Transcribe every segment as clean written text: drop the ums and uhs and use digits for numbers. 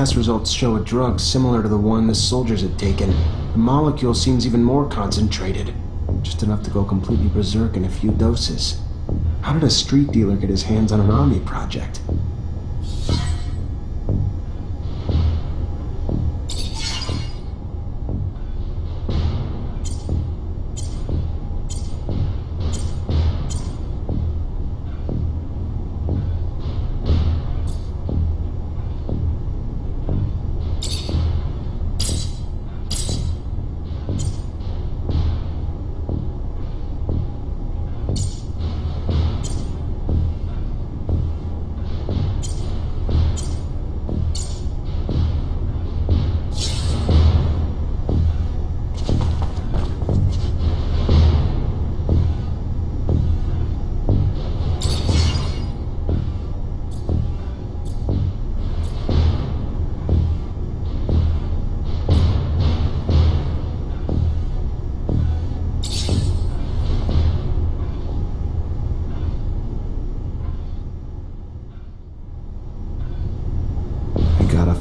test results show a drug similar to the one the soldiers had taken. The molecule seems even more concentrated, just enough to go completely berserk in a few doses. How did a street dealer get his hands on an army project?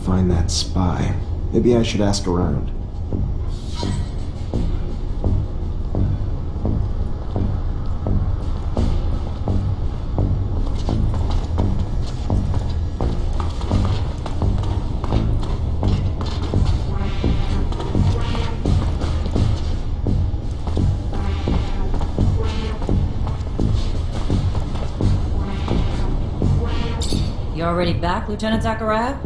Find that spy. Maybe I should ask around. You already back, Lieutenant Zachariah?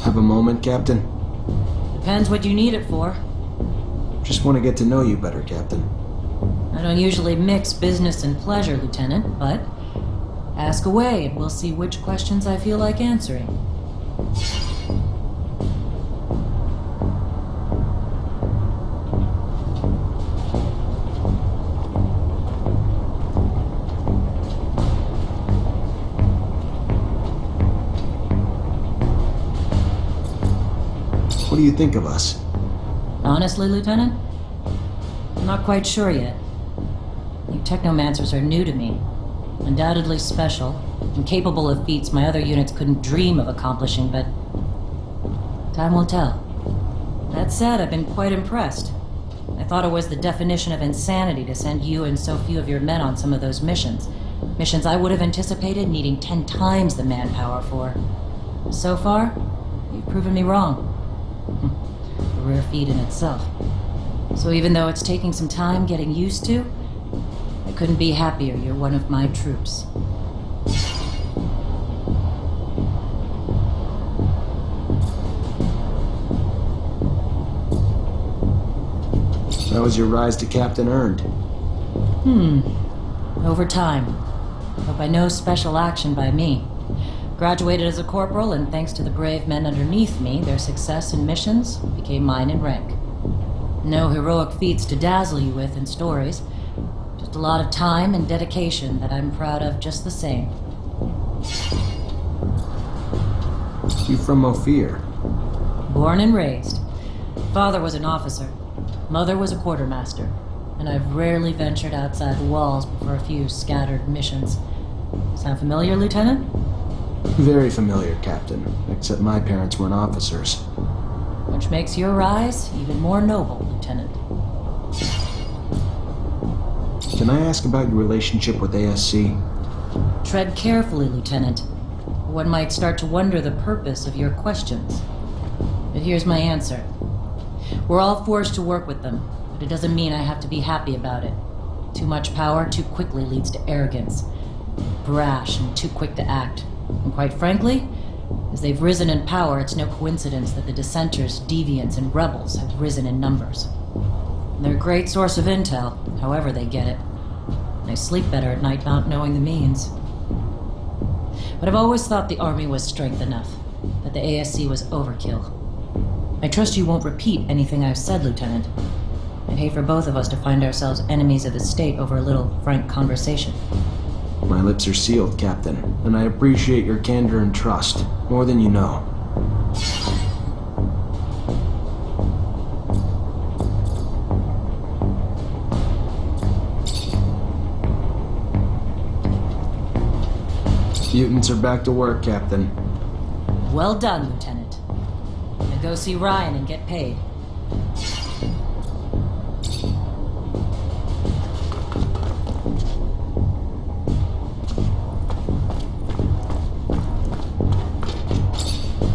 Have a moment, Captain? Depends what you need it for. Just want to get to know you better, Captain. I don't usually mix business and pleasure, Lieutenant, but ask away and we'll see which questions I feel like answering. What do you think of us? Honestly, Lieutenant? I'm not quite sure yet. You Technomancers are new to me. Undoubtedly special, and capable of feats my other units couldn't dream of accomplishing, but time will tell. That said, I've been quite impressed. I thought it was the definition of insanity to send you and so few of your men on some of those missions. Missions I would have anticipated needing 10 times the manpower for. So far, you've proven me wrong. A rare feat in itself. So even though it's taking some time getting used to, I couldn't be happier you're one of my troops. How was your rise to captain earned? Over time. But by no special action by me. Graduated as a corporal, and thanks to the brave men underneath me, their success in missions became mine in rank. No heroic feats to dazzle you with in stories. Just a lot of time and dedication that I'm proud of just the same. You from Ophir? Born and raised. Father was an officer. Mother was a quartermaster. And I've rarely ventured outside the walls for a few scattered missions. Sound familiar, Lieutenant? Very familiar, Captain, except my parents weren't officers. Which makes your rise even more noble, Lieutenant. Can I ask about your relationship with ASC? Tread carefully, Lieutenant. One might start to wonder the purpose of your questions. But here's my answer. We're all forced to work with them, but it doesn't mean I have to be happy about it. Too much power too quickly leads to arrogance. Brash and too quick to act. And quite frankly, as they've risen in power, it's no coincidence that the dissenters, deviants, and rebels have risen in numbers. And they're a great source of intel, however they get it. I sleep better at night not knowing the means. But I've always thought the army was strength enough, that the ASC was overkill. I trust you won't repeat anything I've said, Lieutenant. I'd hate for both of us to find ourselves enemies of the state over a little frank conversation. My lips are sealed, Captain, and I appreciate your candor and trust, more than you know. Mutants are back to work, Captain. Well done, Lieutenant. Now go see Ryan and get paid.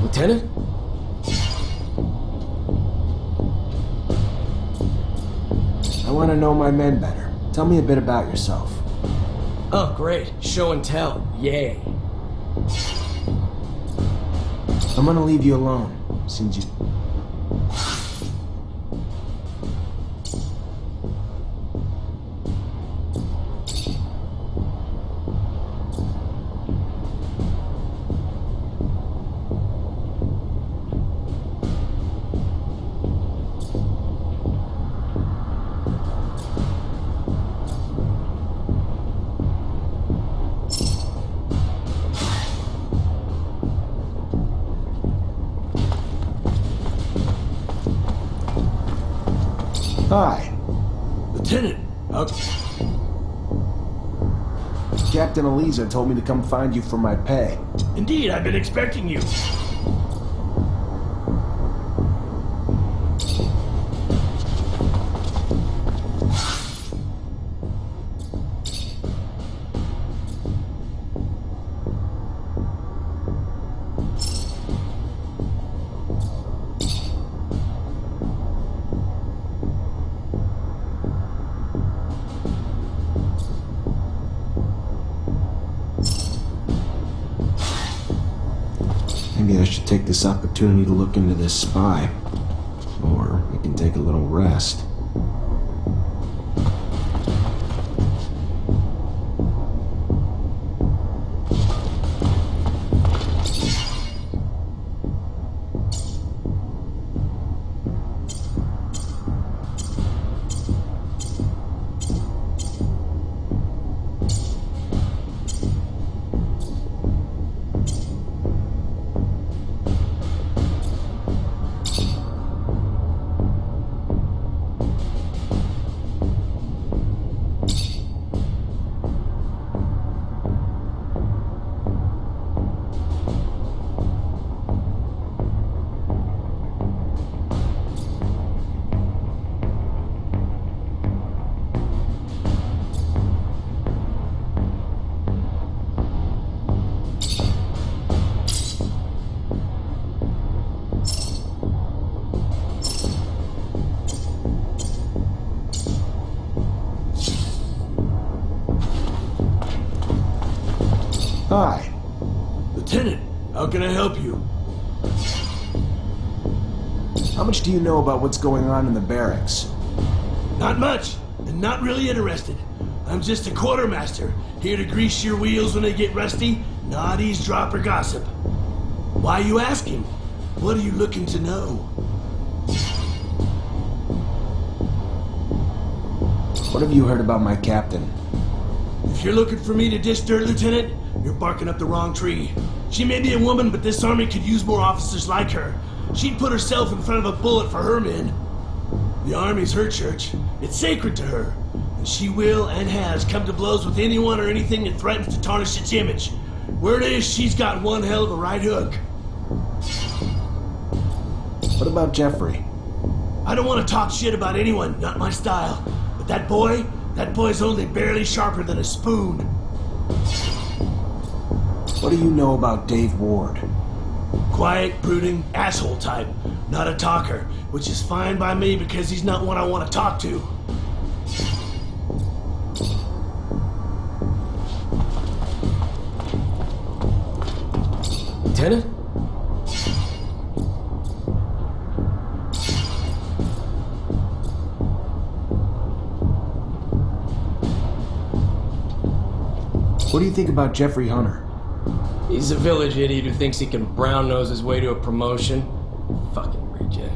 Lieutenant? I want to know my men better. Tell me a bit about yourself. Oh, great. Show and tell. Yay. I'm gonna leave you alone, since you... Hi. Lieutenant! Captain Eliza told me to come find you for my pay. Indeed, I've been expecting you. Maybe I should take this opportunity to look into this spy. Or we can take a little rest. Hi. Lieutenant, how can I help you? How much do you know about what's going on in the barracks? Not much, and not really interested. I'm just a quartermaster, here to grease your wheels when they get rusty, not eavesdrop or gossip. Why are you asking? What are you looking to know? What have you heard about my captain? If you're looking for me to dish dirt, Lieutenant, you're barking up the wrong tree. She may be a woman, but this army could use more officers like her. She'd put herself in front of a bullet for her men. The army's her church. It's sacred to her. And she will and has come to blows with anyone or anything that threatens to tarnish its image. Word is, she's got one hell of a right hook. What about Jeffrey? I don't want to talk shit about anyone, not my style. But that boy's only barely sharper than a spoon. What do you know about Dave Ward? Quiet, brooding, asshole type. Not a talker, which is fine by me because he's not one I want to talk to. Lieutenant? What do you think about Jeffrey Hunter? He's a village idiot who thinks he can brown nose his way to a promotion. Fucking reject.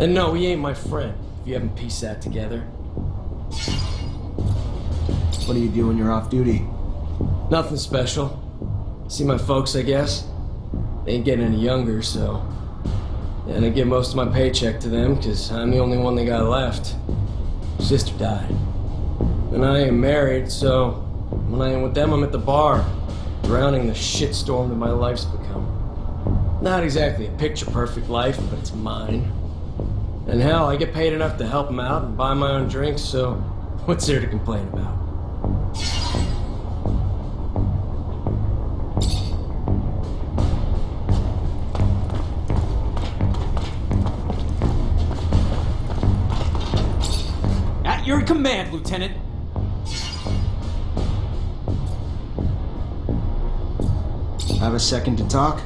And no, he ain't my friend, if you haven't pieced that together. What do you do when you're off duty? Nothing special. See my folks, I guess. They ain't getting any younger, so... And I give most of my paycheck to them, because I'm the only one they got left. Sister died. And I ain't married, so... When I ain't with them, I'm at the bar. drowning the shitstorm that my life's become. Not exactly a picture-perfect life, but it's mine. And hell, I get paid enough to help him out and buy my own drinks, so what's there to complain about? At your command, Lieutenant. Have a second to talk?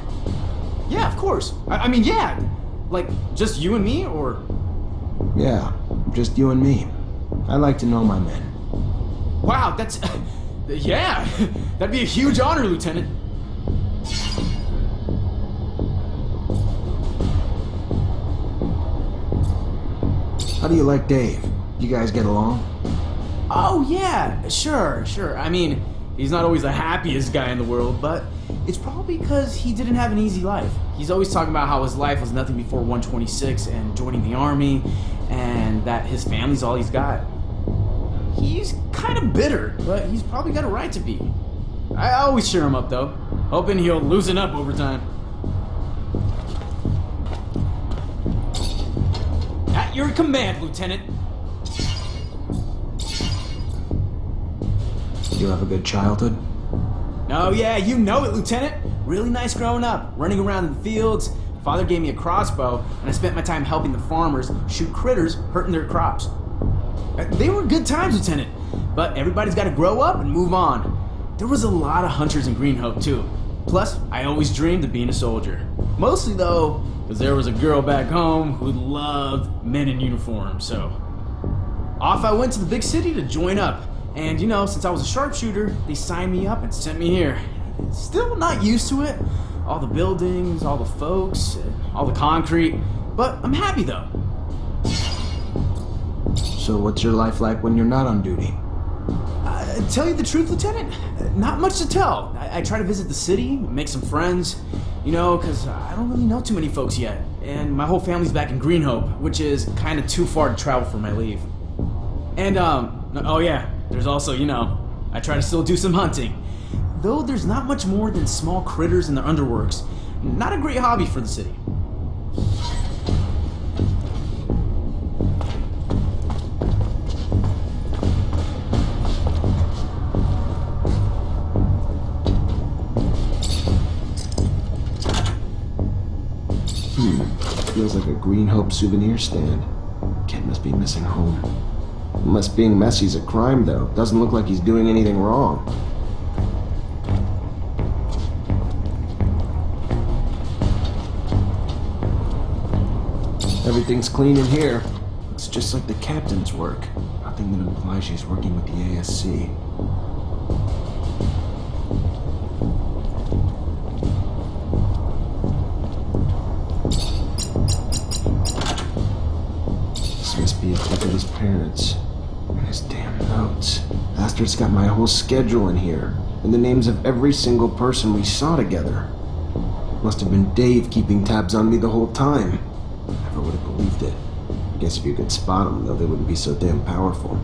Yeah, of course. I mean, yeah. Like, just you and me, or... Yeah, just you and me. I like to know my men. Wow, that's... yeah, that'd be a huge honor, Lieutenant. How do you like Dave? You guys get along? Oh, yeah, sure. I mean, he's not always the happiest guy in the world, but it's probably because he didn't have an easy life. He's always talking about how his life was nothing before 126 and joining the army, and that his family's all he's got. He's kind of bitter, but he's probably got a right to be. I always cheer him up, though, hoping he'll loosen up over time. At your command, Lieutenant. You have a good childhood? Oh yeah, you know it, Lieutenant. Really nice growing up, running around in the fields. Father gave me a crossbow, and I spent my time helping the farmers shoot critters hurting their crops. They were good times, Lieutenant, but everybody's got to grow up and move on. There was a lot of hunters in Green Hope, too. Plus, I always dreamed of being a soldier. Mostly, though, because there was a girl back home who loved men in uniform, so... Off I went to the big city to join up. And, you know, since I was a sharpshooter, they signed me up and sent me here. Still not used to it. All the buildings, all the folks, all the concrete. But I'm happy, though. So what's your life like when you're not on duty? Tell you the truth, Lieutenant, not much to tell. I try to visit the city, make some friends, you know, because I don't really know too many folks yet. And my whole family's back in Green Hope, which is kind of too far to travel for my leave. And, oh yeah, there's also, you know, I try to still do some hunting. Though there's not much more than small critters in the underworks. Not a great hobby for the city. Feels like a Green Hope souvenir stand. Kid must be missing home. Unless being messy's a crime, though. Doesn't look like he's doing anything wrong. Everything's clean in here. Looks just like the captain's work. Nothing that implies she's working with the ASC. This must be a clip of his parents. And his damn notes. Bastard's got my whole schedule in here. And the names of every single person we saw together. Must have been Dave keeping tabs on me the whole time. Never would have believed it. Guess if you could spot them, though, they wouldn't be so damn powerful.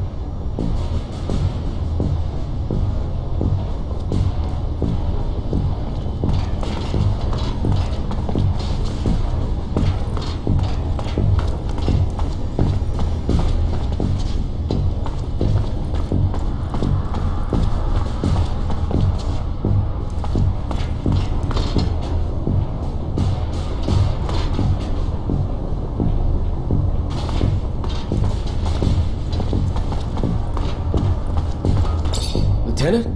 Lieutenant?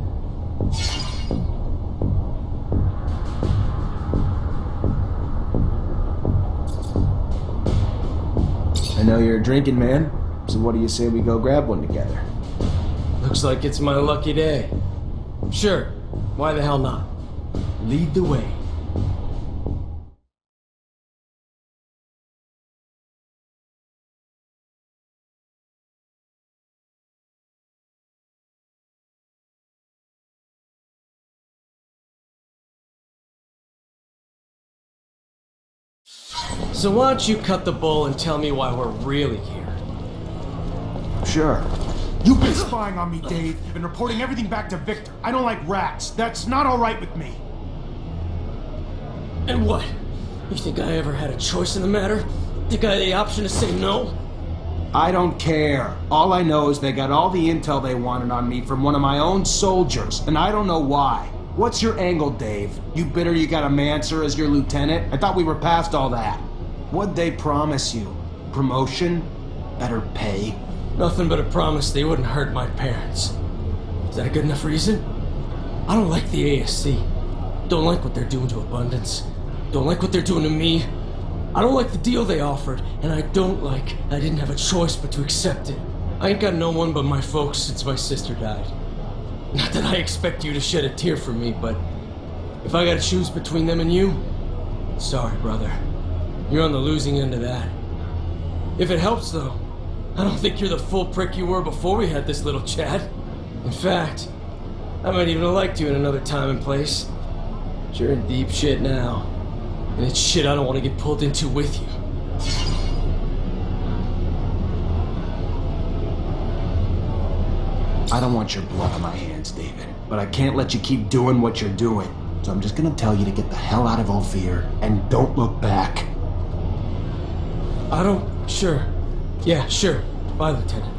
I know you're a drinking man, so what do you say we go grab one together? Looks like it's my lucky day. Sure, why the hell not? Lead the way. So why don't you cut the bull and tell me why we're really here? Sure. You've been spying on me, Dave, and reporting everything back to Victor. I don't like rats. That's not all right with me. And what? You think I ever had a choice in the matter? Think I had the option to say no? I don't care. All I know is they got all the intel they wanted on me from one of my own soldiers, and I don't know why. What's your angle, Dave? You bitter you got a Mancer as your lieutenant? I thought we were past all that. What'd they promise you? Promotion? Better pay? Nothing but a promise they wouldn't hurt my parents. Is that a good enough reason? I don't like the ASC. Don't like what they're doing to Abundance. Don't like what they're doing to me. I don't like the deal they offered, and I don't like I didn't have a choice but to accept it. I ain't got no one but my folks since my sister died. Not that I expect you to shed a tear for me, but if I gotta choose between them and you, sorry, brother. You're on the losing end of that. If it helps, though, I don't think you're the full prick you were before we had this little chat. In fact, I might even have liked you in another time and place. But you're in deep shit now. And it's shit I don't want to get pulled into with you. I don't want your blood on my hands, David, but I can't let you keep doing what you're doing. So I'm just gonna tell you to get the hell out of Ophir and don't look back. Sure. Yeah, sure. Bye, Lieutenant.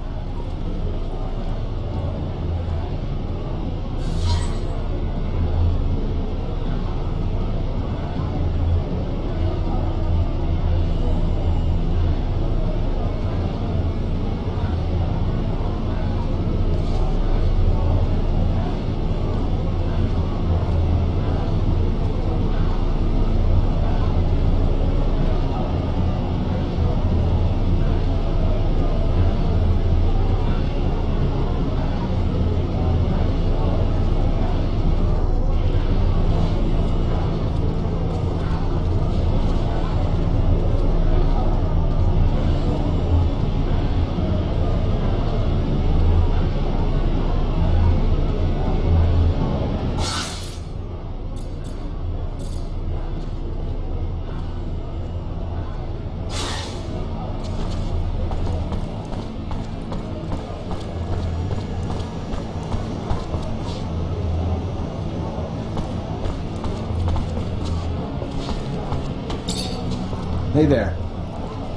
Hey there.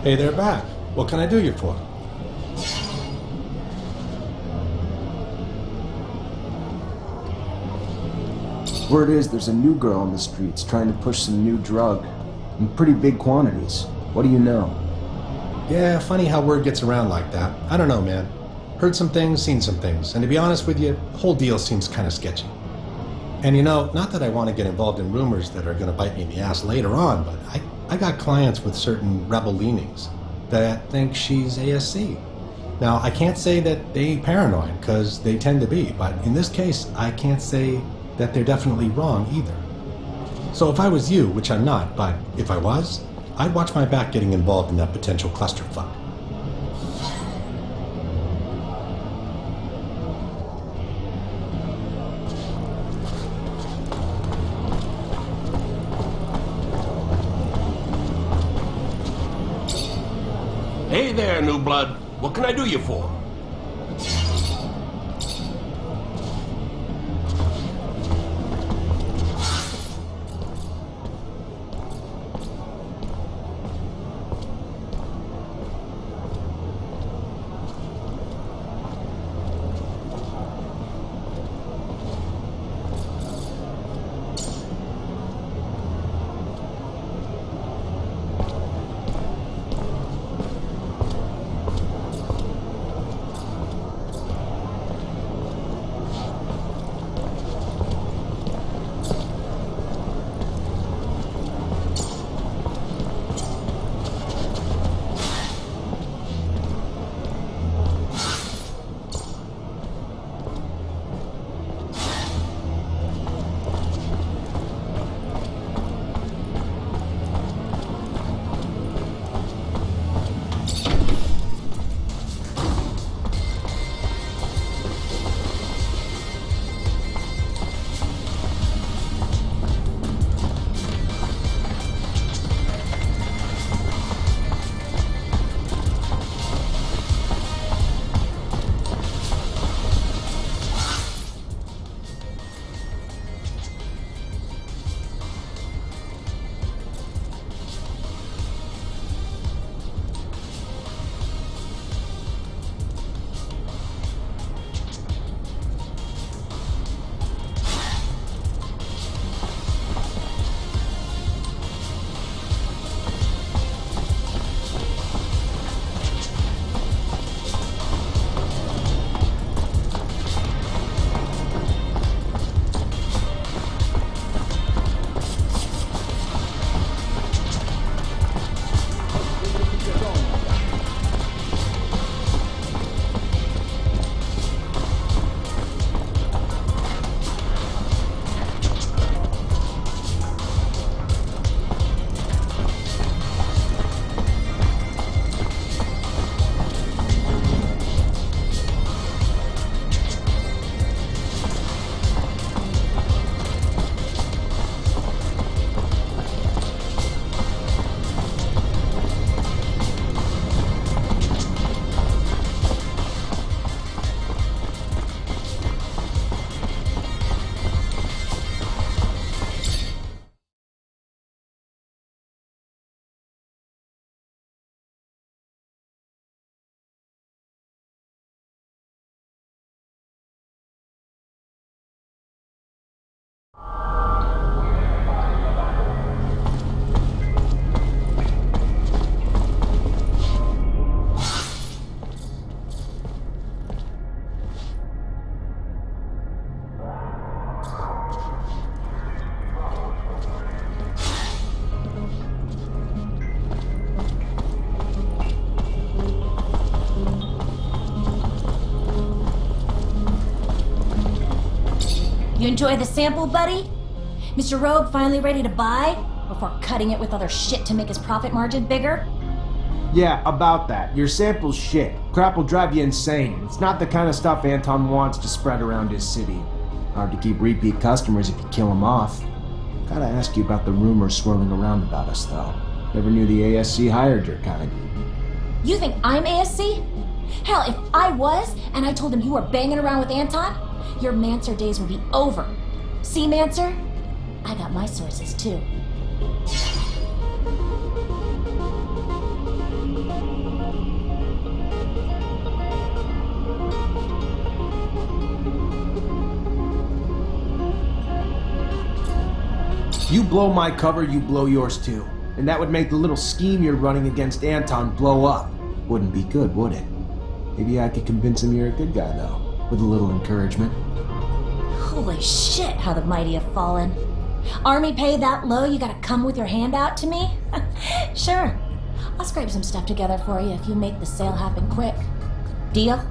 Hey there back. What can I do you for? Word is there's a new girl on the streets trying to push some new drug in pretty big quantities. What do you know? Yeah, funny how word gets around like that. I don't know, man. Heard some things, seen some things, and to be honest with you, the whole deal seems kind of sketchy. And you know, not that I want to get involved in rumors that are going to bite me in the ass later on, but I got clients with certain rebel leanings that think she's ASC. Now, I can't say that they ain't paranoid, because they tend to be, but in this case, I can't say that they're definitely wrong either. So if I was you, which I'm not, but if I was, I'd watch my back getting involved in that potential clusterfuck. Hey there, new blood. What can I do you for? enjoy the sample, buddy? Mr. Rogue finally ready to buy? Before cutting it with other shit to make his profit margin bigger? Yeah, about that. Your sample's shit. Crap will drive you insane. It's not the kind of stuff Anton wants to spread around his city. Hard to keep repeat customers if you kill them off. Gotta ask you about the rumors swirling around about us, though. Never knew the ASC hired your kind. You think I'm ASC? Hell, if I was, and I told him you were banging around with Anton, your Mancer days would be over. See, Mancer? I got my sources, too. You blow my cover, you blow yours too. And that would make the little scheme you're running against Anton blow up. Wouldn't be good, would it? Maybe I could convince him you're a good guy, though, with a little encouragement. Holy shit, how the mighty have fallen. Army pay that low, you gotta come with your hand out to me? Sure. I'll scrape some stuff together for you if you make the sale happen quick. Deal?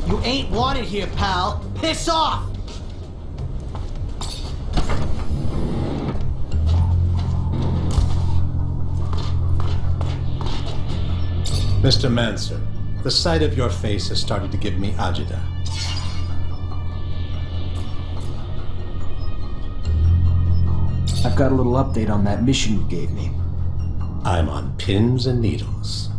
You ain't wanted here, pal. Piss off! Mr. Mancer, the sight of your face has started to give me agita. I've got a little update on that mission you gave me. I'm on pins and needles.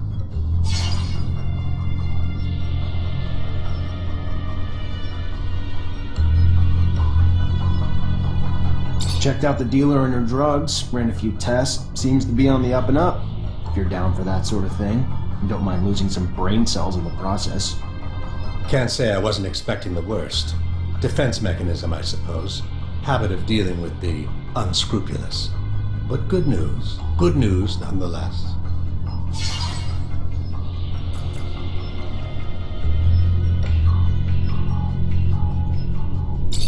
Checked out the dealer and her drugs, ran a few tests, seems to be on the up and up. If you're down for that sort of thing, and don't mind losing some brain cells in the process. Can't say I wasn't expecting the worst. Defense mechanism, I suppose. Habit of dealing with the unscrupulous. But good news. Good news, nonetheless.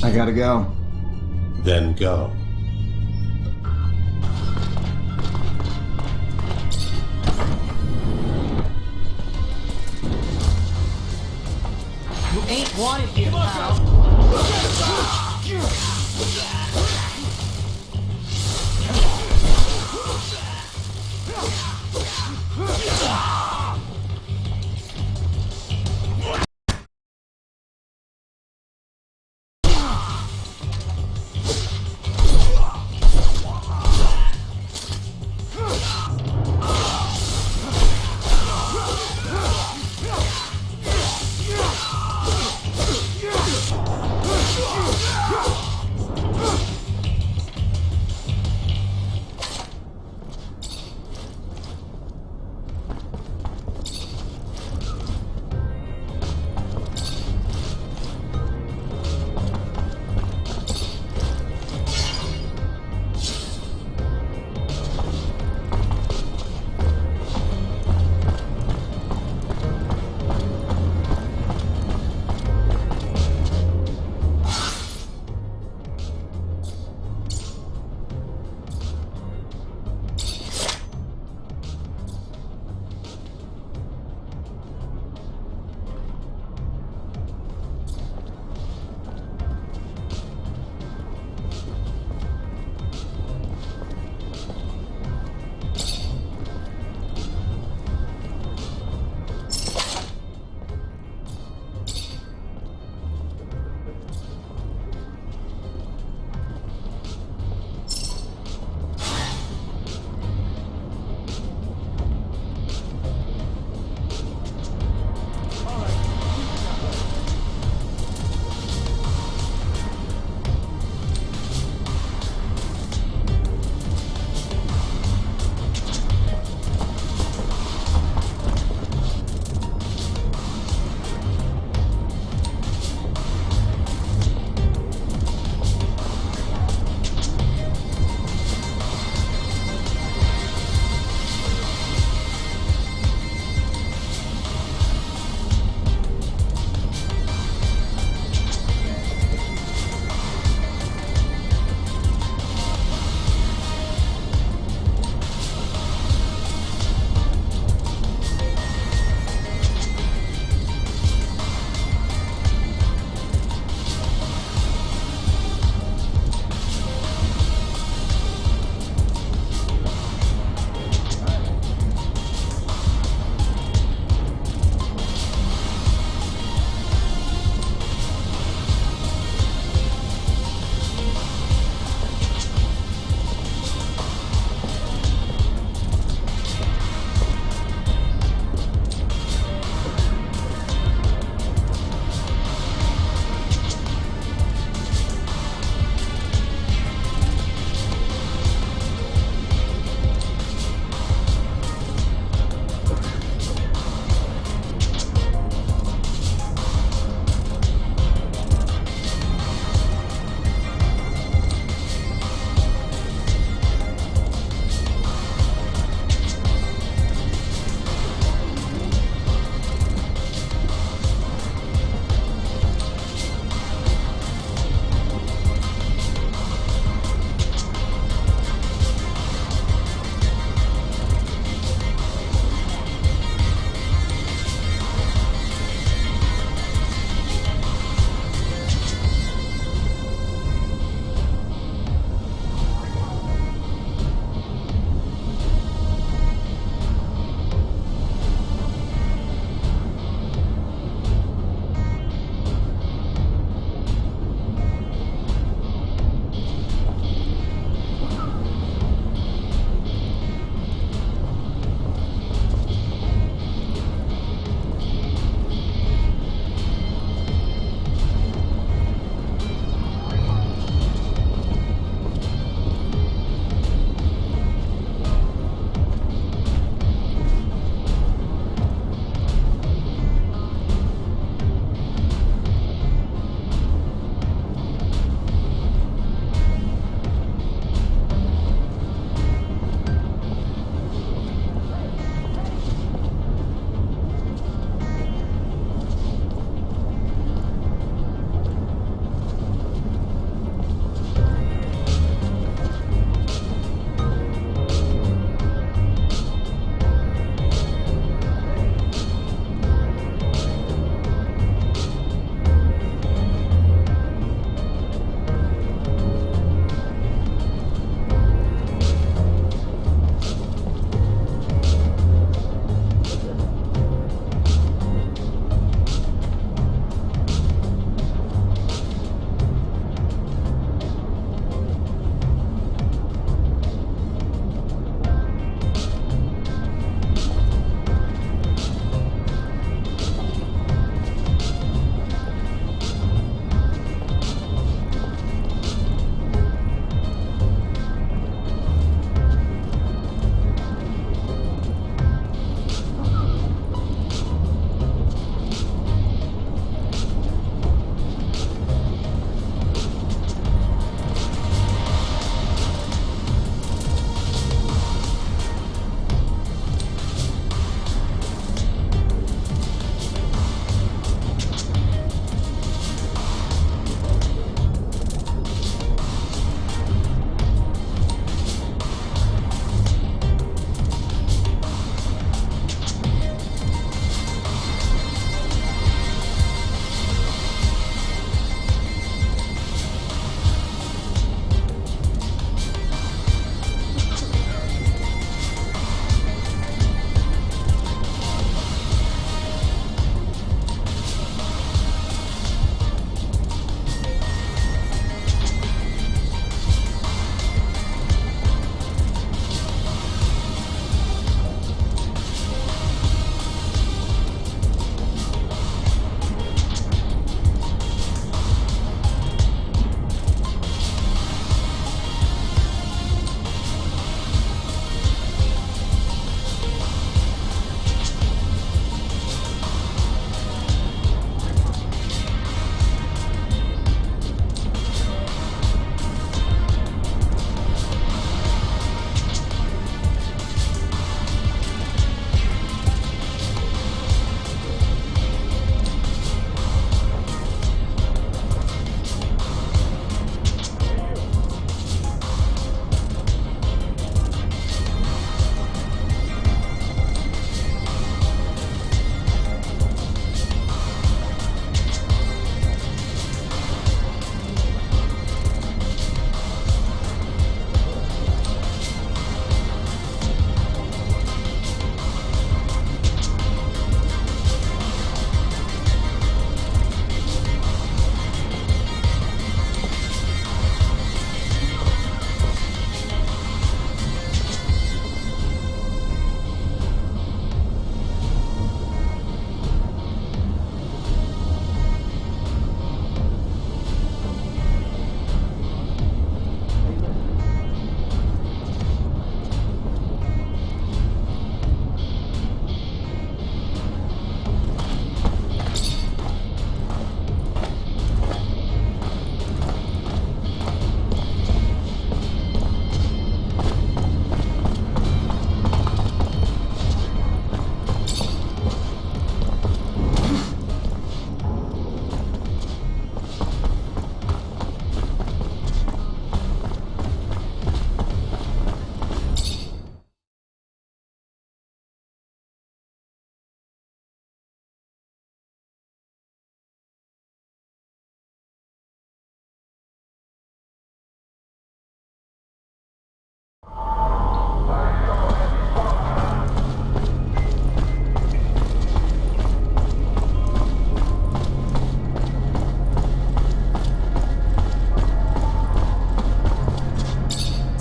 I gotta go. Then go. You ain't wanted here, pal.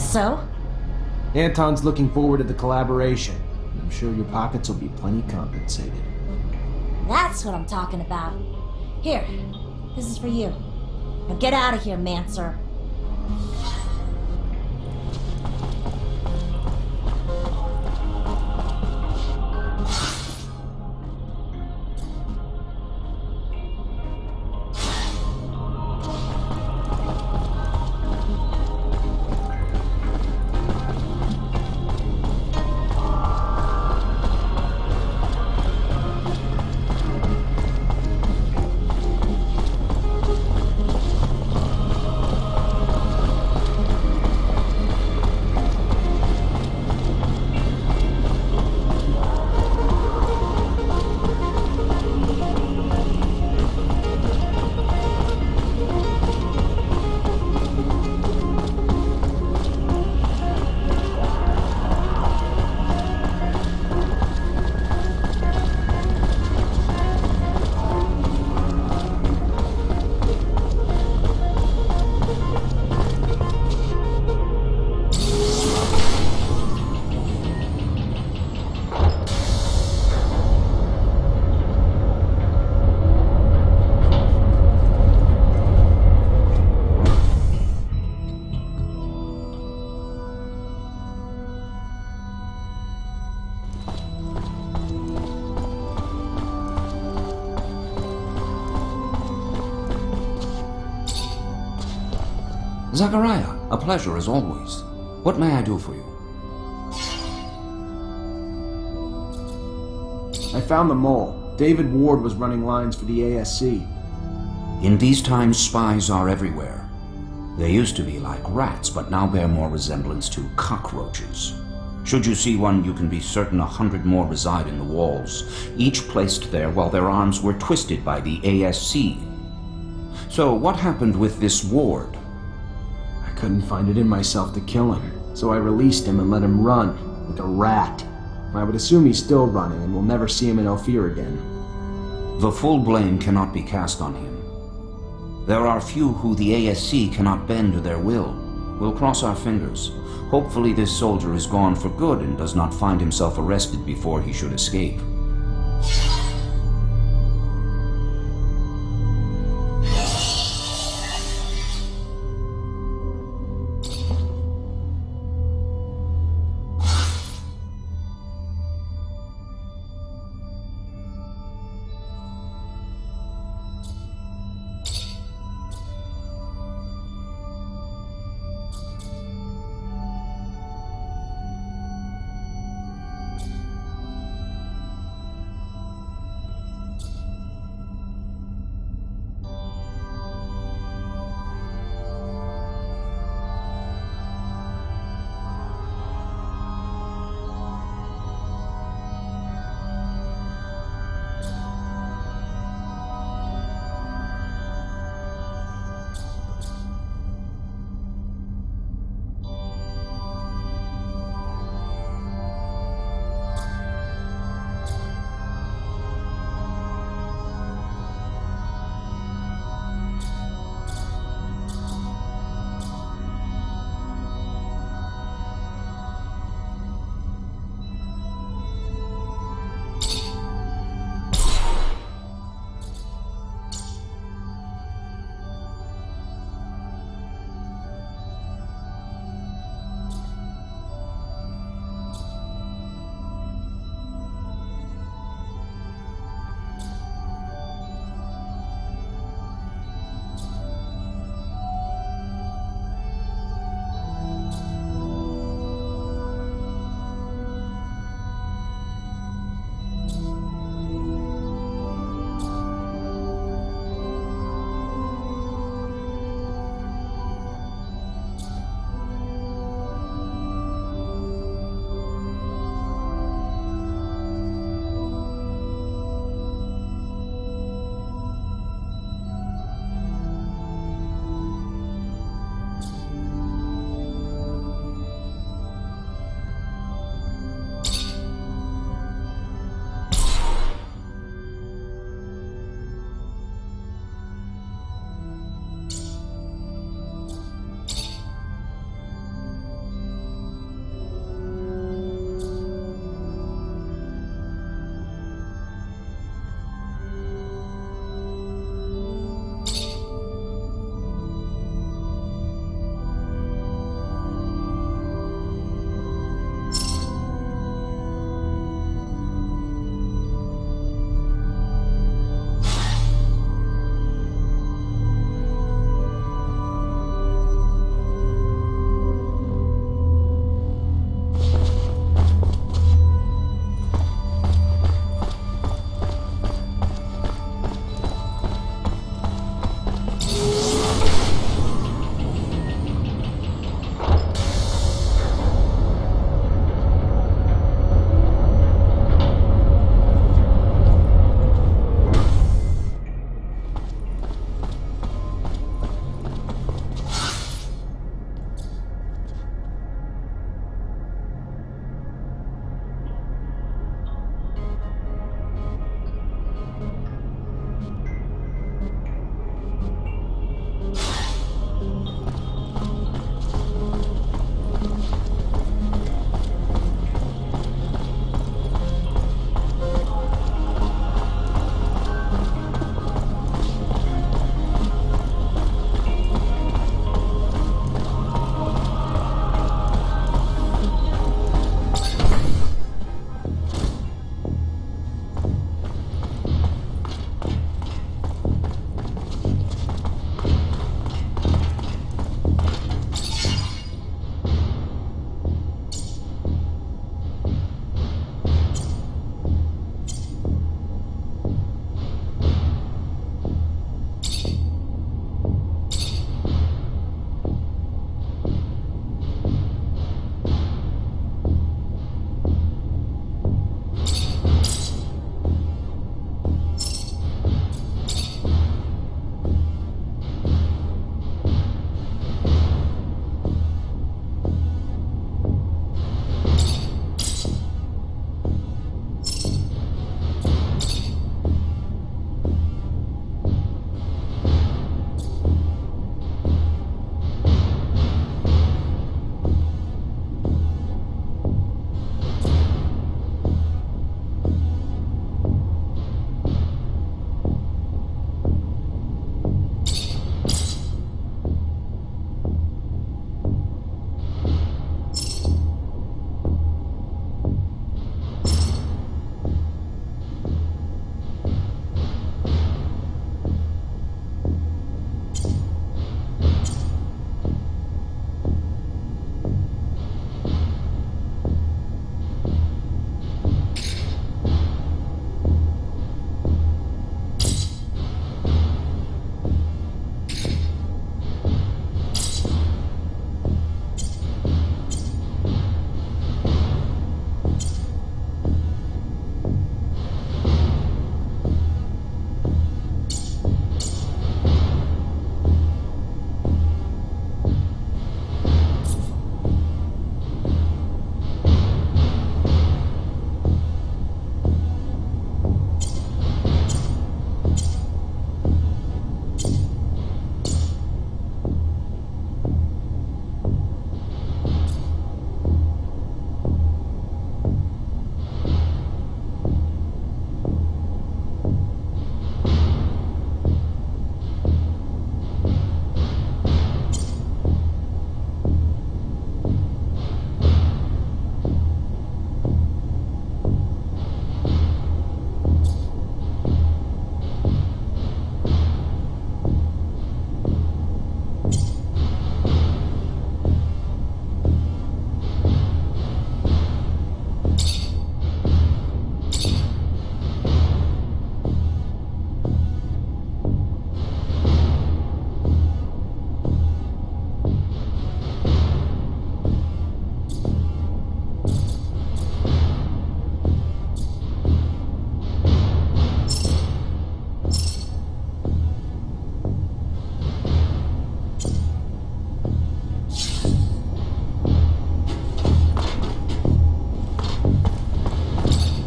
So? Anton's looking forward to the collaboration. I'm sure your pockets will be plenty compensated. That's what I'm talking about. Here, this is for you. Now get out of here, Mancer. Zachariah, a pleasure as always. What may I do for you? I found the mole. David Ward was running lines for the ASC. In these times, spies are everywhere. They used to be like rats, but now bear more resemblance to cockroaches. Should you see one, you can be certain 100 more reside in the walls, each placed there while their arms were twisted by the ASC. So what happened with this Ward? I couldn't find it in myself to kill him, so I released him and let him run, like a rat. I would assume he's still running and we'll never see him in Ophir again. The full blame cannot be cast on him. There are few who the ASC cannot bend to their will. We'll cross our fingers. Hopefully this soldier is gone for good and does not find himself arrested before he should escape.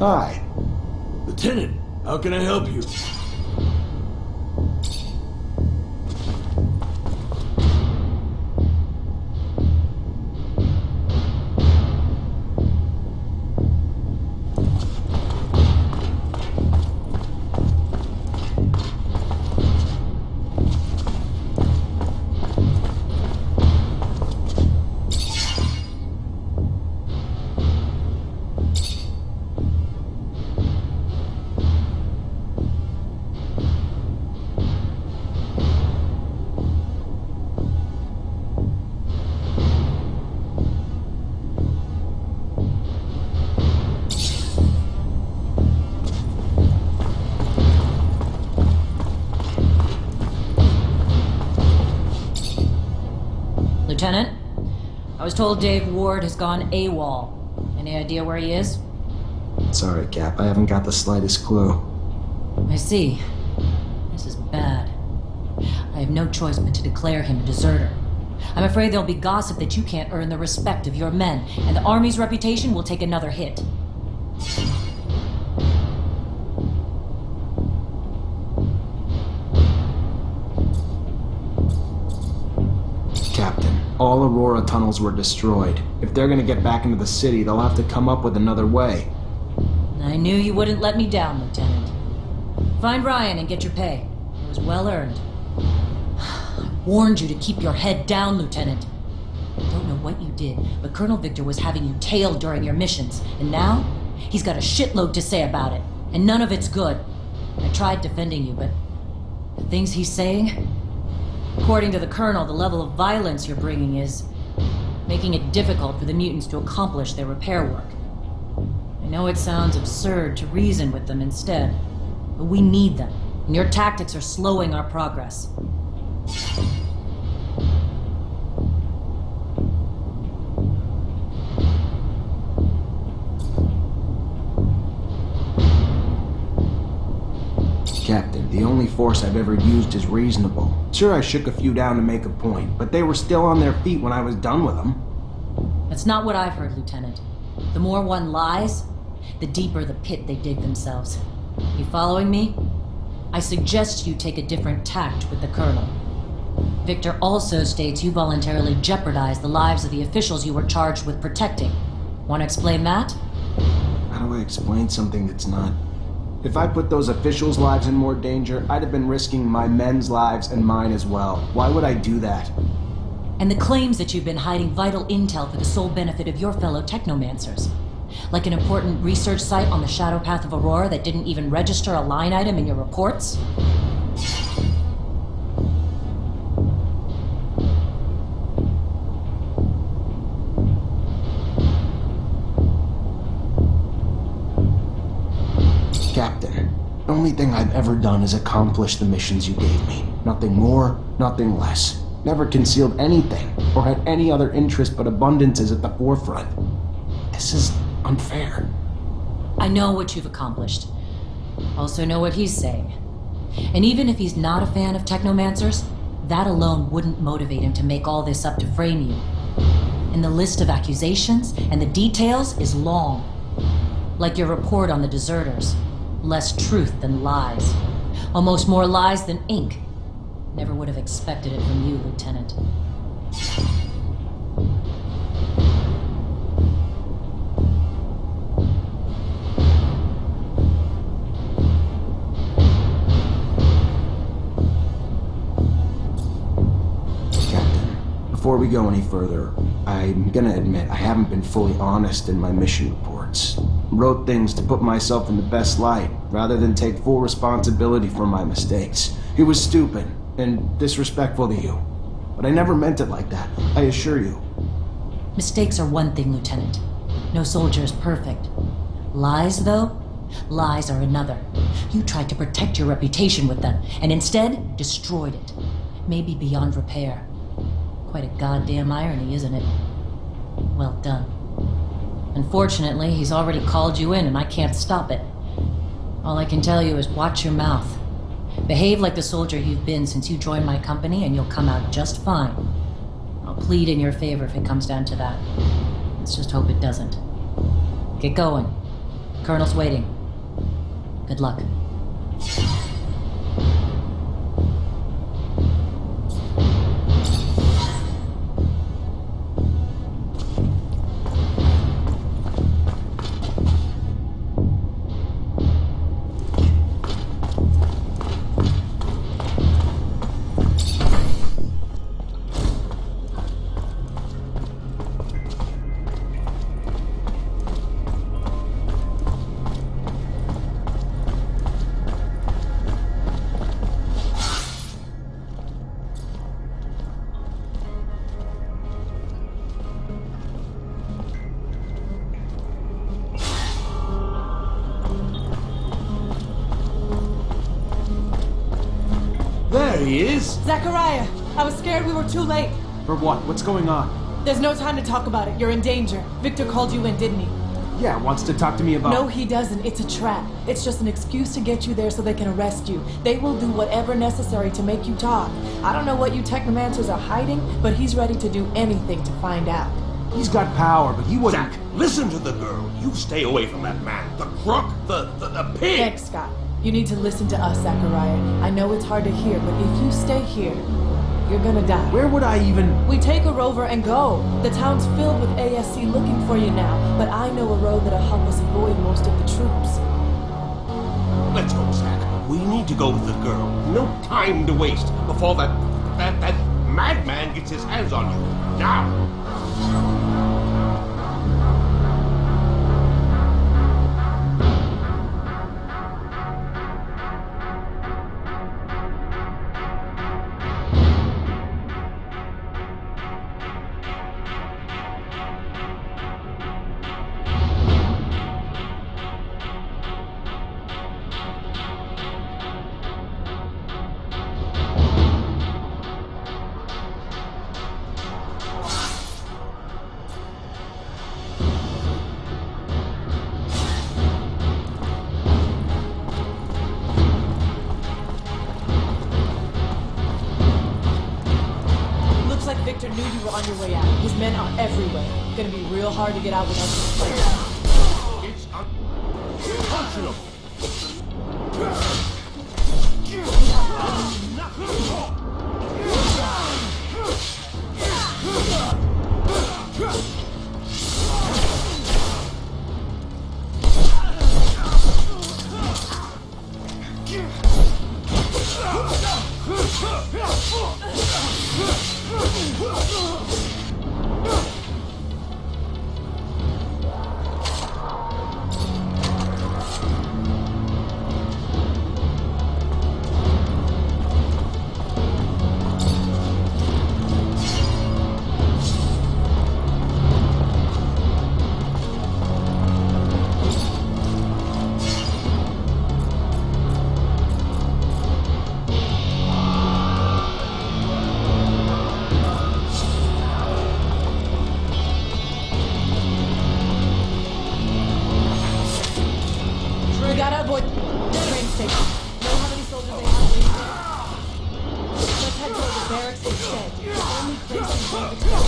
Hi. Lieutenant, how can I help you? Lieutenant, I was told Dave Ward has gone AWOL. Any idea where he is? Sorry, Cap, I haven't got the slightest clue. I see. This is bad. I have no choice but to declare him a deserter. I'm afraid there'll be gossip that you can't earn the respect of your men, and the Army's reputation will take another hit. Captain, all Aurora tunnels were destroyed. If they're gonna get back into the city, they'll have to come up with another way. I knew you wouldn't let me down, Lieutenant. Find Ryan and get your pay. It was well earned. I warned you to keep your head down, Lieutenant. I don't know what you did, but Colonel Victor was having you tailed during your missions, and now he's got a shitload to say about it, and none of it's good. I tried defending you, but the things he's saying... According to the Colonel, the level of violence you're bringing is making it difficult for the mutants to accomplish their repair work. I know it sounds absurd to reason with them instead, but we need them, and your tactics are slowing our progress. Captain, the only force I've ever used is reasonable. Sure, I shook a few down to make a point, but they were still on their feet when I was done with them. That's not what I've heard, Lieutenant. The more one lies, the deeper the pit they dig themselves. You following me? I suggest you take a different tact with the Colonel. Victor also states you voluntarily jeopardized the lives of the officials you were charged with protecting. Want to explain that? How do I explain something that's not... If I put those officials' lives in more danger, I'd have been risking my men's lives and mine as well. Why would I do that? And the claims that you've been hiding vital intel for the sole benefit of your fellow Technomancers. Like an important research site on the shadow path of Aurora that didn't even register a line item in your reports? Captain, the only thing I've ever done is accomplish the missions you gave me. Nothing more, nothing less. Never concealed anything, or had any other interest but abundances at the forefront. This is unfair. I know what you've accomplished. Also know what he's saying. And even if he's not a fan of Technomancers, that alone wouldn't motivate him to make all this up to frame you. And the list of accusations and the details is long. Like your report on the deserters. Less truth than lies. Almost more lies than ink. Never would have expected it from you, Lieutenant. Before we go any further, I'm gonna admit I haven't been fully honest in my mission reports. Wrote things to put myself in the best light, rather than take full responsibility for my mistakes. It was stupid, and disrespectful to you. But I never meant it like that, I assure you. Mistakes are one thing, Lieutenant. No soldier is perfect. Lies, though? Lies are another. You tried to protect your reputation with them, and instead destroyed it. Maybe beyond repair. Quite a goddamn irony, isn't it? Well done. Unfortunately, he's already called you in and I can't stop it. All I can tell you is watch your mouth. Behave like the soldier you've been since you joined my company and you'll come out just fine. I'll plead in your favor if it comes down to that. Let's just hope it doesn't. Get going. Colonel's waiting. Good luck. There he is. Zachariah, I was scared we were too late. For what? What's going on? There's no time to talk about it. You're in danger. Victor called you in, didn't he? Yeah, wants to talk to me about... No, he doesn't. It's a trap. It's just an excuse to get you there so they can arrest you. They will do whatever necessary to make you talk. I don't know what you Technomancers are hiding, but he's ready to do anything to find out. He's got power, but he wouldn't... Zach, listen to the girl. You stay away from that man. The crook, the pig. Thanks, Scott. You need to listen to us, Zachariah. I know it's hard to hear, but if you stay here, you're gonna die. Where would I even... We take a rover and go. The town's filled with ASC looking for you now, but I know a road that'll help us avoid most of the troops. Let's go, Zach. We need to go with the girl. No time to waste before that madman gets his hands on you. Now! Victor knew you were on your way out. His men are everywhere. Gonna be real hard to get out without you. It's unconscionable. We gotta avoid the train station. Know how many soldiers they have waiting there? Let's head toward the barracks instead. The only place we won't expect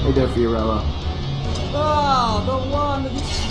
Hey there, Fiorella. Oh, the one.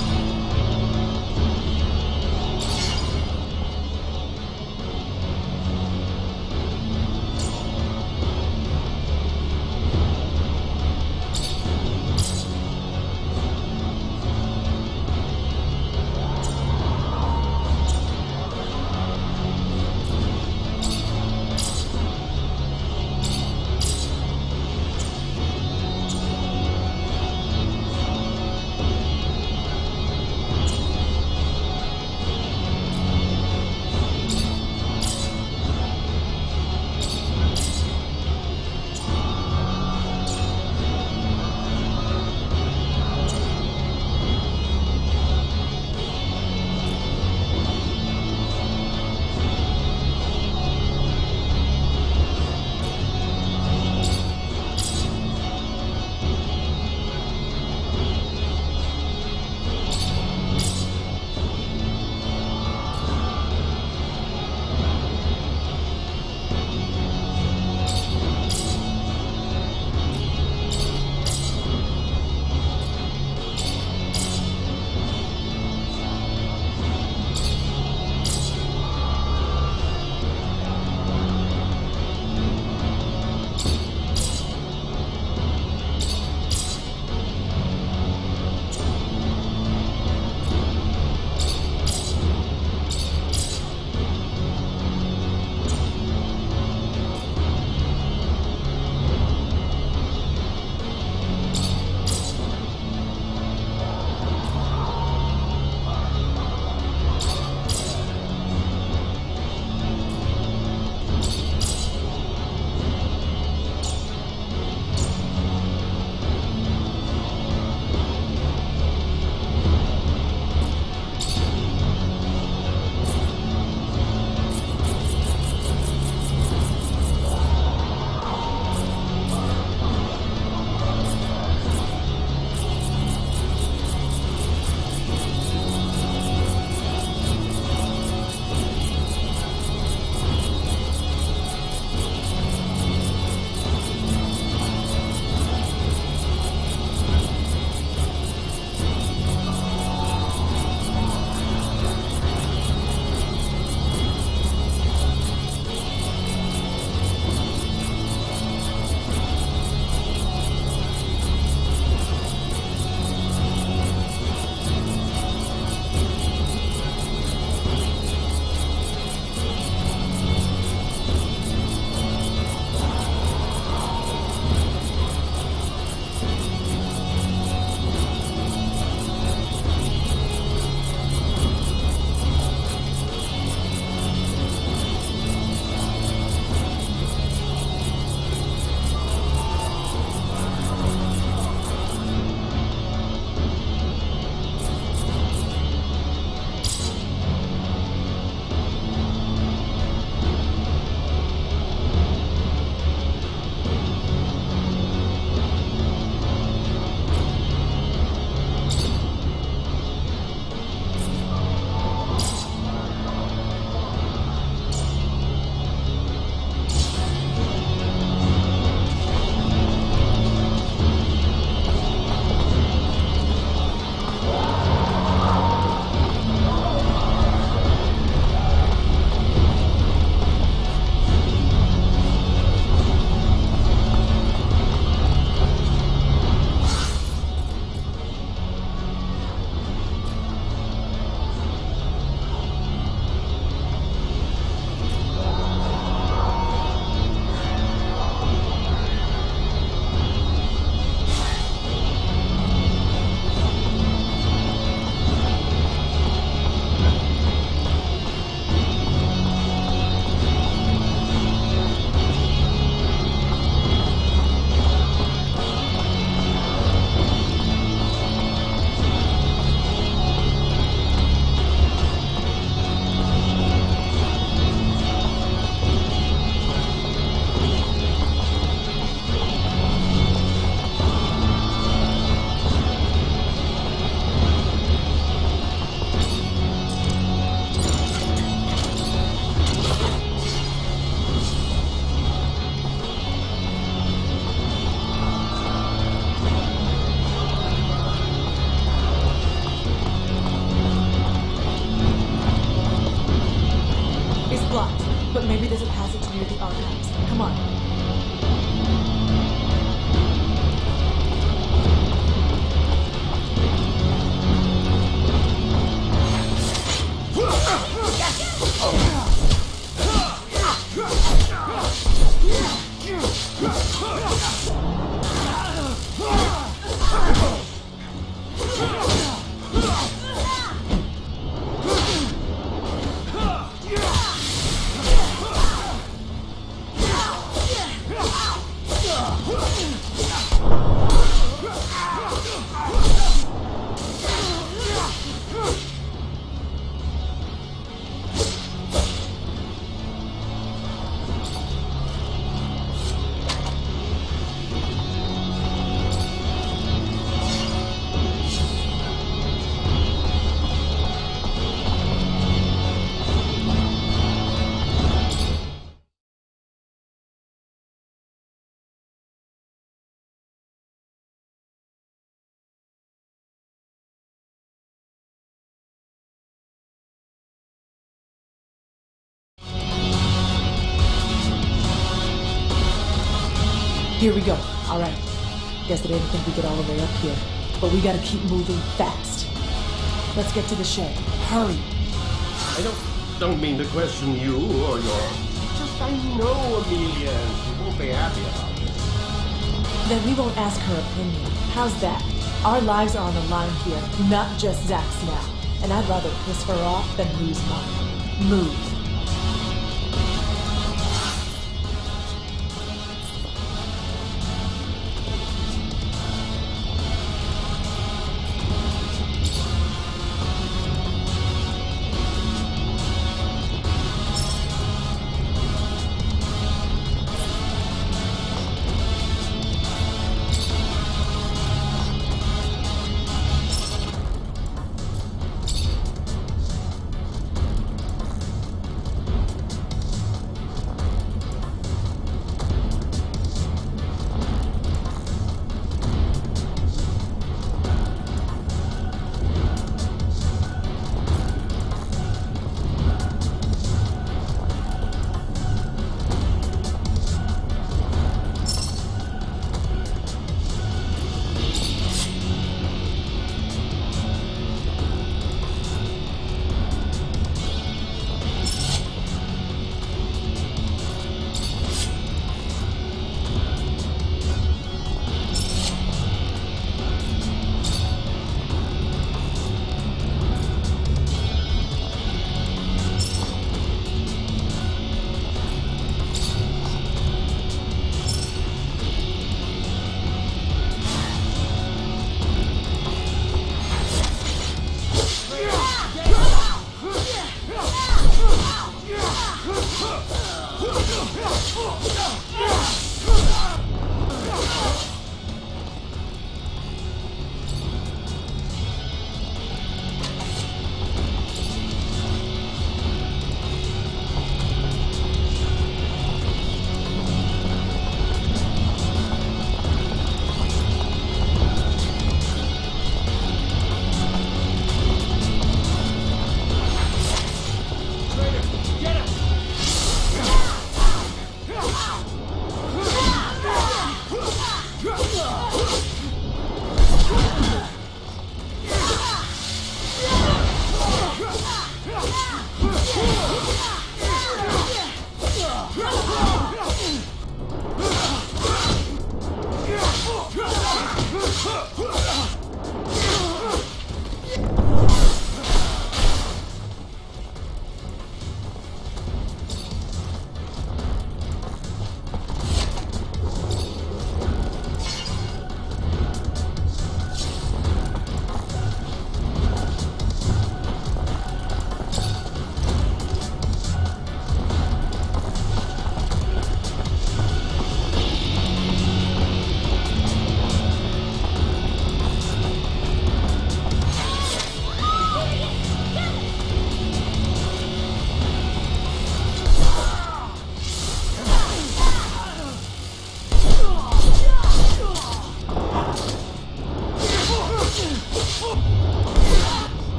blocked, but maybe there's a passage near the archives. Come on. Here we go. All right. Guess I didn't think we'd get all the way up here, but we gotta keep moving fast. Let's get to the shed. Hurry. I don't mean to question you or your... Just I know Amelia, and she won't be happy about this. Then we won't ask her opinion. How's that? Our lives are on the line here, not just Zach's now. And I'd rather piss her off than lose mine. Move.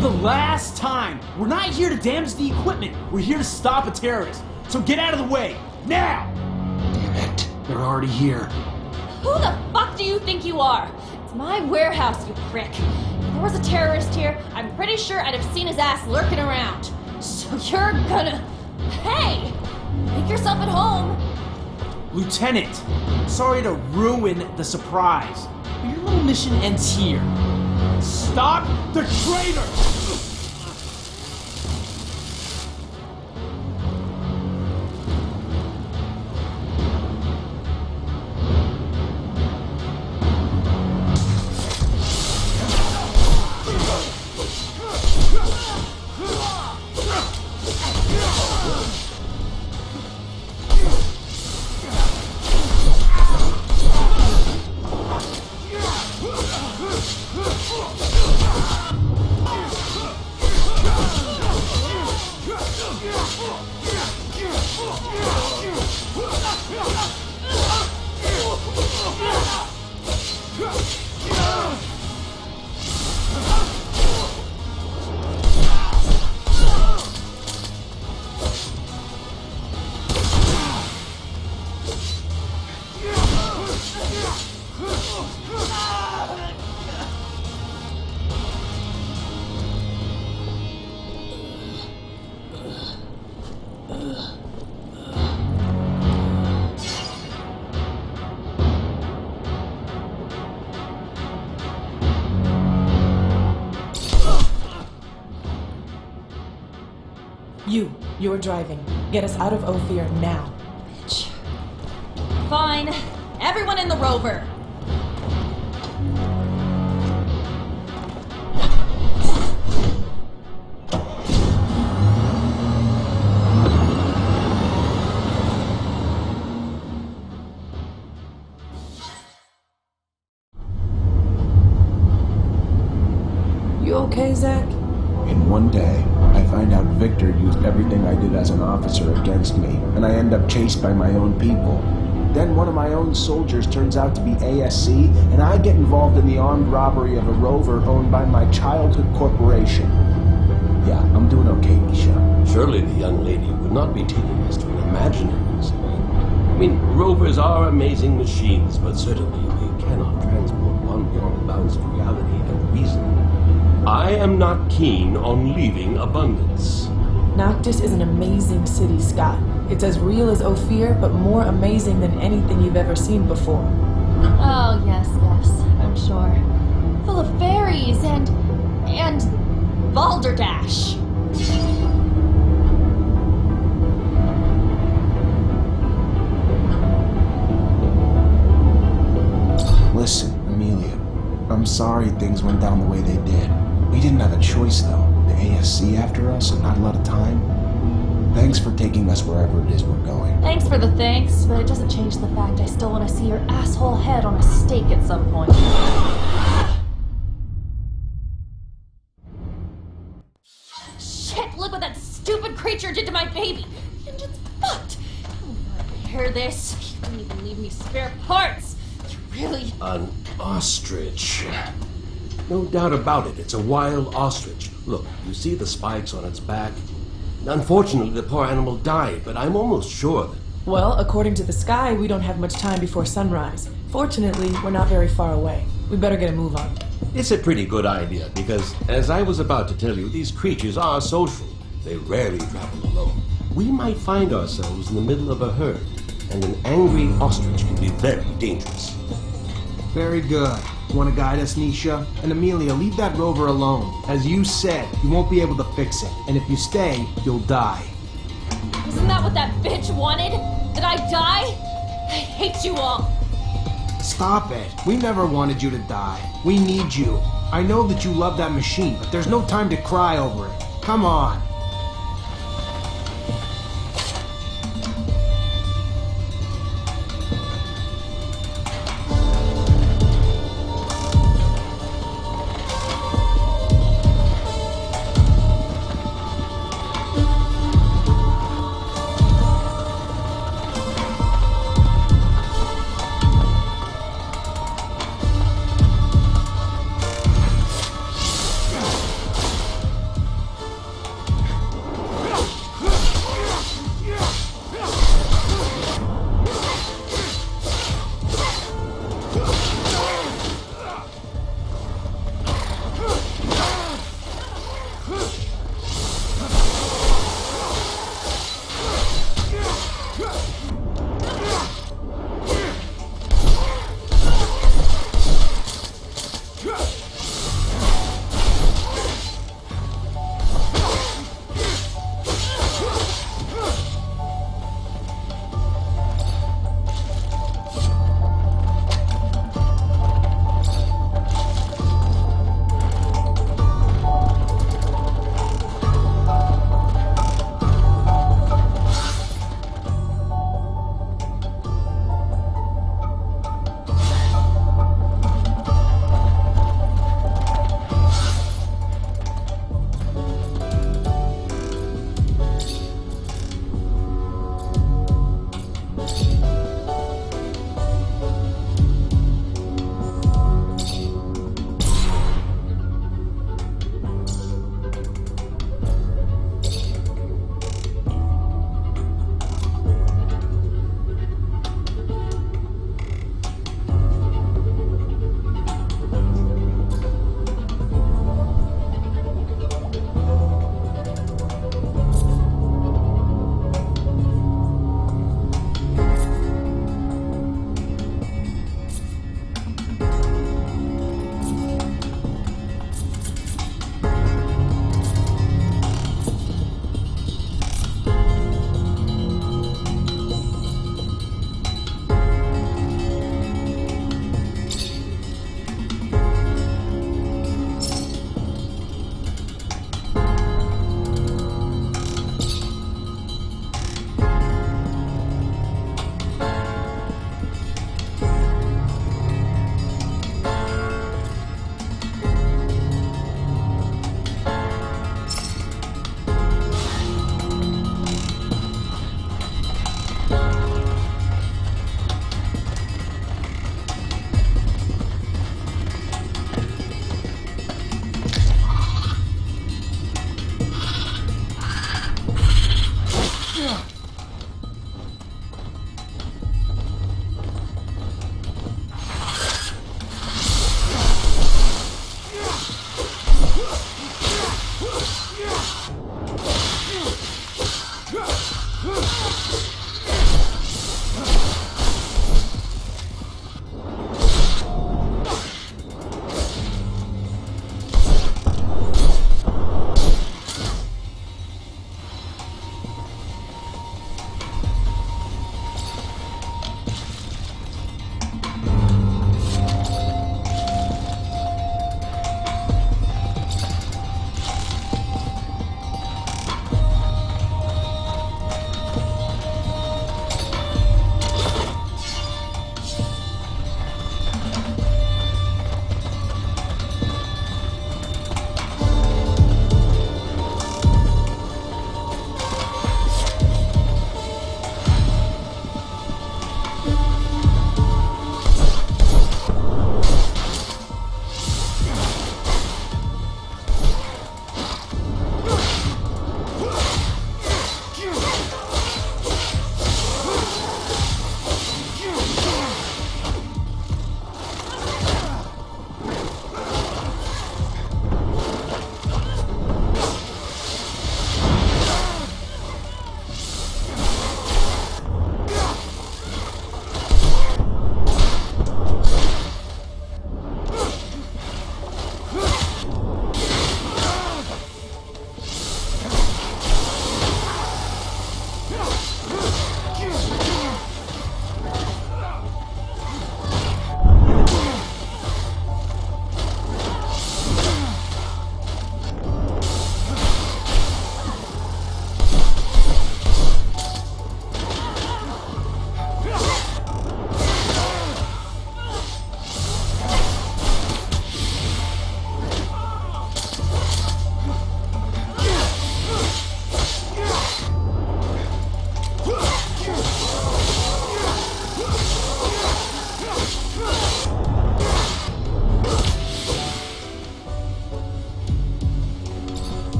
The last time! We're not here to damage the equipment. We're here to stop a terrorist. So get out of the way, now! Damn it. They're already here. Who the fuck do you think you are? It's my warehouse, you prick. If there was a terrorist here, I'm pretty sure I'd have seen his ass lurking around. So you're gonna... Hey! Make yourself at home. Lieutenant, sorry to ruin the surprise, but your little mission ends here. Stop the traitor! You're driving. Get us out of Ophir now. Bitch. Fine. Everyone in the rover. You okay, Zach? In one day, I find out Victor used everything I did as an officer against me, and I end up chased by my own people. Then one of my own soldiers turns out to be ASC, and I get involved in the armed robbery of a rover owned by my childhood corporation. Yeah, I'm doing okay, Misha. Surely the young lady would not be taking us to an imaginary state. I mean, rovers are amazing machines, but certainly we cannot transport one beyond the bounds of reality and reason. I am not keen on leaving Abundance. Noctis is an amazing city, Scott. It's as real as Ophir, but more amazing than anything you've ever seen before. Oh, yes, I'm sure. Full of fairies and balderdash. Listen, Amelia, I'm sorry things went down the way they did. We didn't have a choice, though. The ASC after us and not a lot of time. Thanks for taking us wherever it is we're going. Thanks for the thanks, but it doesn't change the fact I still want to see your asshole head on a stake at some point. creature did to my baby. The engine's fucked. You want to hear this? You didn't even leave me spare parts. You really... An ostrich. No doubt about it, it's a wild ostrich. Look, you see the spikes on its back? Unfortunately, the poor animal died, but I'm almost sure that... Well, according to the sky, we don't have much time before sunrise. Fortunately, we're not very far away. We better get a move on. It's a pretty good idea, because, as I was about to tell you, these creatures are social. They rarely travel alone. We might find ourselves in the middle of a herd, and an angry ostrich can be very dangerous. Very good. Want to guide us, Nisha? And Amelia, leave that rover alone. As you said, you won't be able to fix it. And if you stay, you'll die. Isn't that what that bitch wanted? Did I die? I hate you all. Stop it. We never wanted you to die. We need you. I know that you love that machine, but there's no time to cry over it. Come on.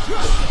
Huh!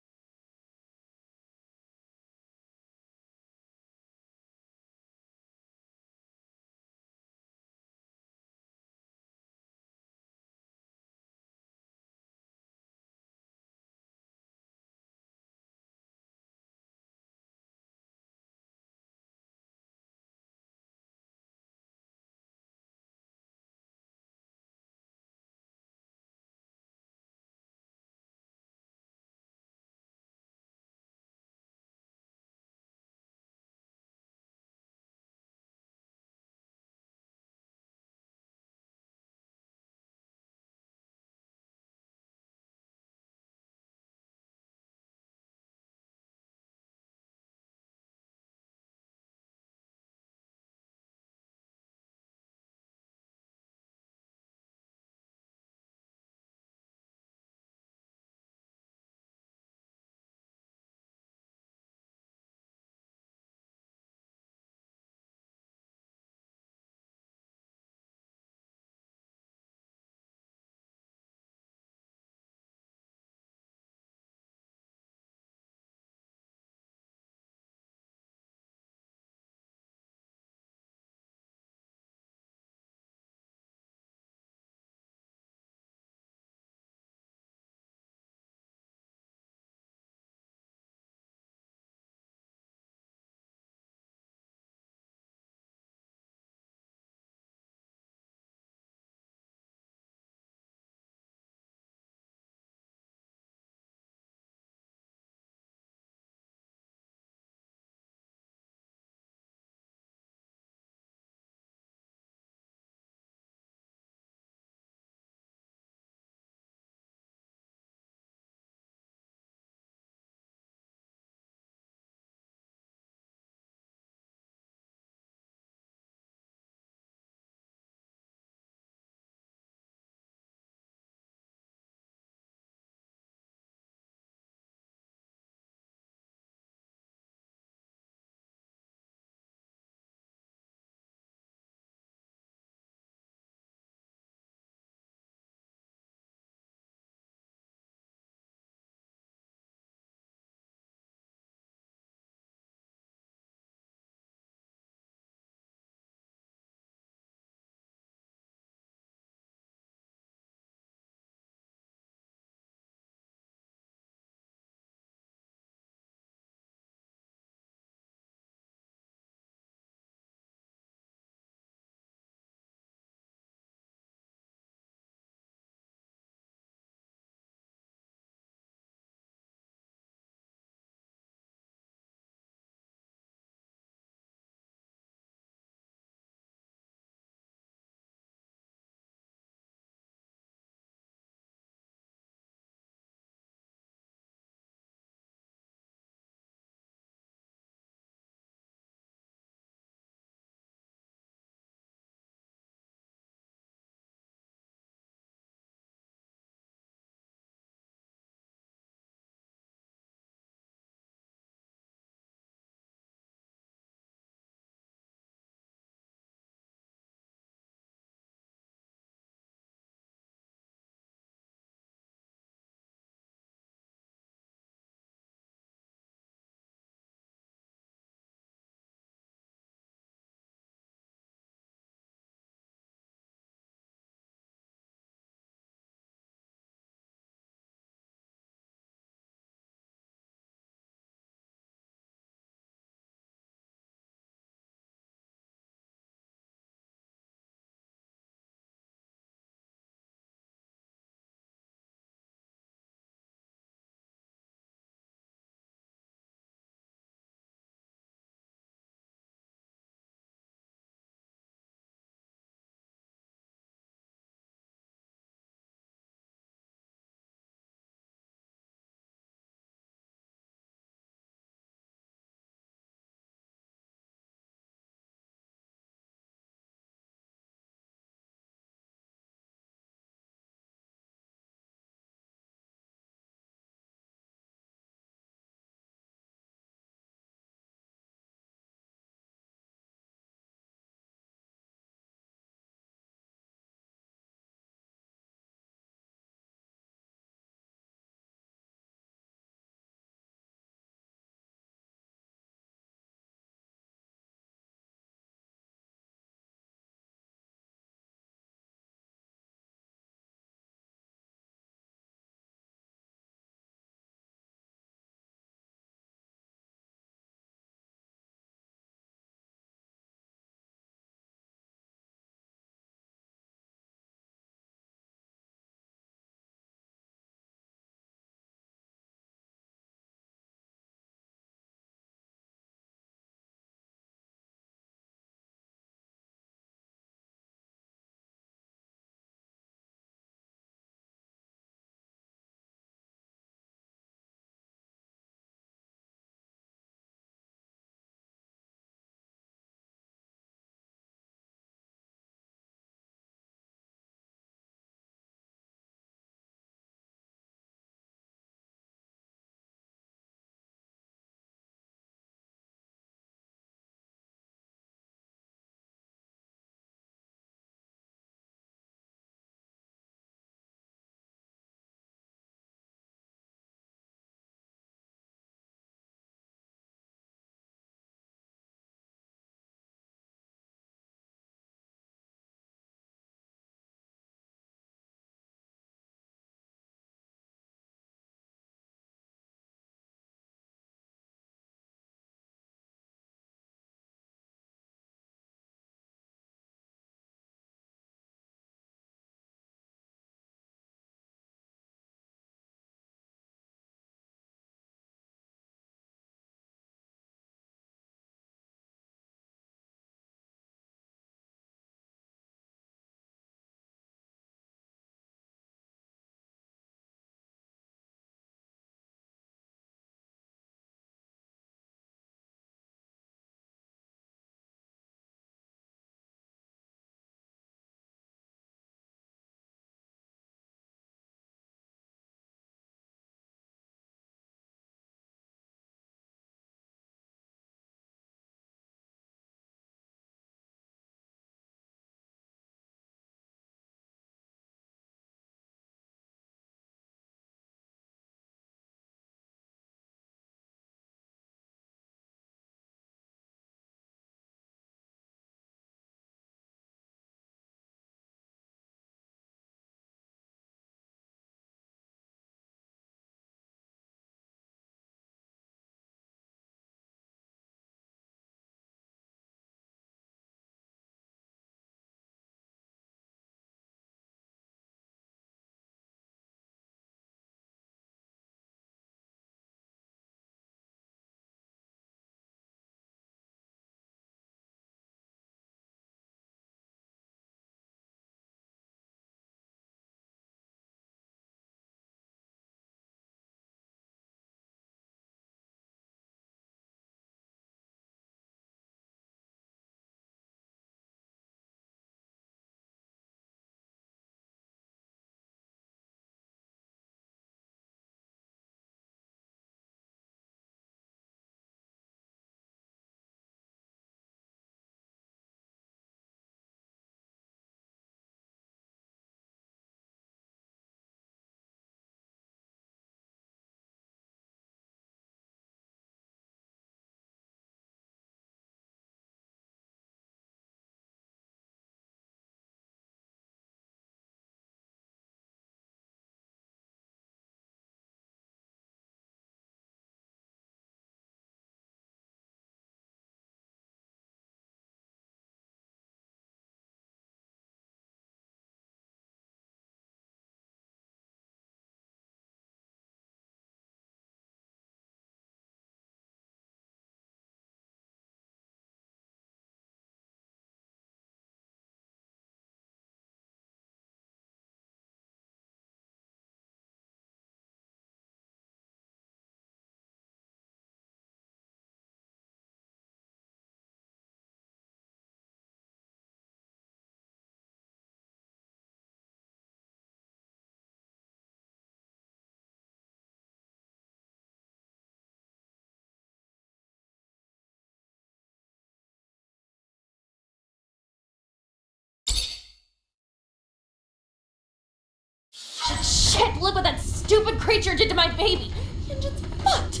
Shit, look what that stupid creature did to my baby. The engine's fucked.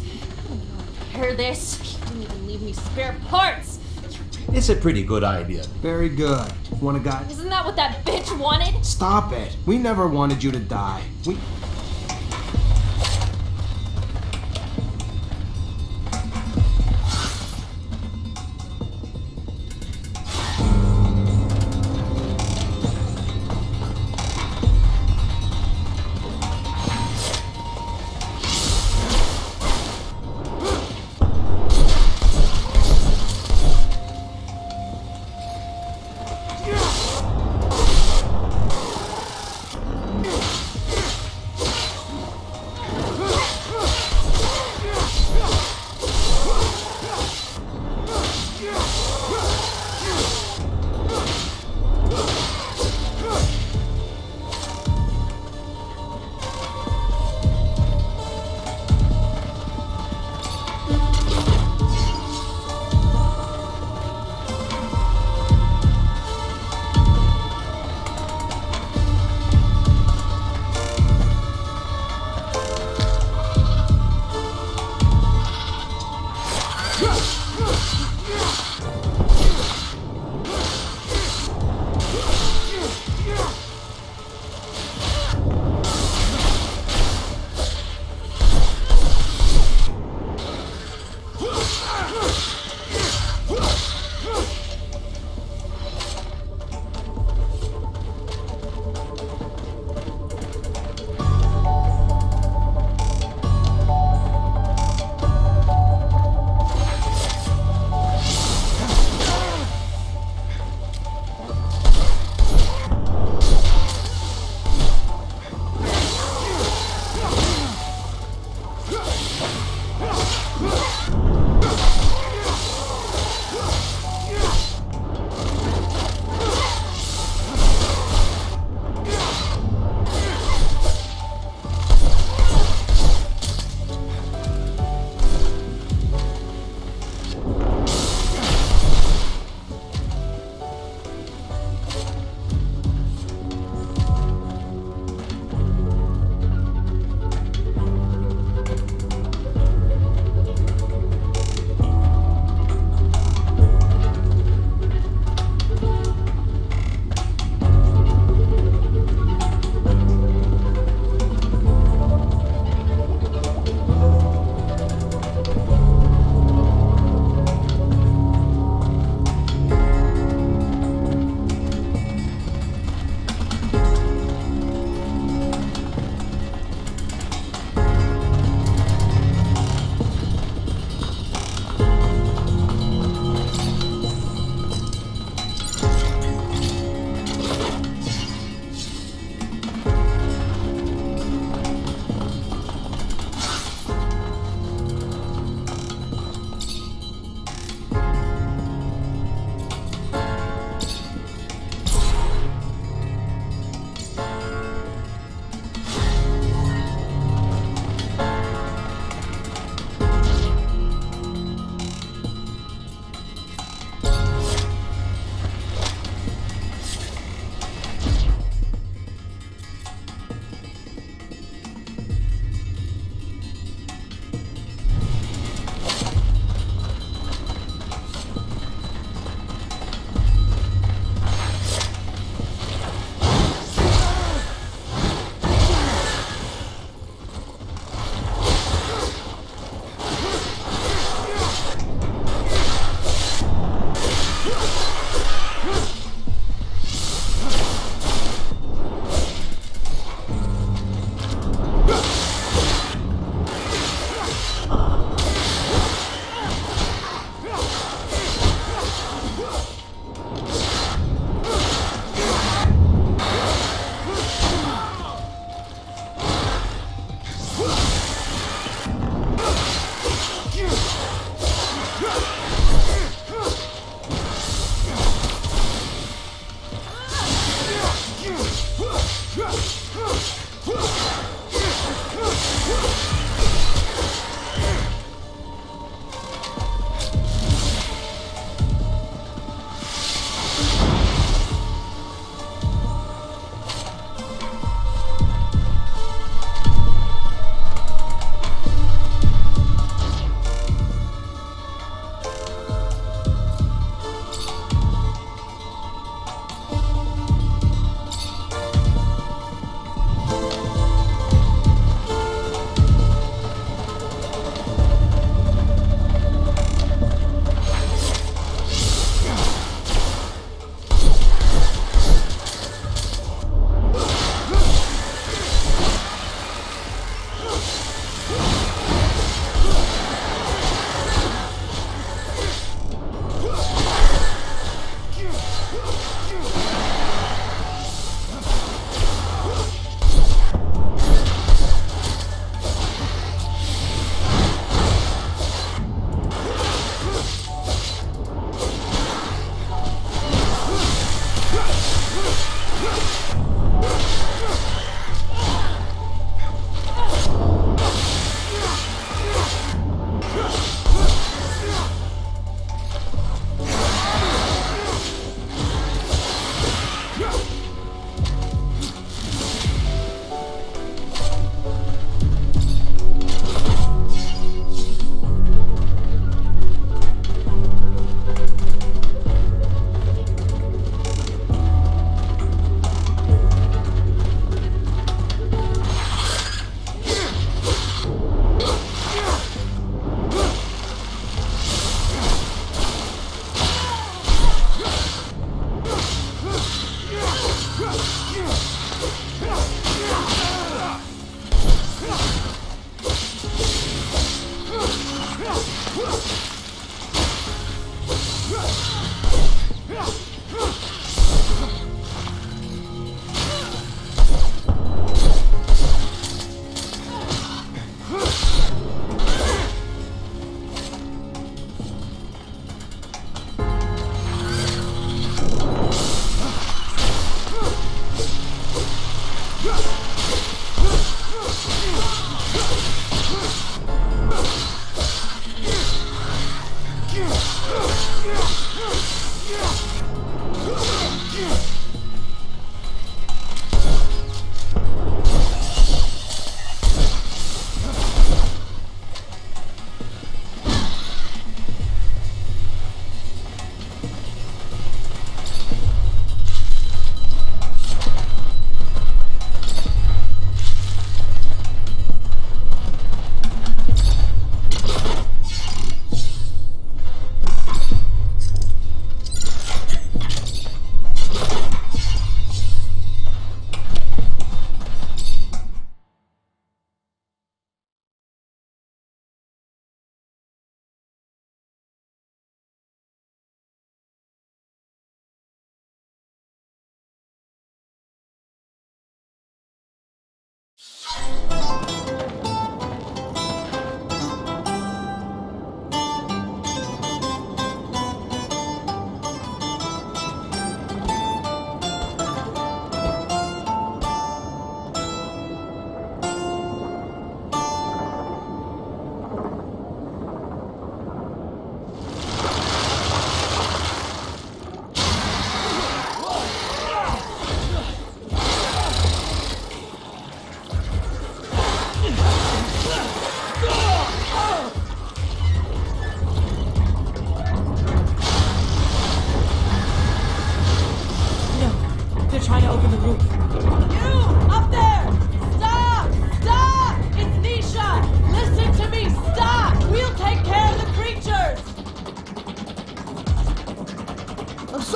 I'm gonna repair this. He didn't even leave me spare parts. It's a pretty good idea. Very good. Want a guy? Isn't that what that bitch wanted? Stop it. We never wanted you to die. We...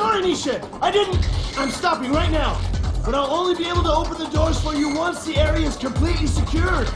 sorry, Nisha. I didn't. I'm stopping right now. But I'll only be able to open the doors for you once the area is completely secured.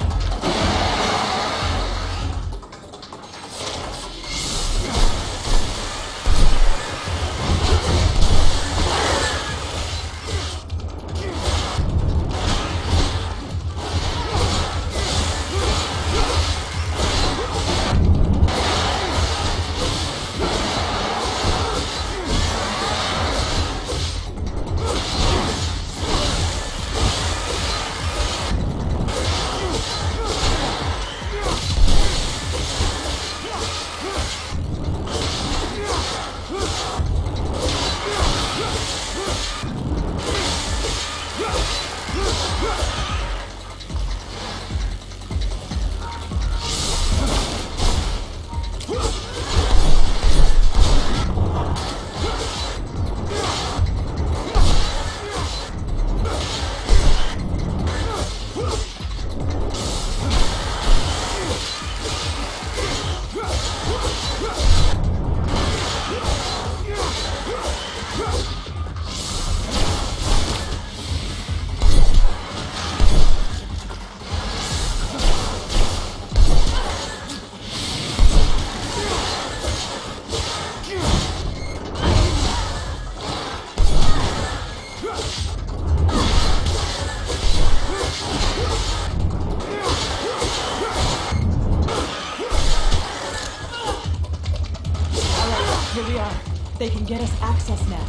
Here we are. They can get us access now.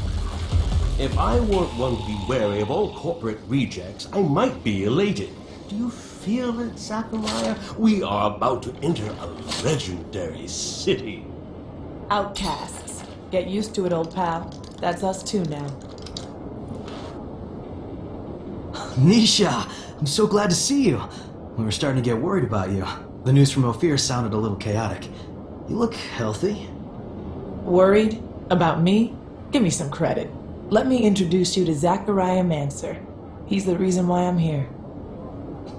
If I weren't one to be wary of all corporate rejects, I might be elated. Do you feel it, Zachariah? We are about to enter a legendary city. Outcasts. Get used to it, old pal. That's us too now. Nisha, I'm so glad to see you. We were starting to get worried about you. The news from Ophir sounded a little chaotic. You look healthy. Worried? About me? Give me some credit. Let me introduce you to Zachariah Mancer. He's the reason why I'm here.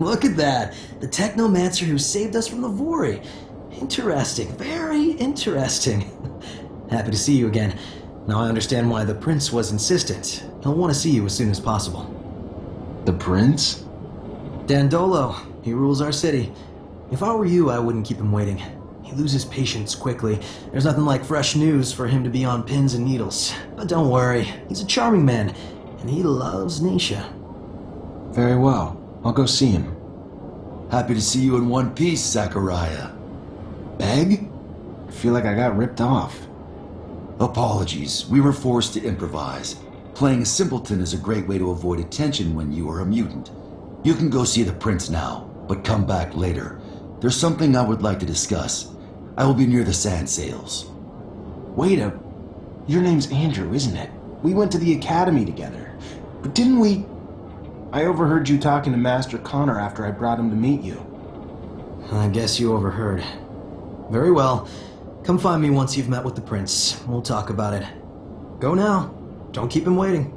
Look at that. The Technomancer who saved us from the Vori. Interesting. Very interesting. Happy to see you again. Now I understand why the Prince was insistent. He'll want to see you as soon as possible. The prince? Dandolo. He rules our city. If I were you, I wouldn't keep him waiting. He loses patience quickly. There's nothing like fresh news for him to be on pins and needles. But don't worry, he's a charming man, and he loves Nisha. Very well. I'll go see him. Happy to see you in one piece, Zachariah. Beg? I feel like I got ripped off. Apologies, we were forced to improvise. Playing a simpleton is a great way to avoid attention when you are a mutant. You can go see the prince now, but come back later. There's something I would like to discuss. I will be near the sand sails. Wait a... Your name's Andrew, isn't it? We went to the academy together. But didn't we... I overheard you talking to Master Connor after I brought him to meet you. I guess you overheard. Very well. Come find me once you've met with the prince. We'll talk about it. Go now. Don't keep him waiting.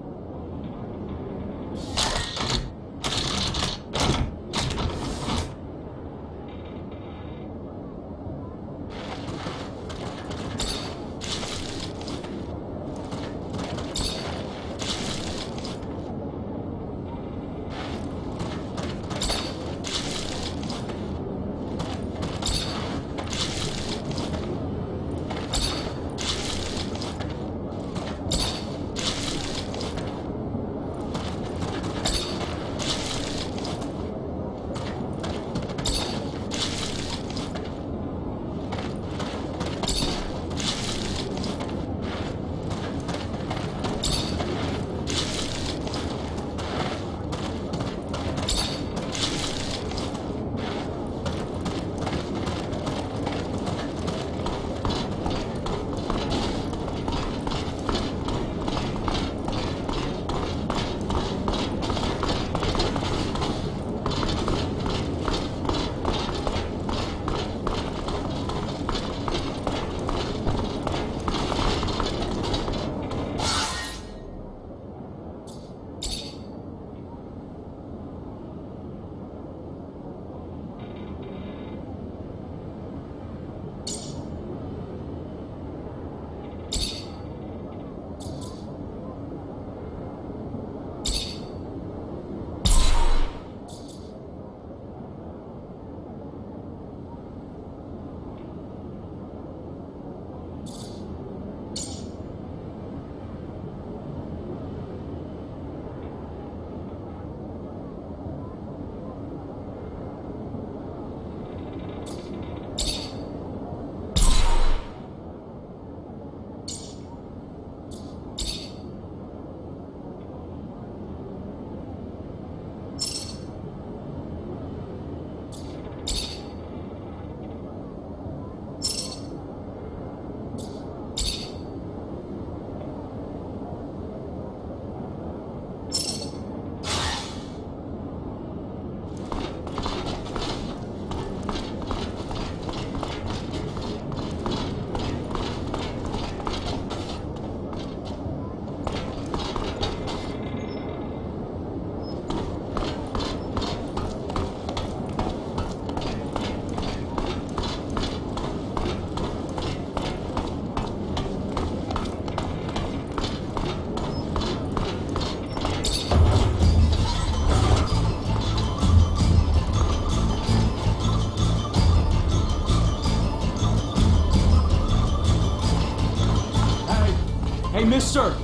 Hey, mister!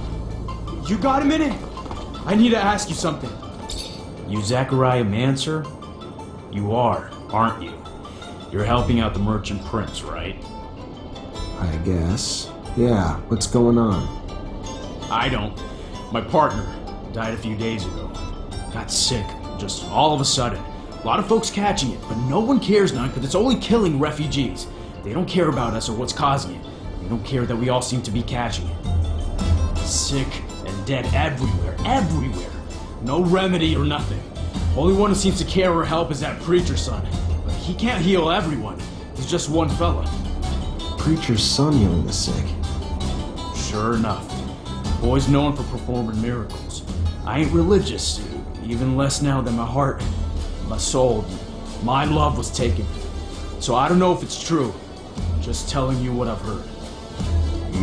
You got a minute? I need to ask you something. You Zachariah Mancer? You are, aren't you? You're helping out the merchant prince, right? I guess. Yeah, what's going on? I don't. My partner died a few days ago. Got sick, just all of a sudden. A lot of folks catching it, but no one cares none because it's only killing refugees. They don't care about us or what's causing it. They don't care that we all seem to be catching it. Sick and dead everywhere, everywhere. No remedy or nothing. Only one who seems to care or help is that preacher's son. But he can't heal everyone. He's just one fella. Preacher's son healing the sick. Sure enough. Boy's known for performing miracles. I ain't religious, even less now than my heart, my soul, my love was taken. So I don't know if it's true. Just telling you what I've heard.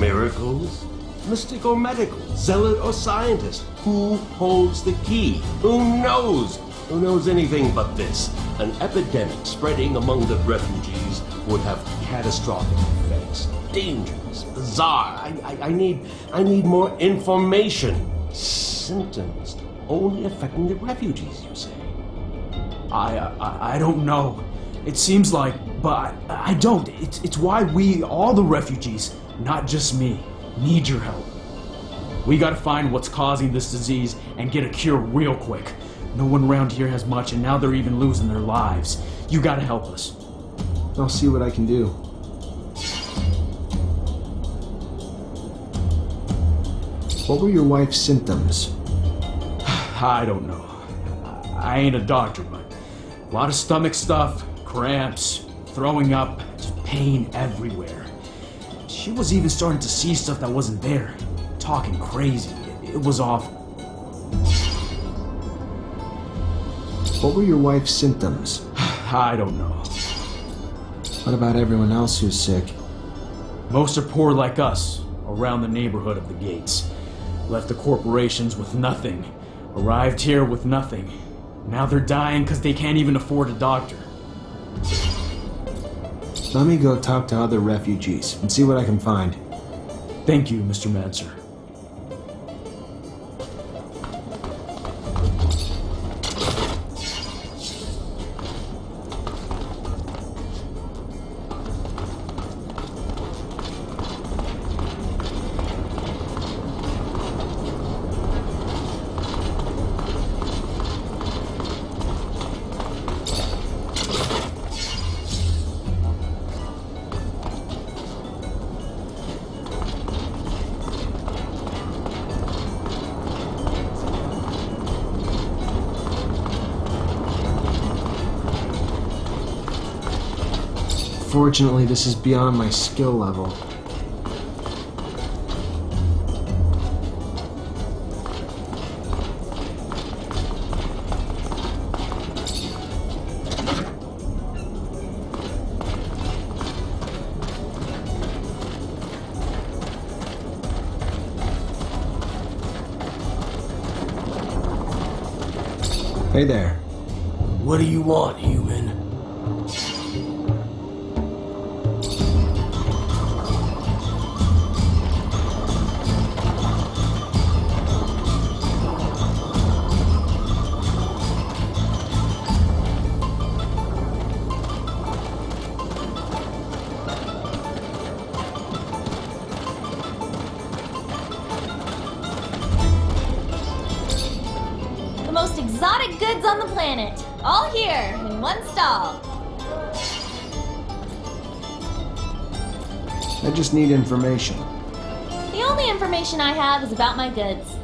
Miracles? Mystic or medical? Zealot or scientist? Who holds the key? Who knows? Who knows anything but this? An epidemic spreading among the refugees would have catastrophic effects. Dangerous, bizarre. I need more information. Symptoms only affecting the refugees, you say? I don't know. It seems like, but I don't. It's why we, all the refugees, not just me, need your help. We gotta find what's causing this disease and get a cure real quick. No one around here has much, and now they're even losing their lives. You gotta help us. I'll see what I can do. What were your wife's symptoms? I don't know. I ain't a doctor, but a lot of stomach stuff, cramps, throwing up, just pain everywhere. She was even starting to see stuff that wasn't there. Talking crazy. It was awful. What were your wife's symptoms? I don't know. What about everyone else who's sick? Most are poor like us, around the neighborhood of the gates. Left the corporations with nothing. Arrived here with nothing. Now they're dying because they can't even afford a doctor. Let me go talk to other refugees and see what I can find. Thank you, Mr. Mancer. Fortunately, this is beyond my skill level. Hey there. What do you want, human? The most exotic goods on the planet. All here in one stall. I just need information. The only information I have is about my goods.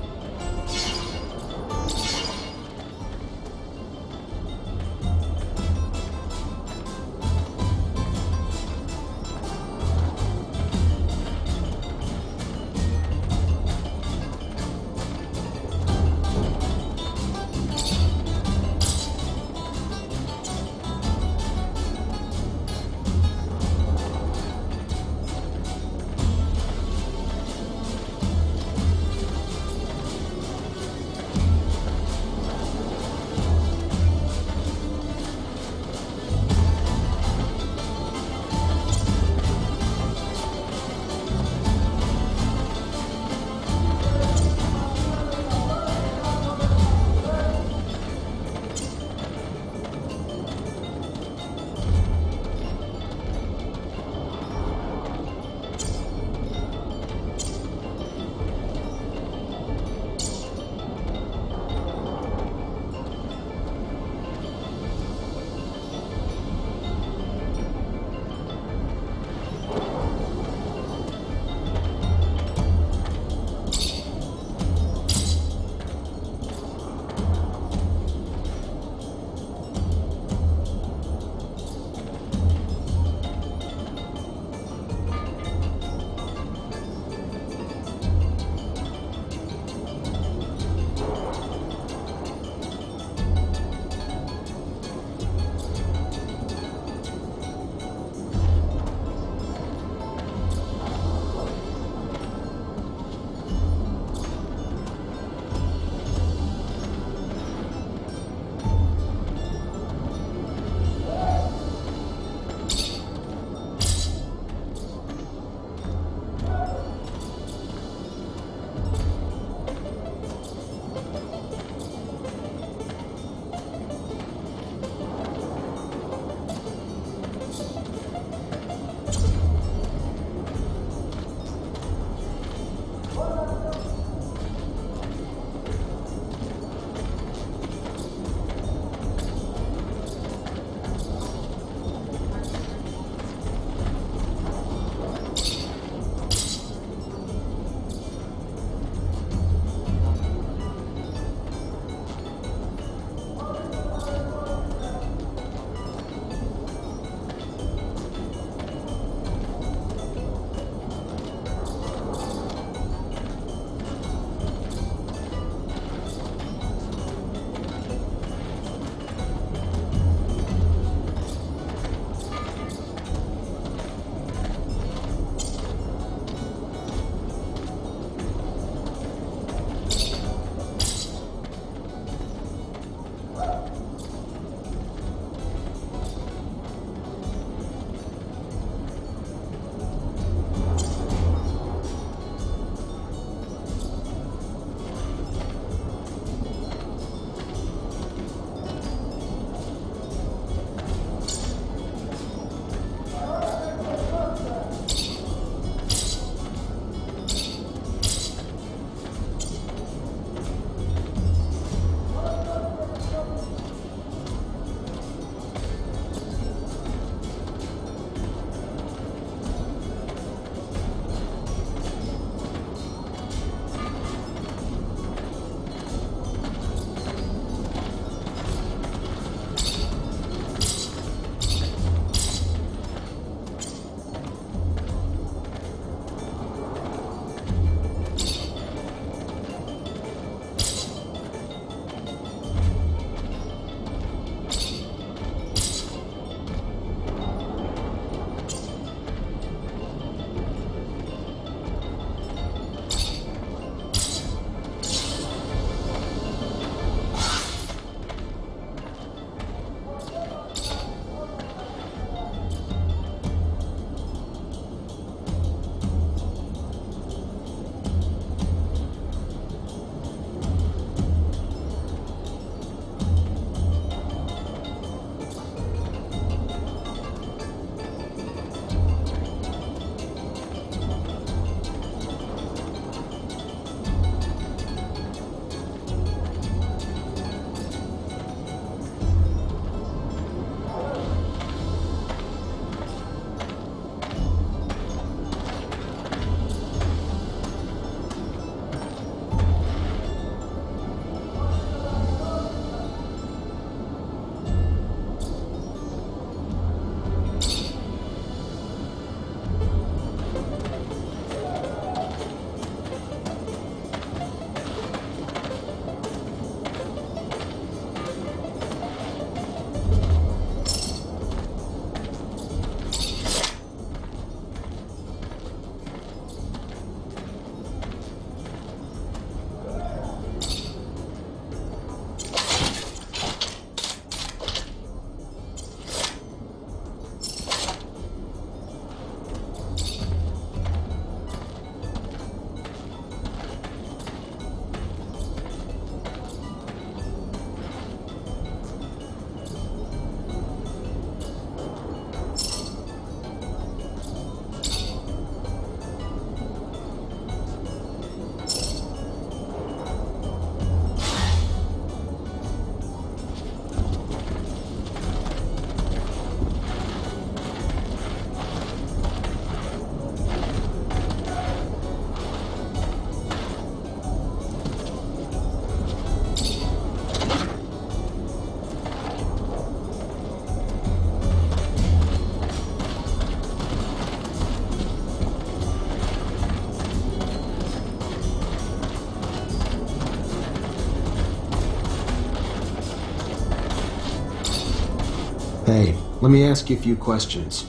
Hey, let me ask you a few questions.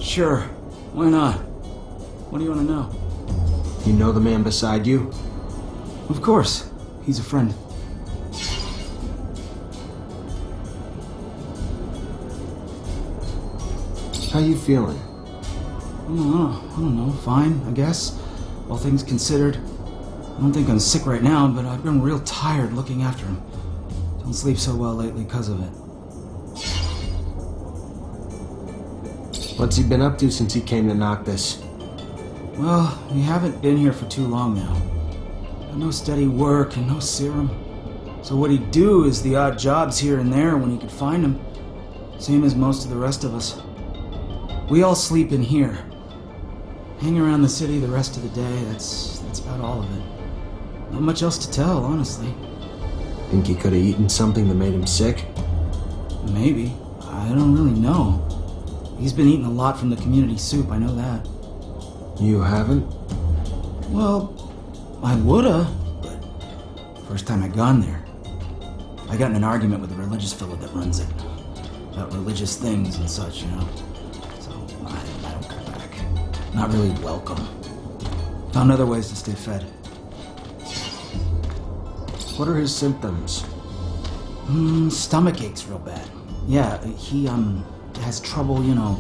Sure. Why not? What do you want to know? You know the man beside you? Of course. He's a friend. How you feeling? I don't know. Fine, I guess. All things considered. I don't think I'm sick right now, but I've been real tired looking after him. Don't sleep so well lately because of it. What's he been up to since he came to knock this? Well, we haven't been here for too long now. Got no steady work and no serum. So what he'd do is the odd jobs here and there when he could find them. Same as most of the rest of us. We all sleep in here. Hang around the city the rest of the day, that's about all of it. Not much else to tell, honestly. Think he could have eaten something that made him sick? Maybe. I don't really know. He's been eating a lot from the community soup, I know that. You haven't? Well, I woulda, but first time I gone there, I got in an argument with the religious fellow that runs it. About religious things and such, you know. So I don't come back. Not really welcome. Found other ways to stay fed. What are his symptoms? Stomach aches real bad. Yeah, he has trouble, you know,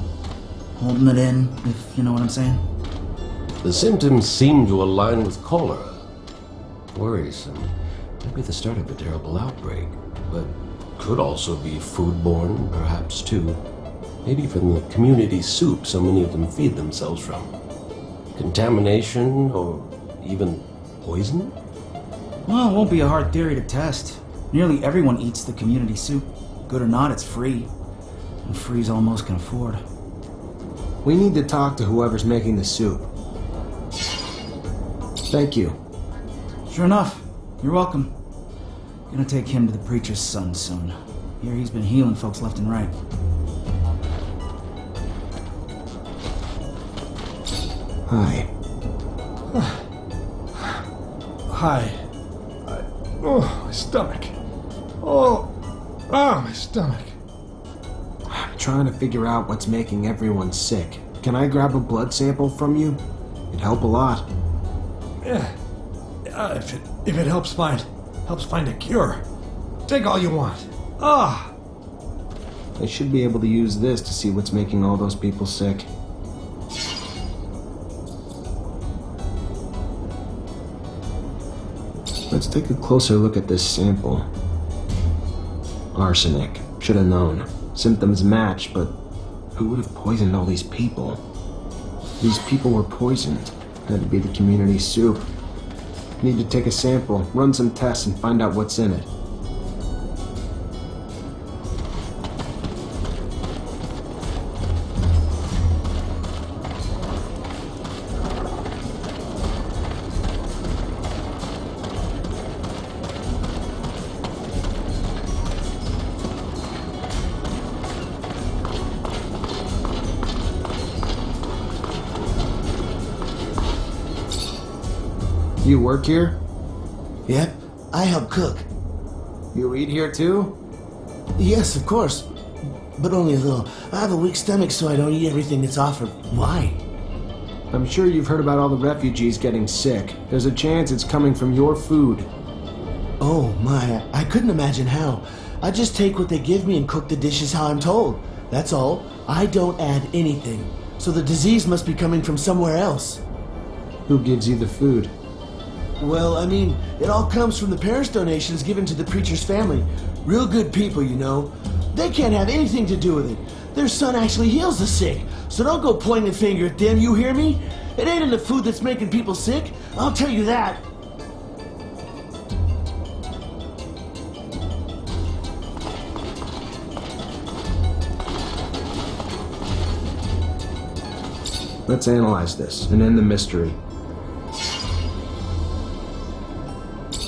holding it in, if you know what I'm saying. The symptoms seem to align with cholera. Worrisome. Might be the start of a terrible outbreak, but could also be foodborne, perhaps too. Maybe from the community soup so many of them feed themselves from. Contamination or even poison? Well, it won't be a hard theory to test. Nearly everyone eats the community soup. Good or not, it's free. And free's all most can afford. We need to talk to whoever's making the soup. Thank you. Sure enough. You're welcome. Gonna take him to the preacher's son soon. Here he's been healing folks left and right. Hi. Hi. Oh, my stomach. Oh, my stomach. I'm trying to figure out what's making everyone sick. Can I grab a blood sample from you? It'd help a lot. Yeah. If it helps find a cure. Take all you want. I should be able to use this to see what's making all those people sick. Let's take a closer look at this sample. Arsenic. Should have known. Symptoms match, but who would have poisoned all these people? These people were poisoned. Had to be the community soup. Need to take a sample, run some tests, and find out what's in it. You work here? Yep, I help cook. You eat here too? Yes, of course, but only a little. I have a weak stomach, so I don't eat everything that's offered. Why? I'm sure you've heard about all the refugees getting sick. There's a chance it's coming from your food. Oh my, I couldn't imagine how. I just take what they give me and cook the dishes how I'm told. That's all. I don't add anything. So the disease must be coming from somewhere else. Who gives you the food? Well, I mean, it all comes from the parents' donations given to the preacher's family. Real good people, you know. They can't have anything to do with it. Their son actually heals the sick. So don't go pointing a finger at them, you hear me? It ain't in the food that's making people sick. I'll tell you that. Let's analyze this and end the mystery.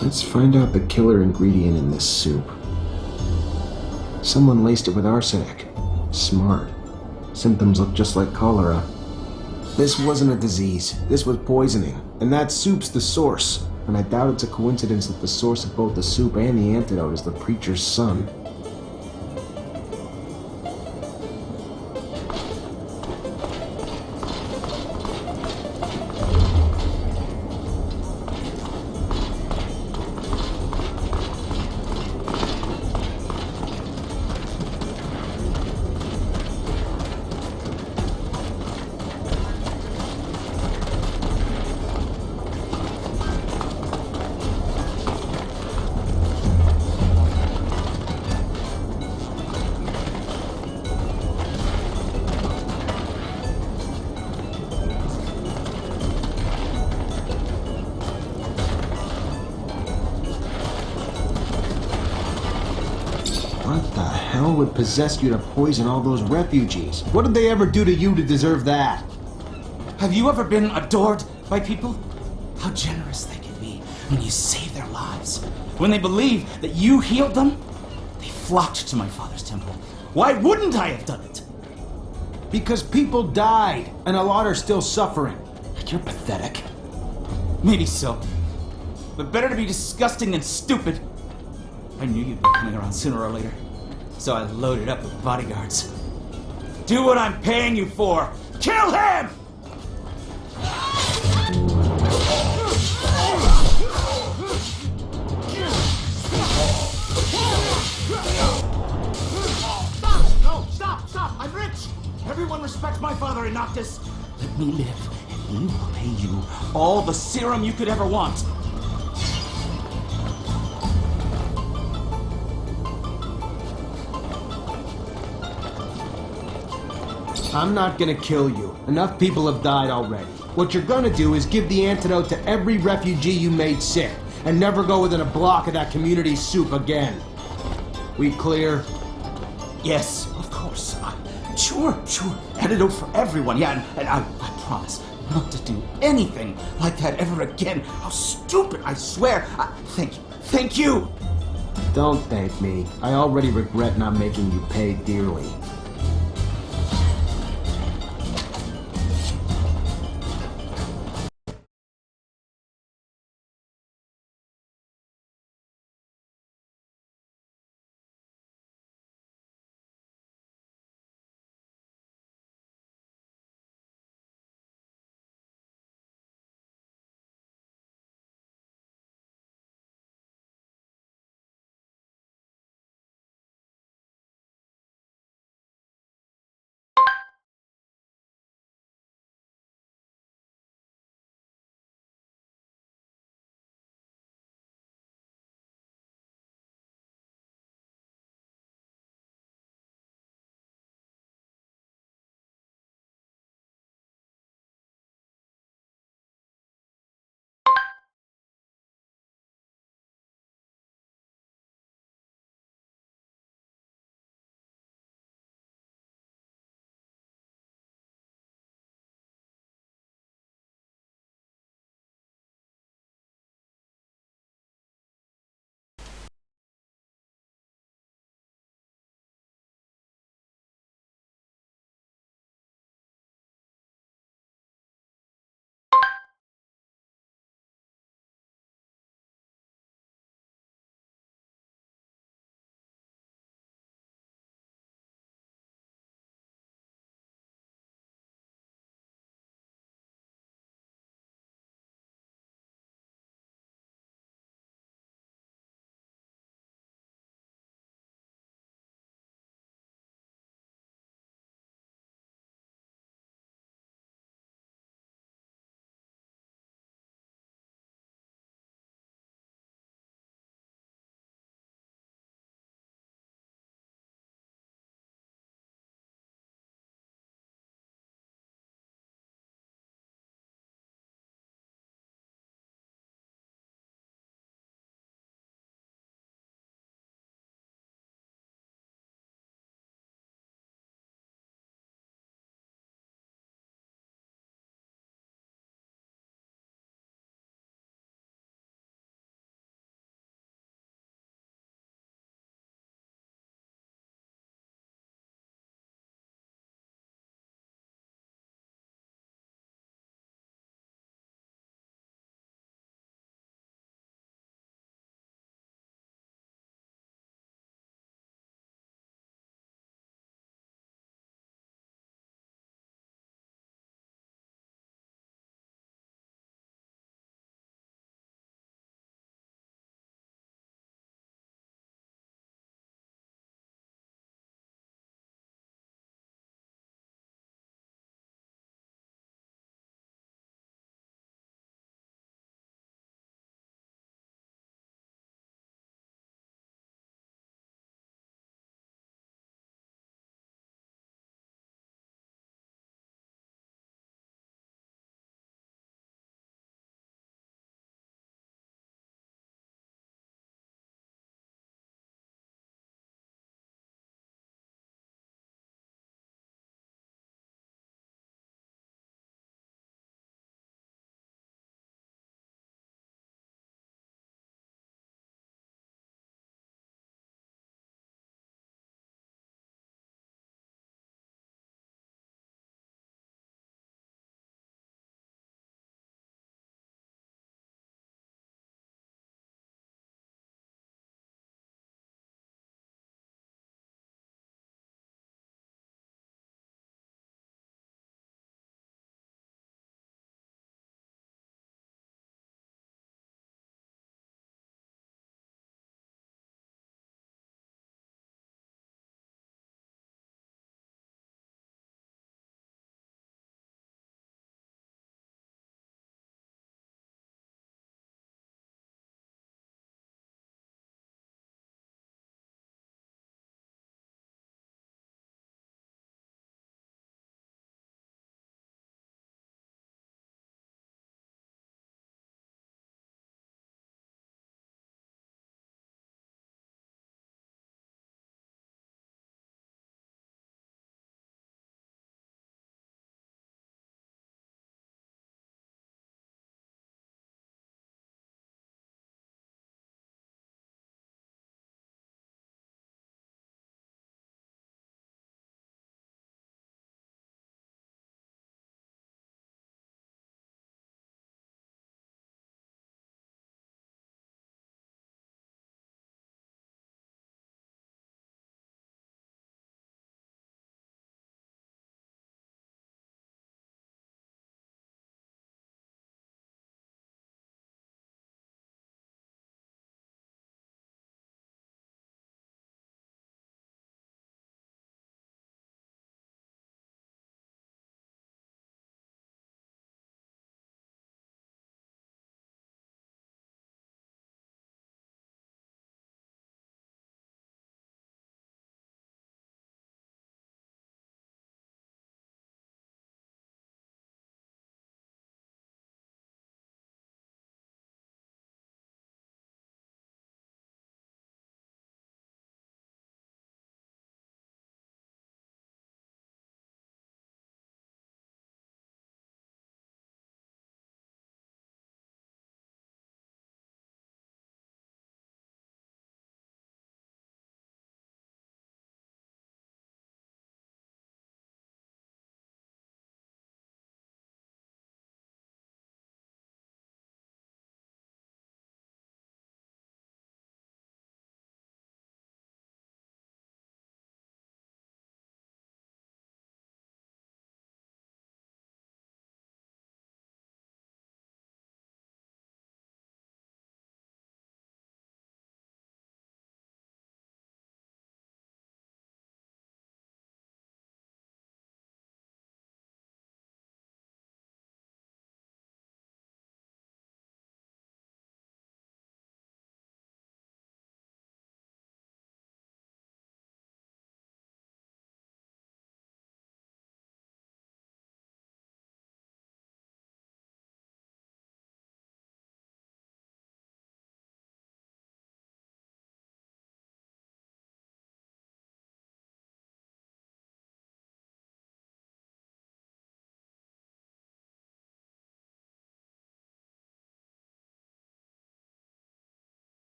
Let's find out the killer ingredient in this soup. Someone laced it with arsenic. Smart. Symptoms look just like cholera. This wasn't a disease. This was poisoning. And that soup's the source. And I doubt it's a coincidence that the source of both the soup and the antidote is the preacher's son. would possess you to poison all those refugees? What did they ever do to you to deserve that? Have you ever been adored by people? How generous they can be when you save their lives. When they believe that you healed them, they flocked to my father's temple. Why wouldn't I have done it? Because people died, and a lot are still suffering. You're pathetic. Maybe so. But better to be disgusting than stupid. I knew you'd be coming around sooner or later. So I loaded up with bodyguards. Do what I'm paying you for! Kill him! Stop! I'm rich! Everyone respects my father in Noctis. Let me live, and he will pay you all the serum you could ever want. I'm not gonna kill you. Enough people have died already. What you're gonna do is give the antidote to every refugee you made sick, and never go within a block of that community soup again. We clear? Yes, of course. Sure. Antidote for everyone, yeah, and I promise not to do anything like that ever again. How stupid, I swear. Thank you. Don't thank me. I already regret not making you pay dearly.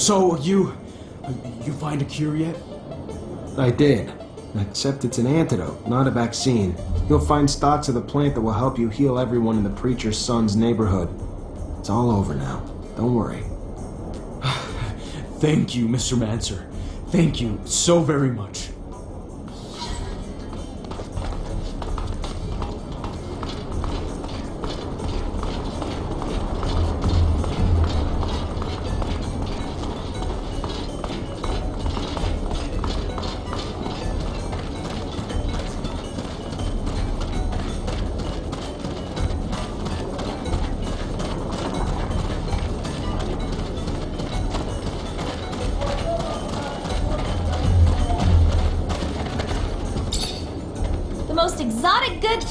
So, you find a cure yet? I did. Except it's an antidote, not a vaccine. You'll find stocks of the plant that will help you heal everyone in the preacher's son's neighborhood. It's all over now. Don't worry. Thank you, Mr. Mancer. Thank you so very much. The most exotic good.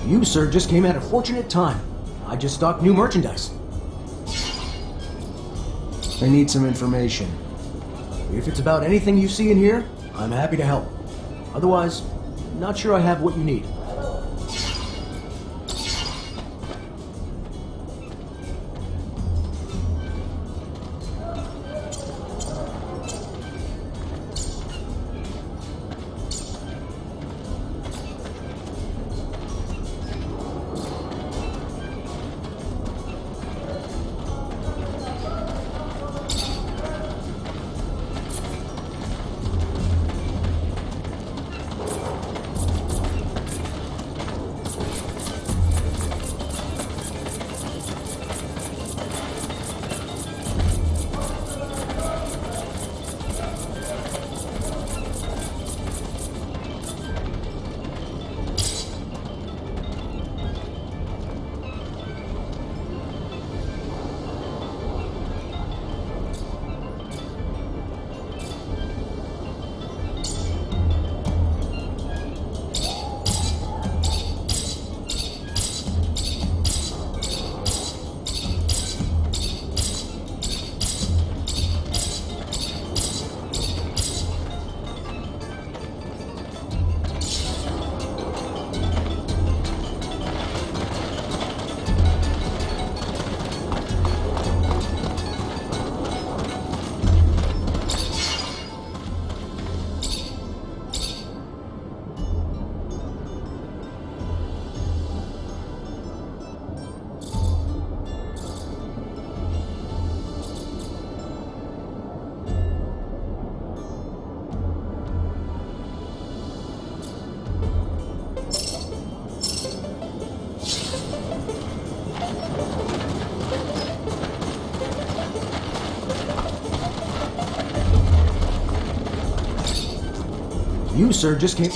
You, sir, just came at a fortunate time. I just stocked new merchandise. I need some information. If it's about anything you see in here, I'm happy to help. Otherwise, not sure I have what you need. You, sir, just came...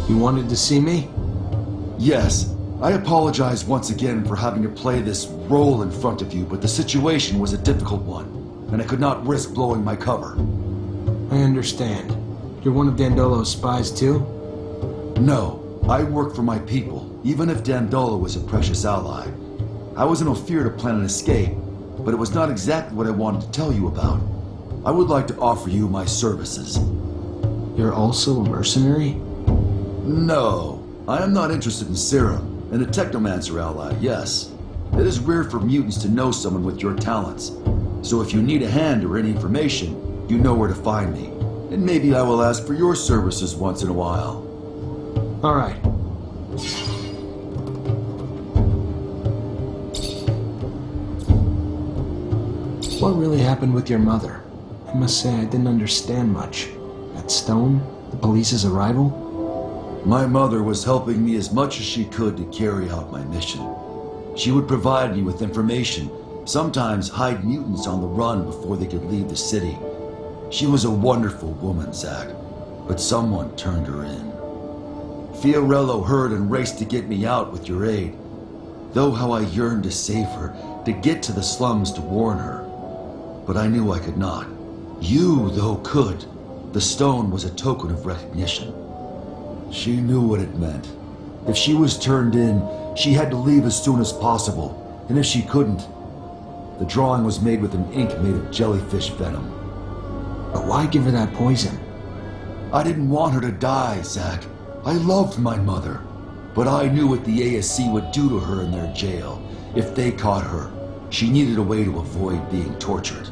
You wanted to see me? Yes, I apologize once again for having to play this role in front of you, but the situation was a difficult one, and I could not risk blowing my cover. I understand. You're one of Dandolo's spies too? No, I work for my people, even if Dandolo was a precious ally. I was in Ophir to plan an escape, but it was not exactly what I wanted to tell you about. I would like to offer you my services. You're also a mercenary? No, I am not interested in serum, and a Technomancer ally, yes. It is rare for mutants to know someone with your talents, so if you need a hand or any information, you know where to find me, and maybe I will ask for your services once in a while. All right. What really happened with your mother? I must say I didn't understand much. That stone? The police's arrival? My mother was helping me as much as she could to carry out my mission. She would provide me with information, sometimes hide mutants on the run before they could leave the city. She was a wonderful woman, Zach, but someone turned her in. Fiorello heard and raced to get me out with your aid. Though how I yearned to save her, to get to the slums to warn her. But I knew I could not. You, though, could. The stone was a token of recognition. She knew what it meant. If she was turned in, she had to leave as soon as possible, and if she couldn't, the drawing was made with an ink made of jellyfish venom. But why give her that poison? I didn't want her to die, Zach. I loved my mother, but I knew what the ASC would do to her in their jail. If they caught her, she needed a way to avoid being tortured.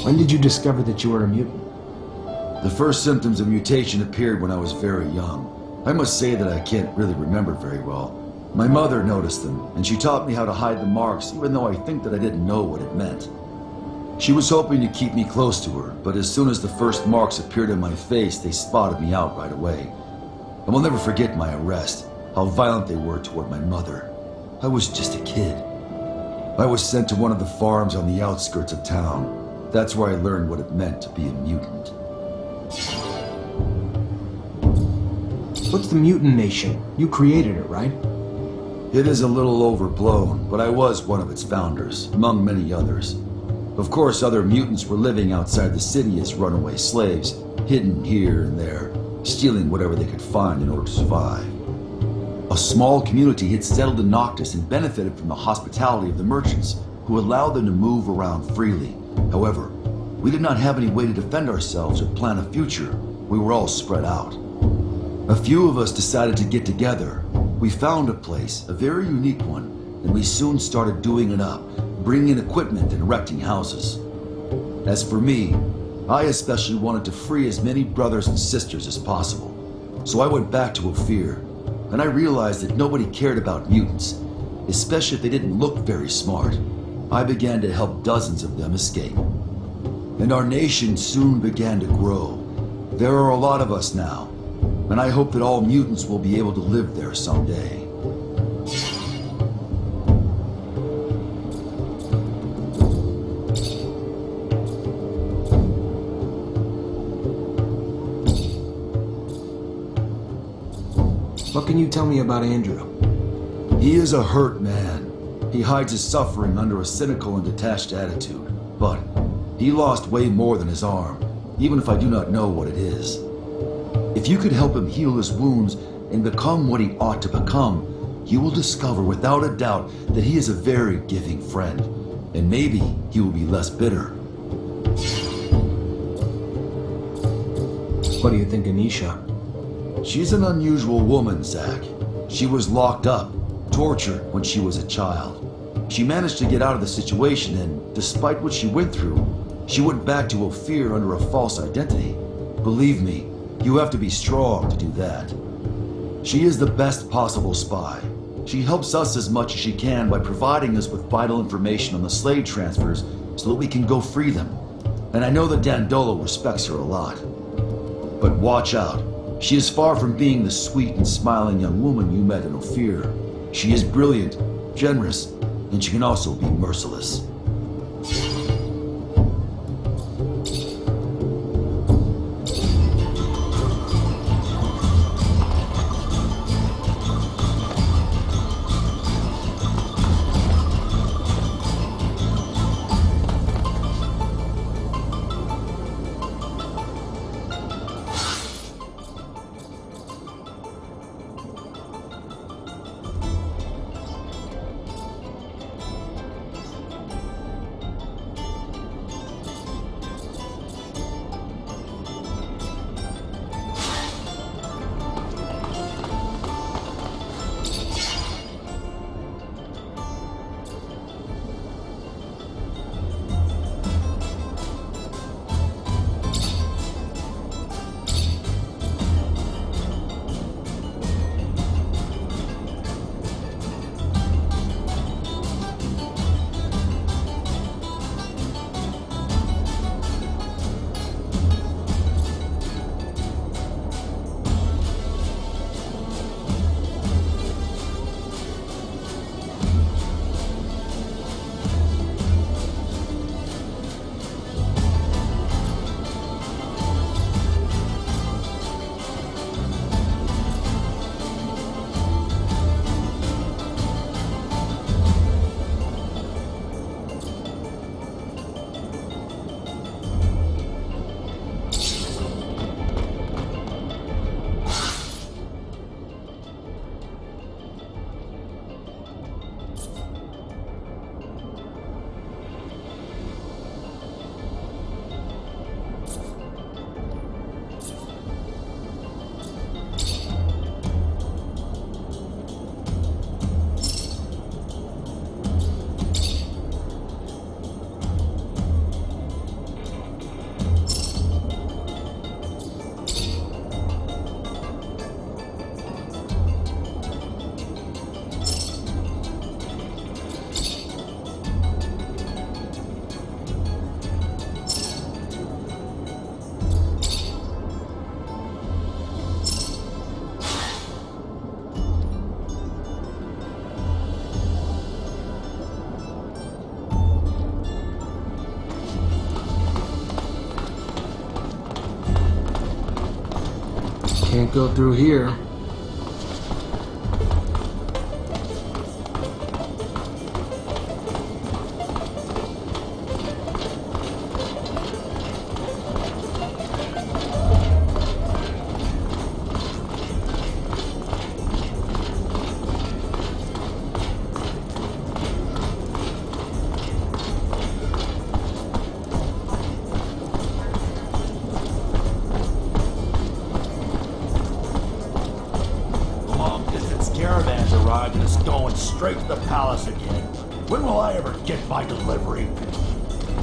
When did you discover that you were a mutant? The first symptoms of mutation appeared when I was very young. I must say that I can't really remember very well. My mother noticed them, and she taught me how to hide the marks, even though I think that I didn't know what it meant. She was hoping to keep me close to her, but as soon as the first marks appeared on my face, they spotted me out right away. I will never forget my arrest. how violent they were toward my mother. I was just a kid. I was sent to one of the farms on the outskirts of town. That's where I learned what it meant to be a mutant. What's the Mutant Nation? You created it, right? It is a little overblown, but I was one of its founders, among many others. Of course, other mutants were living outside the city as runaway slaves, hidden here and there, stealing whatever they could find in order to survive. A small community had settled in Noctis and benefited from the hospitality of the merchants, who allowed them to move around freely. However, we did not have any way to defend ourselves or plan a future. We were all spread out. A few of us decided to get together. We found a place, a very unique one, and we soon started doing it up, bringing in equipment and erecting houses. As for me, I especially wanted to free as many brothers and sisters as possible. So I went back to Ophir, and I realized that nobody cared about mutants, especially if they didn't look very smart. I began to help dozens of them escape. And our nation soon began to grow. There are a lot of us now, and I hope that all mutants will be able to live there someday. What can you tell me about Andrew? He is a hurt man. He hides his suffering under a cynical and detached attitude. But he lost way more than his arm, even if I do not know what it is. If you could help him heal his wounds and become what he ought to become, you will discover without a doubt that he is a very giving friend, and maybe he will be less bitter. What do you think of Nisha? She's an unusual woman, Zach. She was locked up, tortured when she was a child. She managed to get out of the situation, and despite what she went through, she went back to Ophir under a false identity. Believe me, you have to be strong to do that. She is the best possible spy. She helps us as much as she can by providing us with vital information on the slave transfers so that we can go free them. And I know that Dandolo respects her a lot. But watch out. She is far from being the sweet and smiling young woman you met in Ophir. She is brilliant, generous, and she can also be merciless. go through here. Caravan's arrived and is going straight to the palace again. When will I ever get my delivery?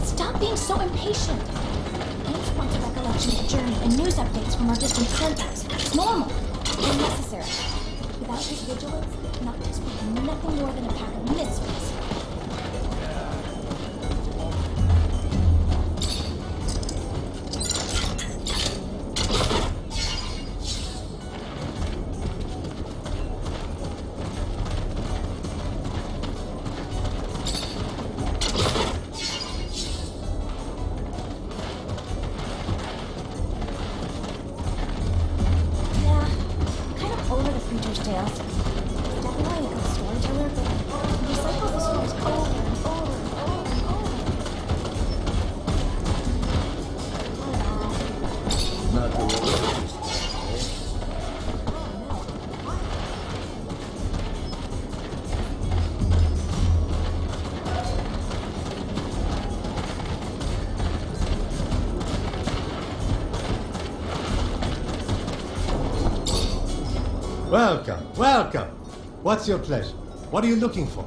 Stop being so impatient. I just want a recollection of the journey and news updates from our distant centers. It's normal and necessary. Without his vigilance, Noctis would be nothing more than a pack of misfits. Creatures' tales. Definitely a good storyteller, but he recycles the stories over and over and over and over. Not the way Welcome, welcome. What's your pleasure? What are you looking for?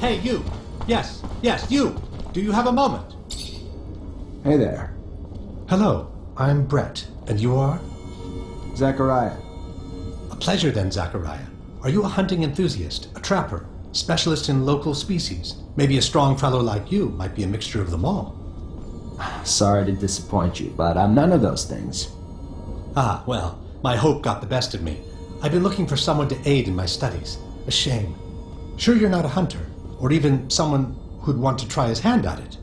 Hey, you! Yes, you! Do you have a moment? Hey there. Hello, I'm Brett, and you are? Zachariah. A pleasure then, Zachariah. Are you a hunting enthusiast, a trapper, specialist in local species? Maybe a strong fellow like you might be a mixture of them all. Sorry to disappoint you, but I'm none of those things. Ah, well, my hope got the best of me. I've been looking for someone to aid in my studies. A shame. Sure you're not a hunter, or even someone who'd want to try his hand at it?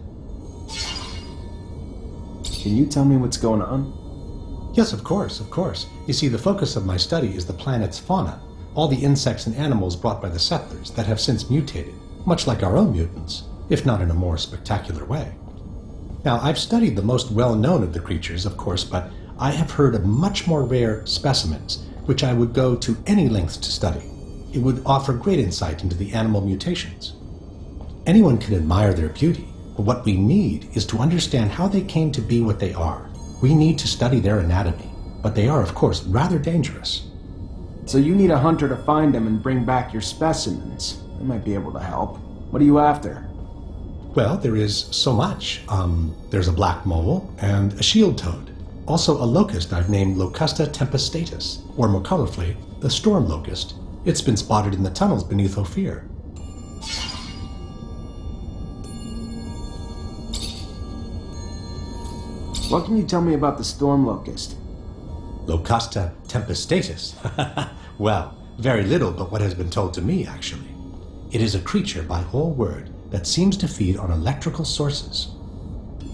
Can you tell me what's going on? Yes, of course. You see, the focus of my study is the planet's fauna, all the insects and animals brought by the settlers that have since mutated, much like our own mutants, if not in a more spectacular way. Now, I've studied the most well-known of the creatures, of course, but I have heard of much more rare specimens, which I would go to any lengths to study. It would offer great insight into the animal mutations. Anyone can admire their beauty, but what we need is to understand how they came to be what they are. We need to study their anatomy, but they are, of course, rather dangerous. So you need a hunter to find them and bring back your specimens. I might be able to help. What are you after? Well, there is so much. There's a black mole and a shield toad. Also a locust I've named Locusta tempestatus, or more colorfully, the storm locust. It's been spotted in the tunnels beneath Ophir. What can you tell me about the storm locust? Locusta tempestatus? Well, very little but what has been told to me, actually. It is a creature, by whole word, that seems to feed on electrical sources.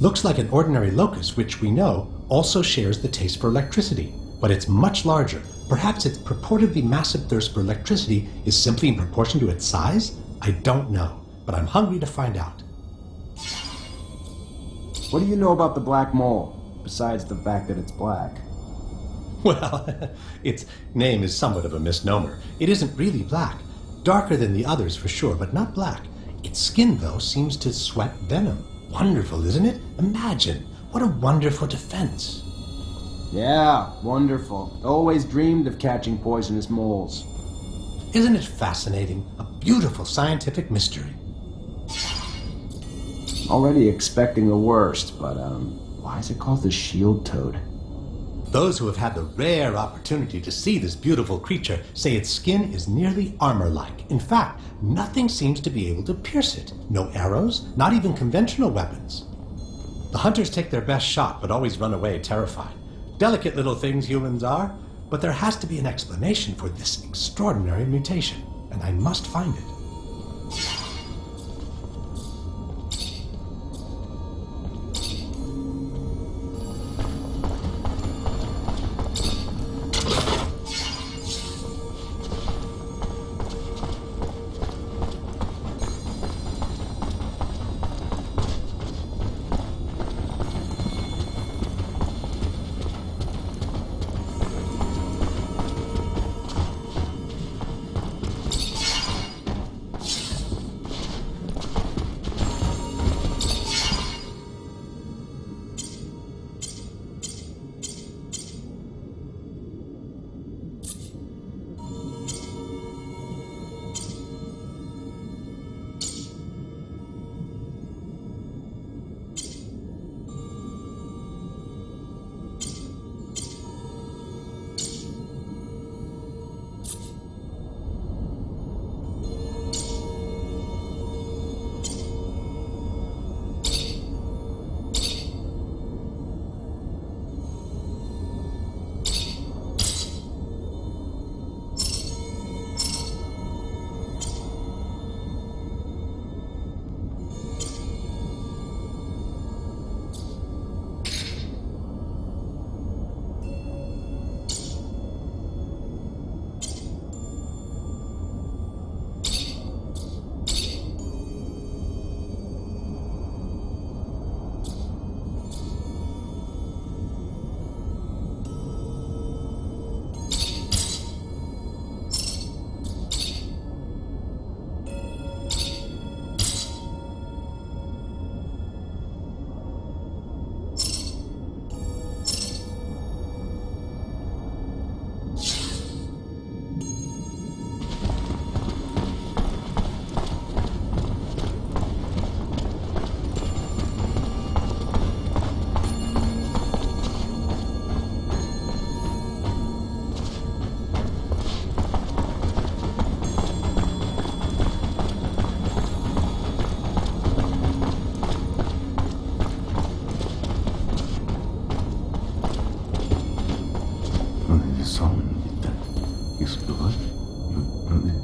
Looks like an ordinary locust, which we know also shares the taste for electricity, but it's much larger. Perhaps its purportedly massive thirst for electricity is simply in proportion to its size? I don't know, but I'm hungry to find out. What do you know about the black mole, besides the fact that it's black? Well, its name is somewhat of a misnomer. It isn't really black. Darker than the others for sure, but not black. Its skin, though, seems to sweat venom. Wonderful, isn't it? Imagine. What a wonderful defense. Yeah, wonderful. Always dreamed of catching poisonous moles. Isn't it fascinating? A beautiful scientific mystery. Already expecting the worst, but, why is it called the shield toad? Those who have had the rare opportunity to see this beautiful creature say its skin is nearly armor-like. In fact, nothing seems to be able to pierce it. No arrows, not even conventional weapons. The hunters take their best shot, but always run away terrified. Delicate little things humans are, but there has to be an explanation for this extraordinary mutation, and I must find it.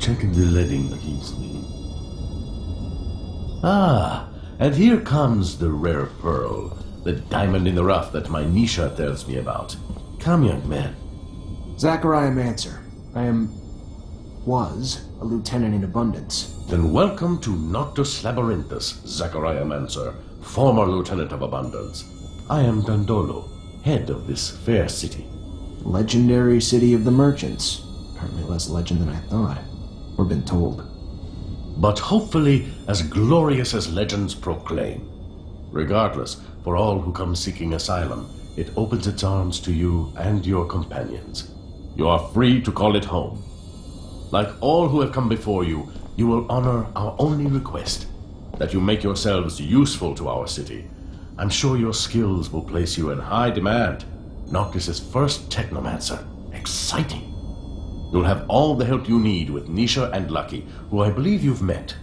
Checking the leading against me. Ah, and here comes the rare pearl, the diamond in the rough that my Nisha tells me about. Come, young man. Technomancer. Was a lieutenant in Abundance. Then welcome to Noctis Labyrinthus, Technomancer, former lieutenant of Abundance. I am Dandolo, head of this fair city. Legendary city of the merchants. Apparently less legend than I thought. Or been told. But hopefully as glorious as legends proclaim. Regardless, for all who come seeking asylum, it opens its arms to you and your companions. You are free to call it home. Like all who have come before you, you will honor our only request, that you make yourselves useful to our city. I'm sure your skills will place you in high demand. Noctis' first Technomancer. Exciting. You'll have all the help you need with Nisha and Lucky, who I believe you've met.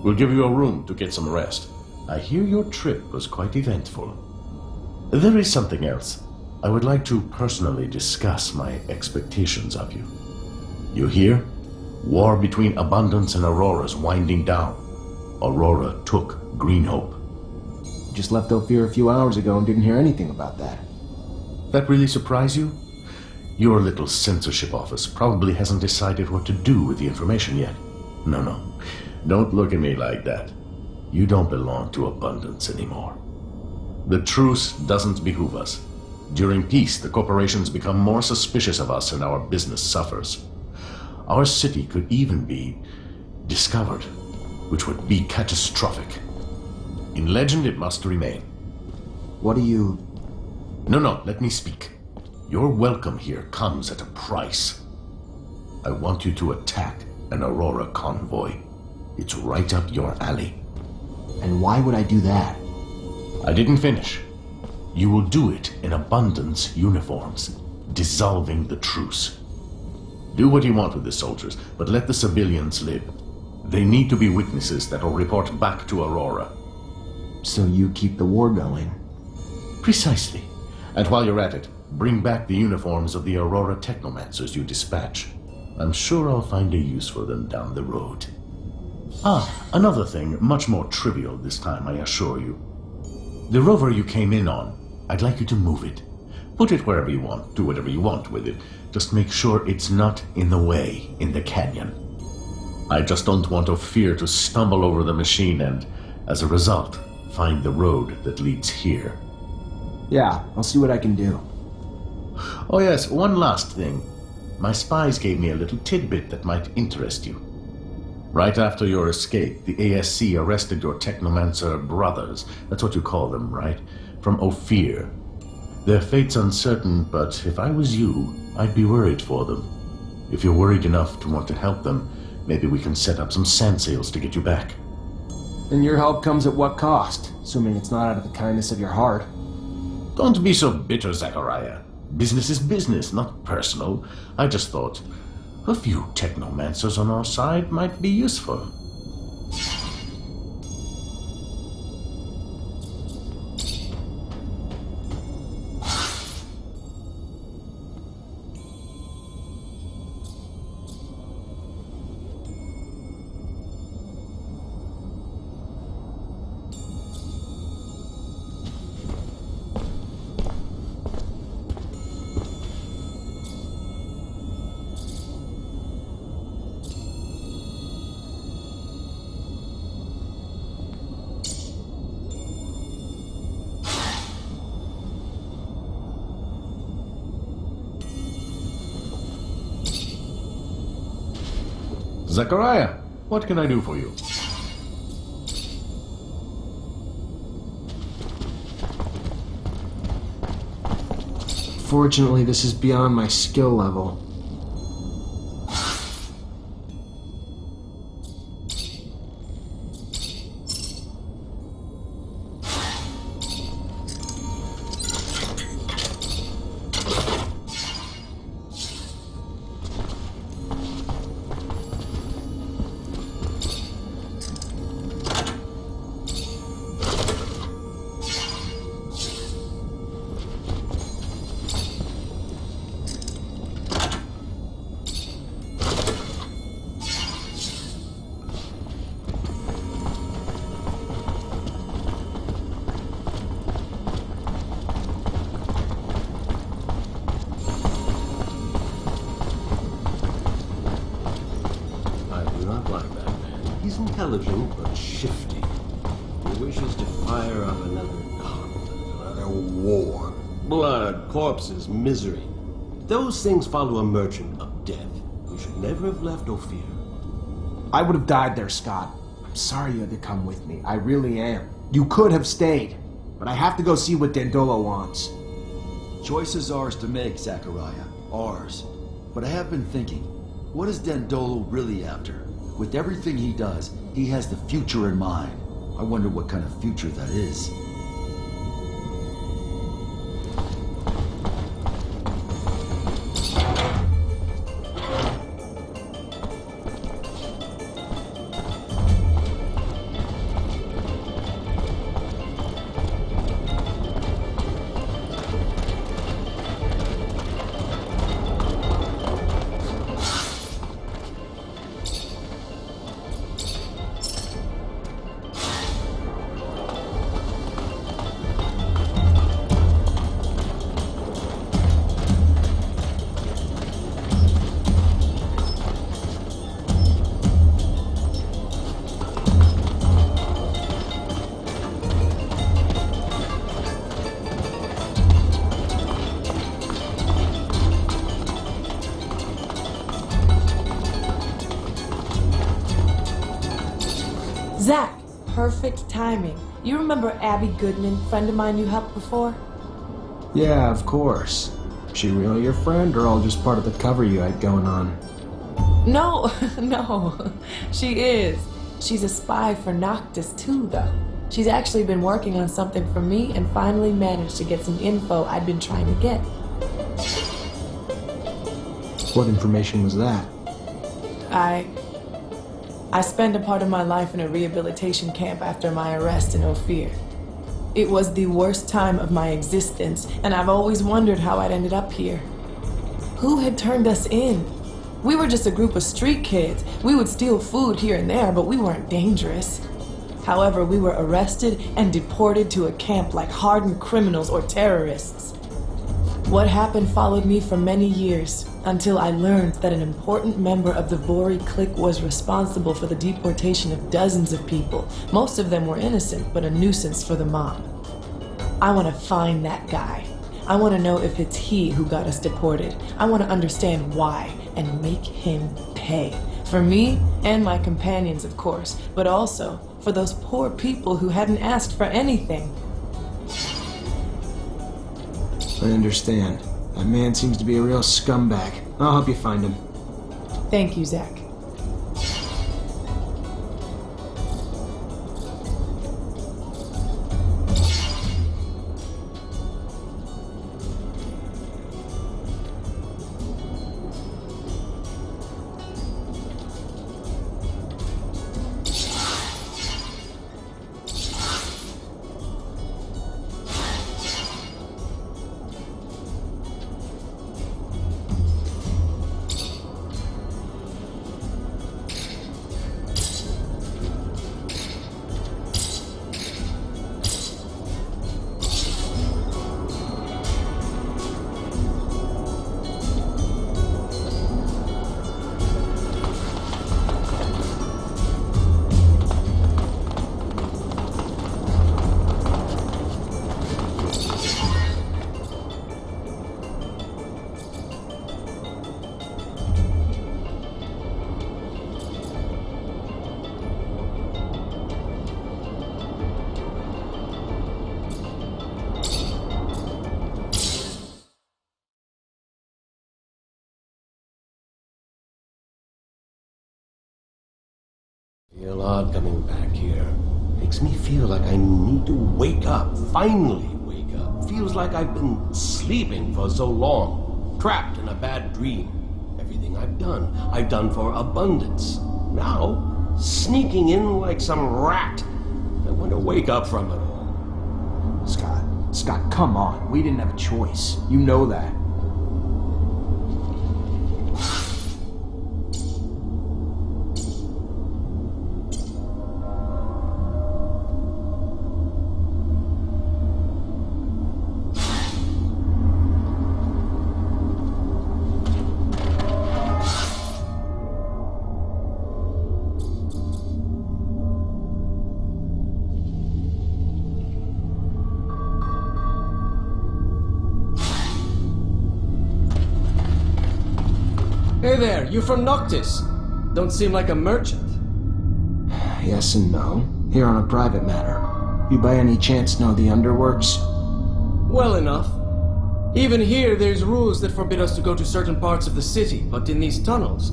We'll give you a room to get some rest. I hear your trip was quite eventful. There is something else. I would like to personally discuss my expectations of you. You hear? War between Abundance and Aurora's winding down. Aurora took Green Hope. Just left Ophir a few hours ago and didn't hear anything about that. That really surprise you? Your little censorship office probably hasn't decided what to do with the information yet. No. Don't look at me like that. You don't belong to abundance anymore. The truce doesn't behoove us. During peace, the corporations become more suspicious of us and our business suffers. Our city could even be discovered, which would be catastrophic. In legend, it must remain. What do you... No, let me speak. Your welcome here comes at a price. I want you to attack an Aurora convoy. It's right up your alley. And why would I do that? I didn't finish. You will do it in abundance uniforms, dissolving the truce. Do what you want with the soldiers, but let the civilians live. They need to be witnesses that will report back to Aurora. So you keep the war going? Precisely. And while you're at it, bring back the uniforms of the Aurora Technomancers you dispatch. I'm sure I'll find a use for them down the road. Another thing, much more trivial this time, I assure you. The rover you came in on, I'd like you to move it. Put it wherever you want, do whatever you want with it. Just make sure it's not in the way in the canyon. I just don't want Ophir to stumble over the machine and, as a result, find the road that leads here. Yeah, I'll see what I can do. Oh yes, one last thing. My spies gave me a little tidbit that might interest you. Right after your escape, the ASC arrested your Technomancer brothers. That's what you call them, right? From Ophir. Their fate's uncertain, but if I was you, I'd be worried for them. If you're worried enough to want to help them, maybe we can set up some sand sails to get you back. And your help comes at what cost? Assuming it's not out of the kindness of your heart. Don't be so bitter, Zachariah. Business is business, not personal. I just thought a few Technomancers on our side might be useful. Zachariah, what can I do for you? Fortunately, this is beyond my skill level. Intelligent but shifty. He wishes to fire up another conflict, another war. Blood, corpses, misery. Those things follow a merchant of death. We should never have left Ophir. I would have died there, Scott. I'm sorry you had to come with me. I really am. You could have stayed. But I have to go see what Dandolo wants. Choice is ours to make, Zachariah. Ours. But I have been thinking, what is Dandolo really after? With everything he does, he has the future in mind. I wonder what kind of future that is. Zach, perfect timing. You remember Abby Goodman, friend of mine you helped before? Yeah, of course. She really your friend, or all just part of the cover you had going on? No, no, she is. She's a spy for Noctis too, though. She's actually been working on something for me and finally managed to get some info I'd been trying to get. What information was that? I spent a part of my life in a rehabilitation camp after my arrest in Ophir. It was the worst time of my existence, and I've always wondered how I'd ended up here. Who had turned us in? We were just a group of street kids. We would steal food here and there, but we weren't dangerous. However, we were arrested and deported to a camp like hardened criminals or terrorists. What happened followed me for many years, until I learned that an important member of the Vori clique was responsible for the deportation of dozens of people. Most of them were innocent, but a nuisance for the mob. I want to find that guy. I want to know if it's he who got us deported. I want to understand why and make him pay. For me and my companions, of course, but also for those poor people who hadn't asked for anything. I understand. That man seems to be a real scumbag. I'll help you find him. Thank you, Zach. Feel odd coming back here. Makes me feel like I need to wake up. Finally wake up. Feels like I've been sleeping for so long. Trapped in a bad dream. Everything I've done for abundance. Now, sneaking in like some rat. I want to wake up from it all. Scott, come on. We didn't have a choice. You know that. Hey there, you from Noctis? Don't seem like a merchant. Yes and no. Here on a private matter. You by any chance know the underworks? Well enough. Even here, there's rules that forbid us to go to certain parts of the city, but in these tunnels,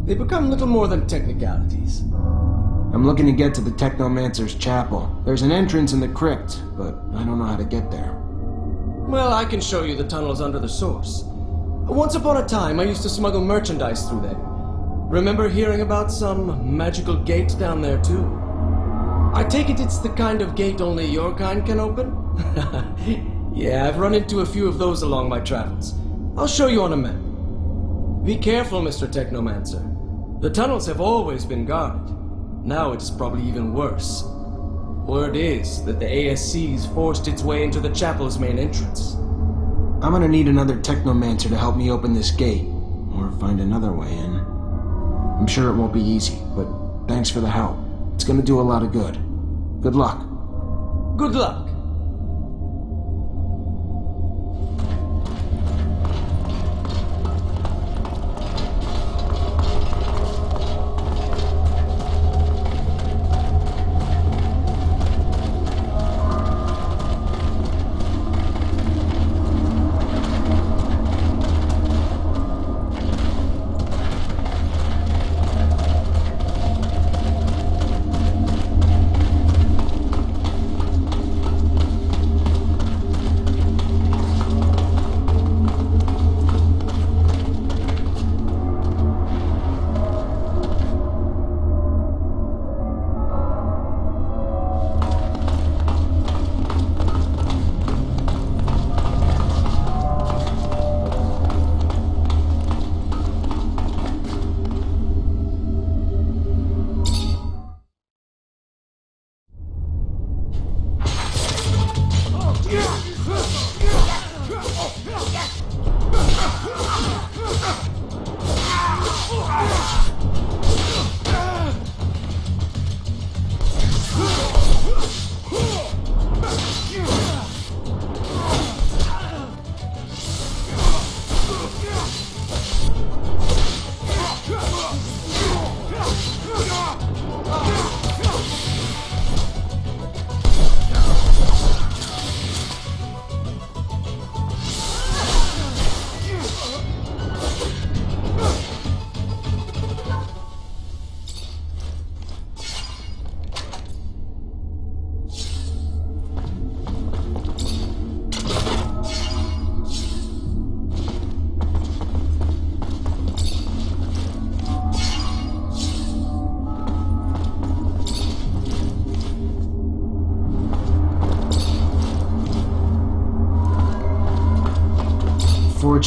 they become little more than technicalities. I'm looking to get to the Technomancer's chapel. There's an entrance in the crypt, but I don't know how to get there. Well, I can show you the tunnels under the source. Once upon a time, I used to smuggle merchandise through them. Remember hearing about some magical gate down there, too? I take it it's the kind of gate only your kind can open? Yeah, I've run into a few of those along my travels. I'll show you on a map. Be careful, Mr. Technomancer. The tunnels have always been guarded. Now it's probably even worse. Word is that the ASC's forced its way into the chapel's main entrance. I'm gonna need another Technomancer to help me open this gate, or find another way in. I'm sure it won't be easy, but thanks for the help. It's gonna do a lot of good. Good luck. Good luck.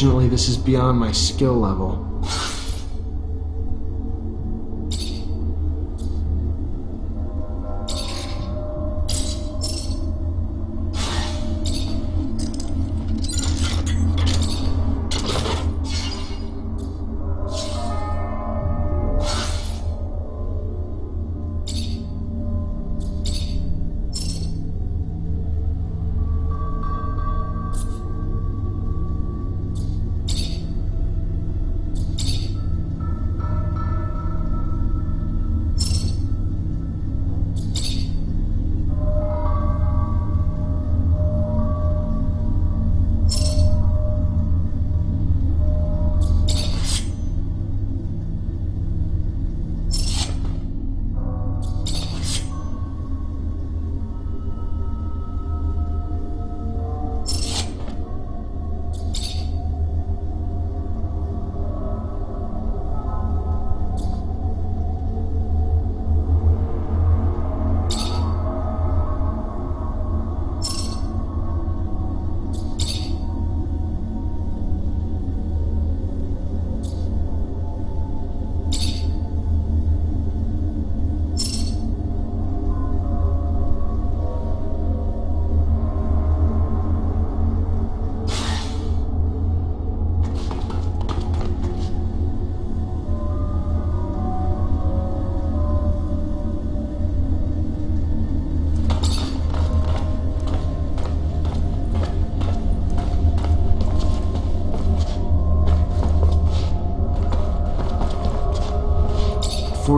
Unfortunately, this is beyond my skill level.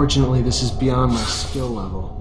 Unfortunately, this is beyond my skill level.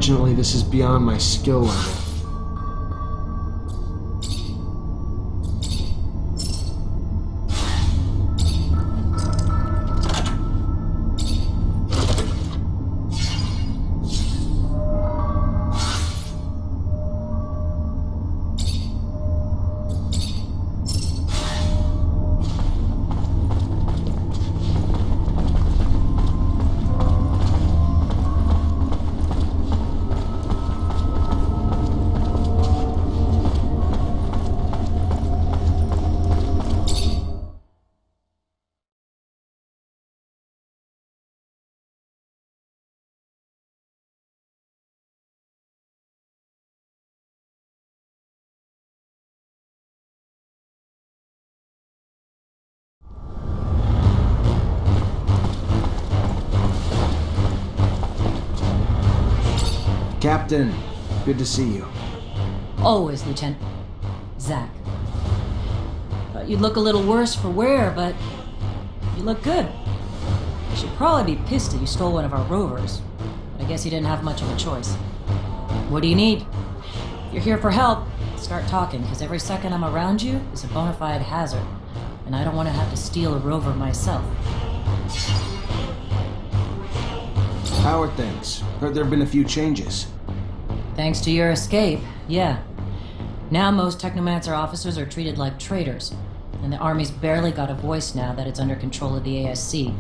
Unfortunately, this is beyond my skill level. Captain, good to see you. Always, Lieutenant. Zach. You'd look a little worse for wear, but you look good. You should probably be pissed that you stole one of our rovers. But I guess you didn't have much of a choice. What do you need? If you're here for help, start talking, because every second I'm around you is a bona fide hazard. And I don't want to have to steal a rover myself. How are things? Heard there have been a few changes. Thanks to your escape, yeah. Now most Technomancer officers are treated like traitors, and the Army's barely got a voice now that it's under control of the ASC.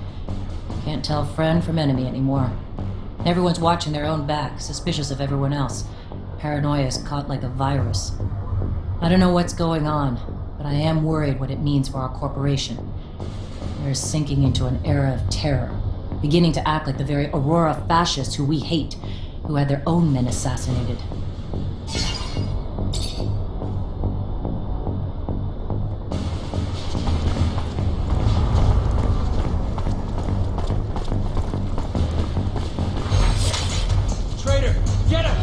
Can't tell friend from enemy anymore. Everyone's watching their own back, suspicious of everyone else. Paranoia is caught like a virus. I don't know what's going on, but I am worried what it means for our corporation. We're sinking into an era of terror, beginning to act like the very Aurora fascists who we hate, who had their own men assassinated. Traitor, get him!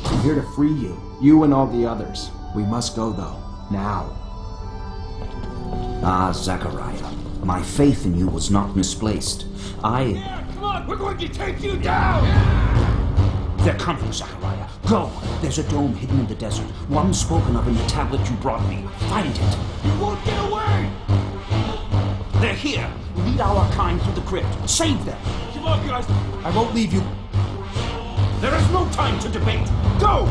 I'm here to free you. You and all the others. We must go, though. Now. Ah, Zachariah, my faith in you was not misplaced. Yeah, come on, we're going to take you down! They're coming, Zachariah. Go! There's a dome hidden in the desert. One spoken of in the tablet you brought me. Find it. You won't get away! They're here. Lead our kind through the crypt. Save them. Come on, guys! I won't leave you. There is no time to debate. Go!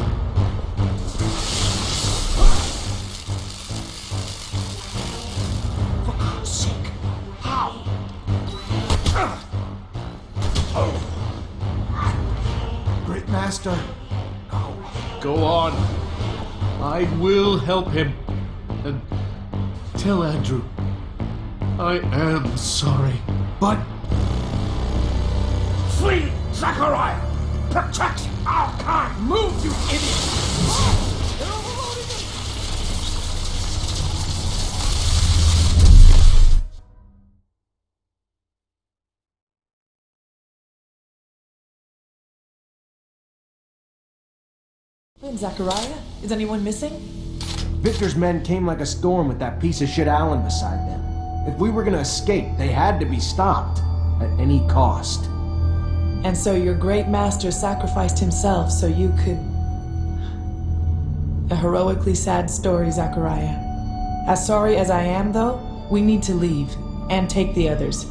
For God's sake. How? Great Master. Go on. I will help him. And tell Andrew. I am sorry. But Flee, Zachariah! Protect our kind! move, you idiot! And Zachariah? Is anyone missing? Victor's men came like a storm with that piece of shit Alan beside them. If we were gonna escape, they had to be stopped. At any cost. And so your great master sacrificed himself so you could... A heroically sad story, Zachariah. As sorry as I am, though, we need to leave and take the others.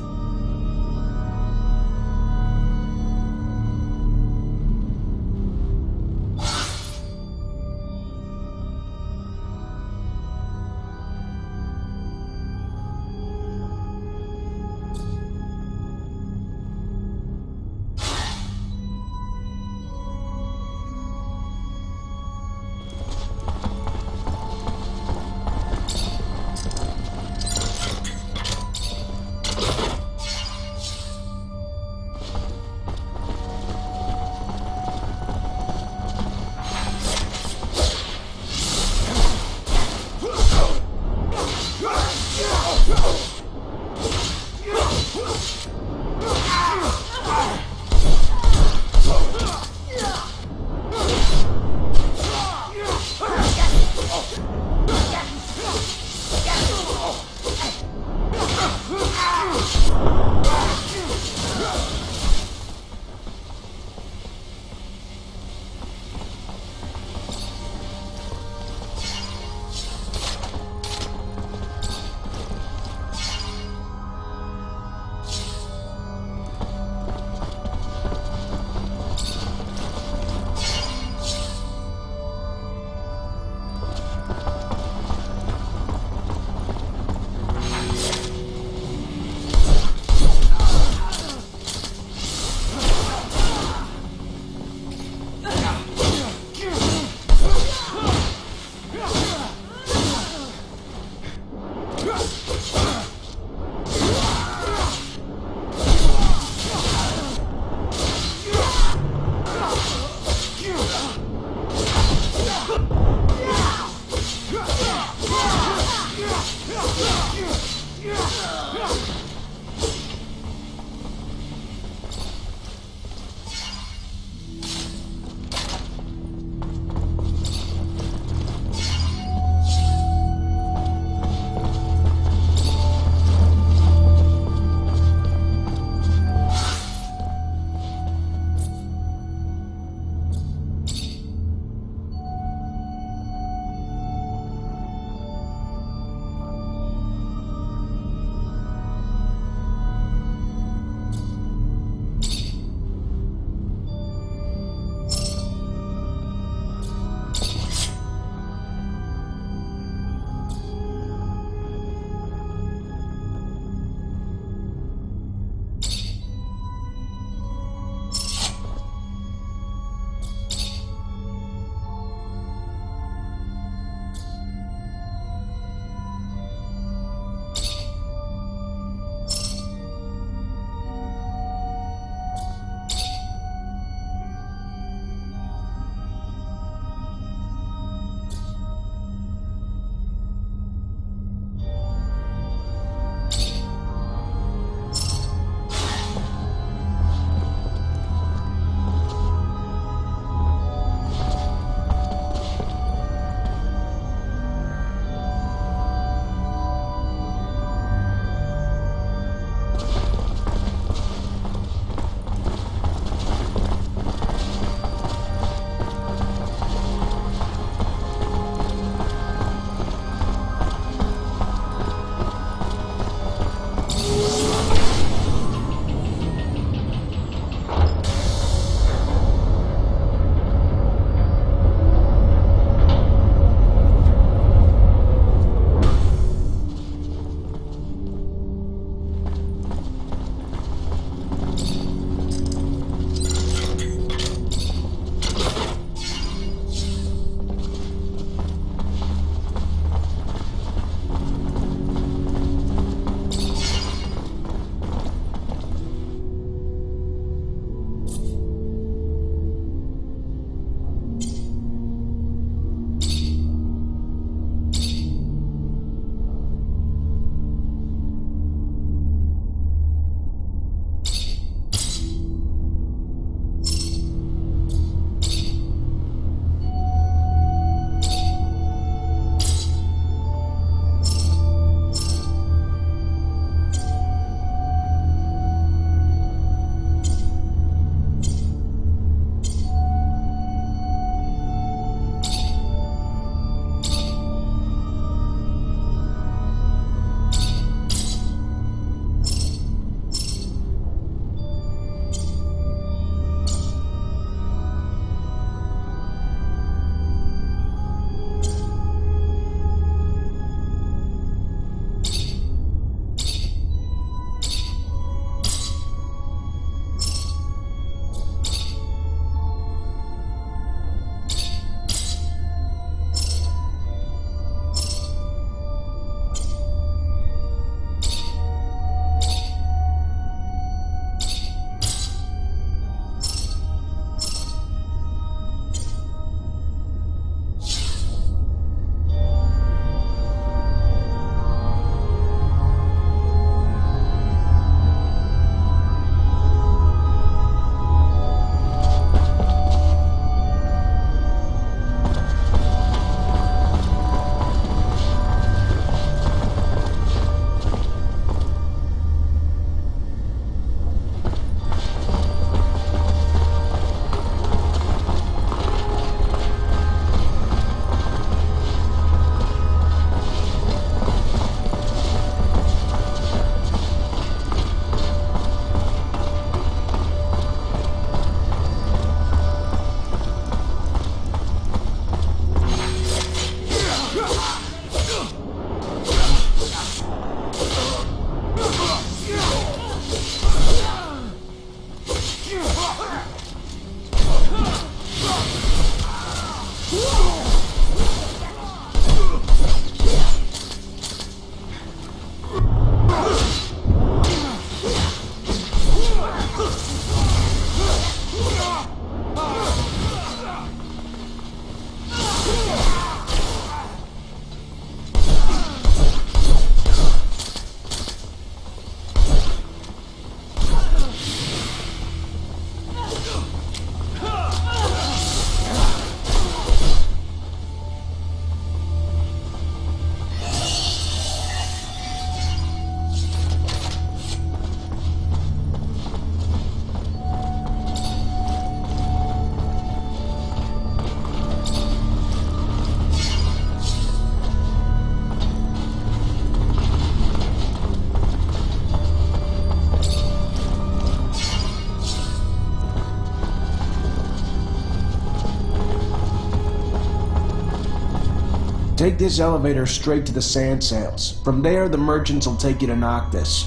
Take this elevator straight to the sand sails. From there, the merchants will take you to Noctis.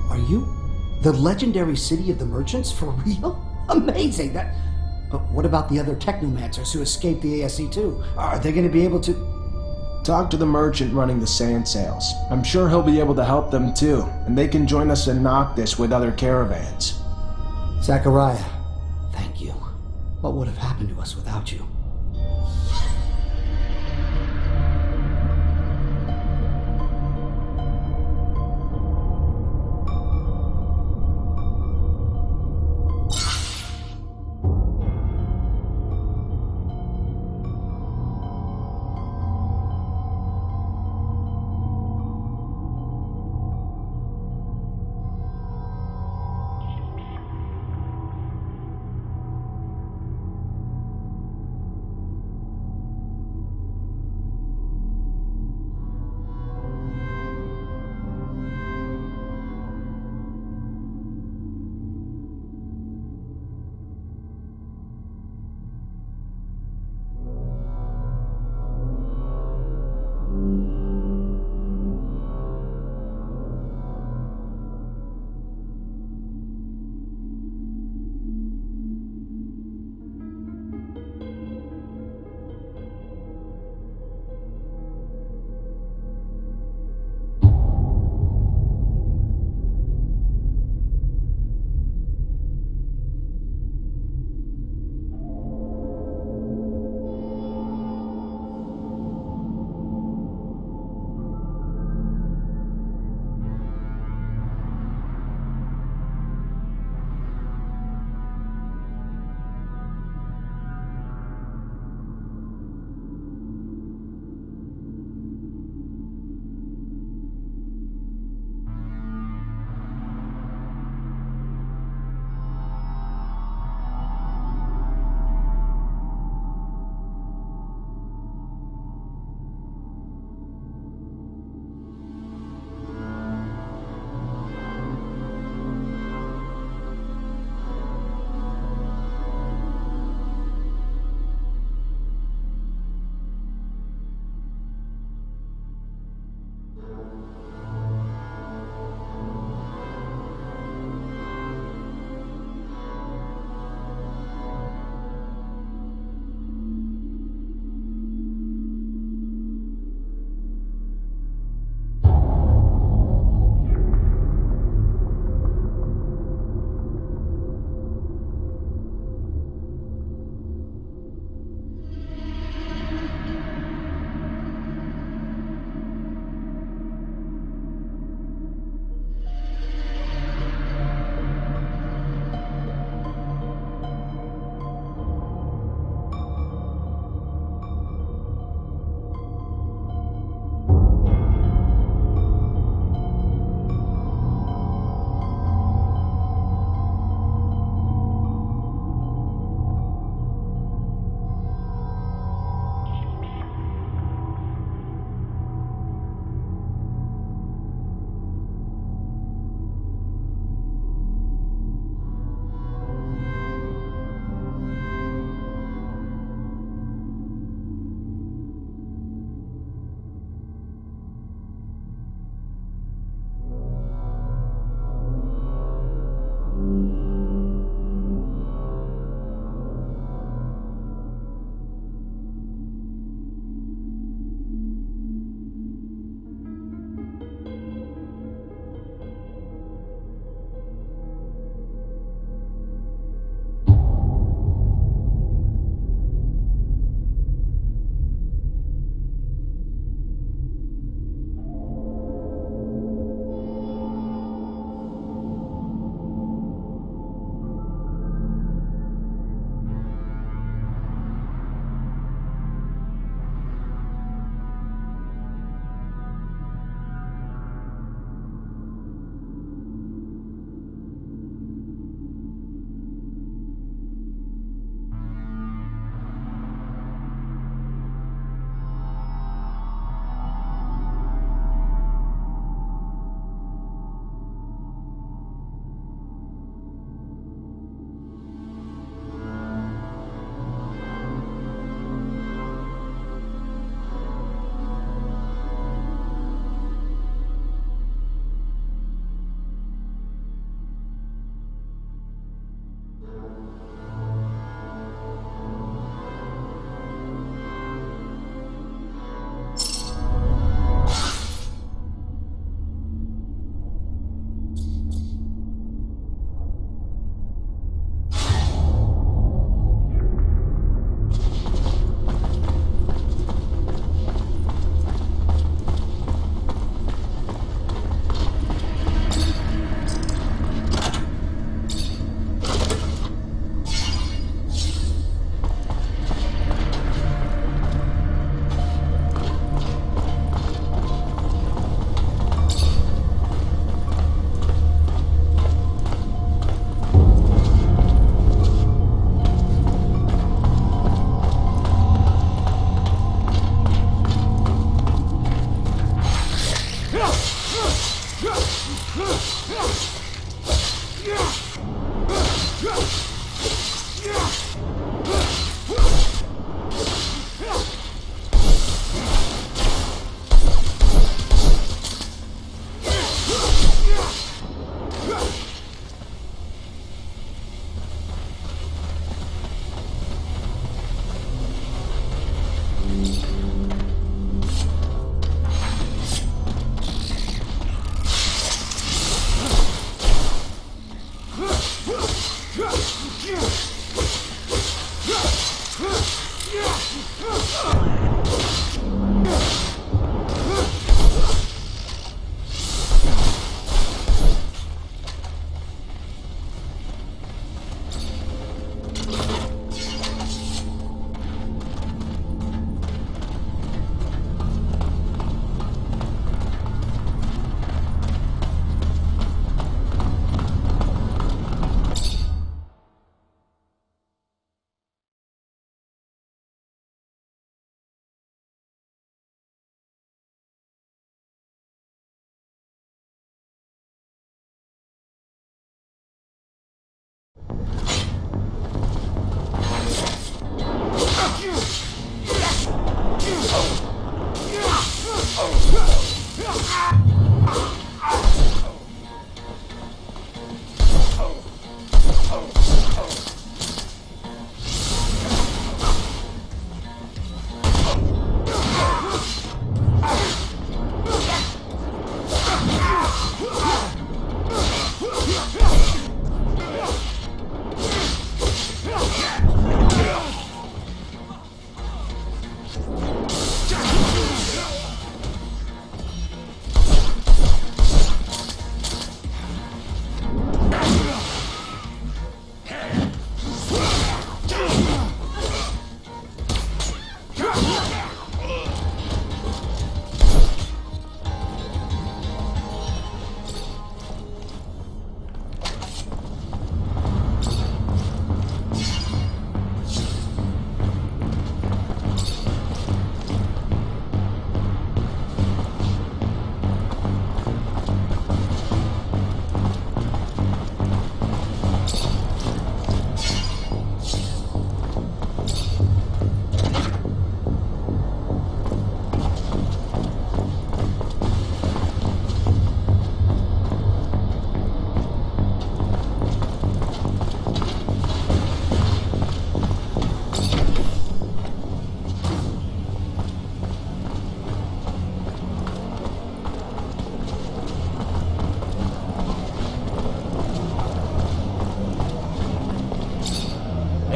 Are you the legendary city of the merchants for real? Amazing! But what about the other Technomancers who escaped the ASC too? Are they going to be able to... Talk to the merchant running the sand sails. I'm sure he'll be able to help them too, and they can join us in Noctis with other caravans. Zachariah, thank you. What would have happened to us without you?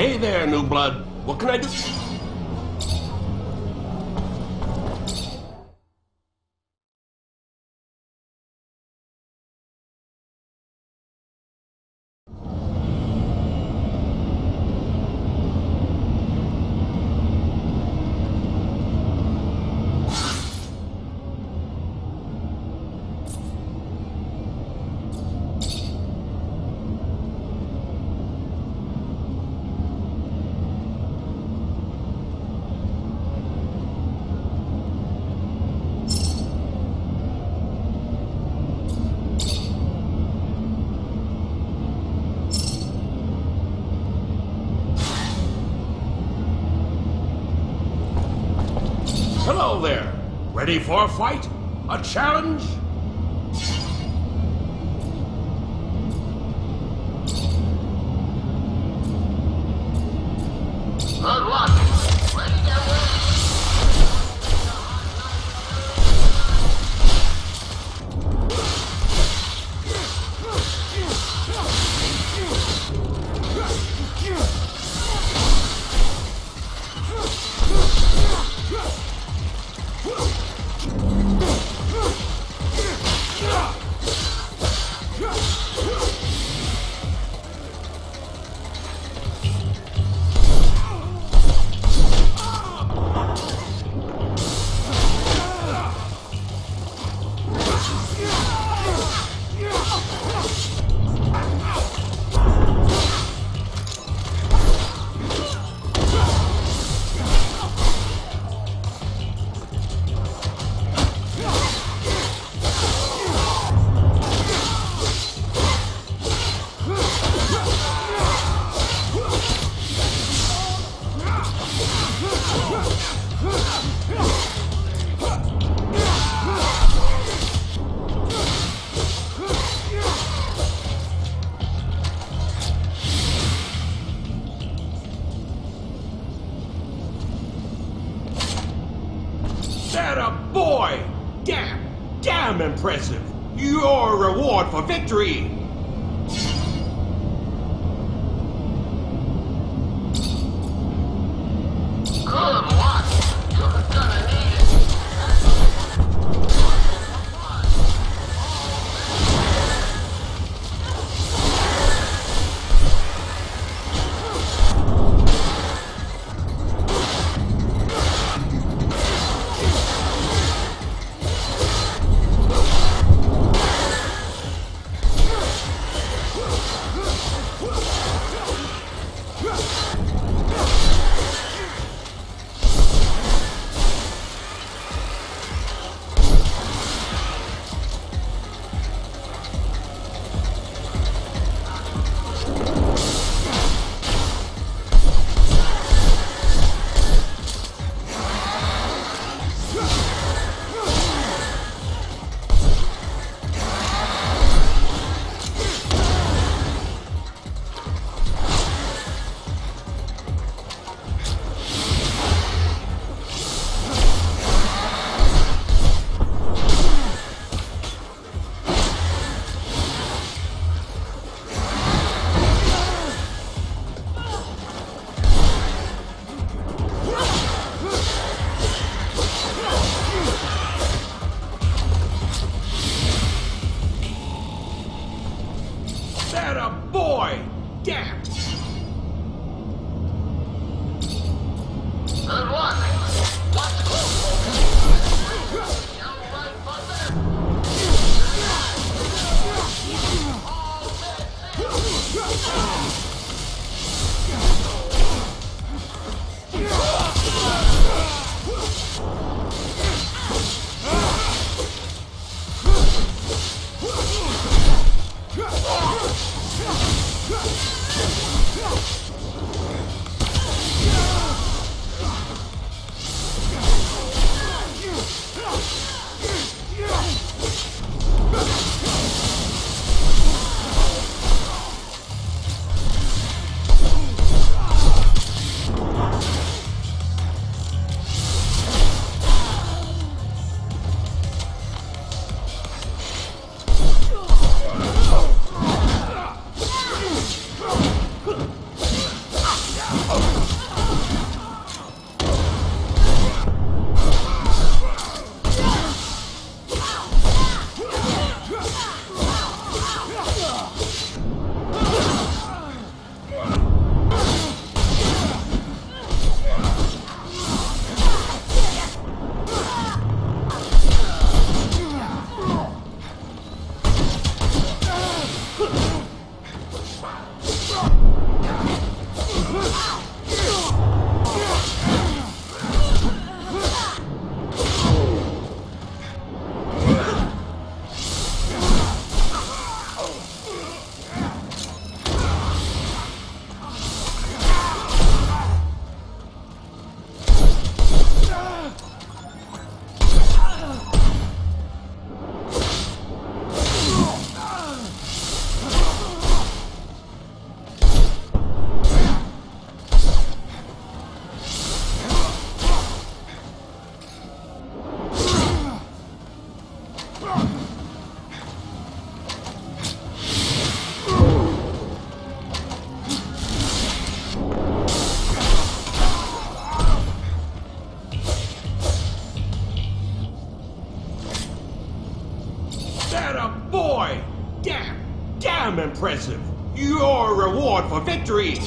Hey there, new blood. What can I do? Hello there. Ready for a fight? A challenge? Good luck. Ready to get ready. damn impressive! Your reward for victory! Boy! Damn! Good luck! Boy! Damn impressive! Your reward for victory!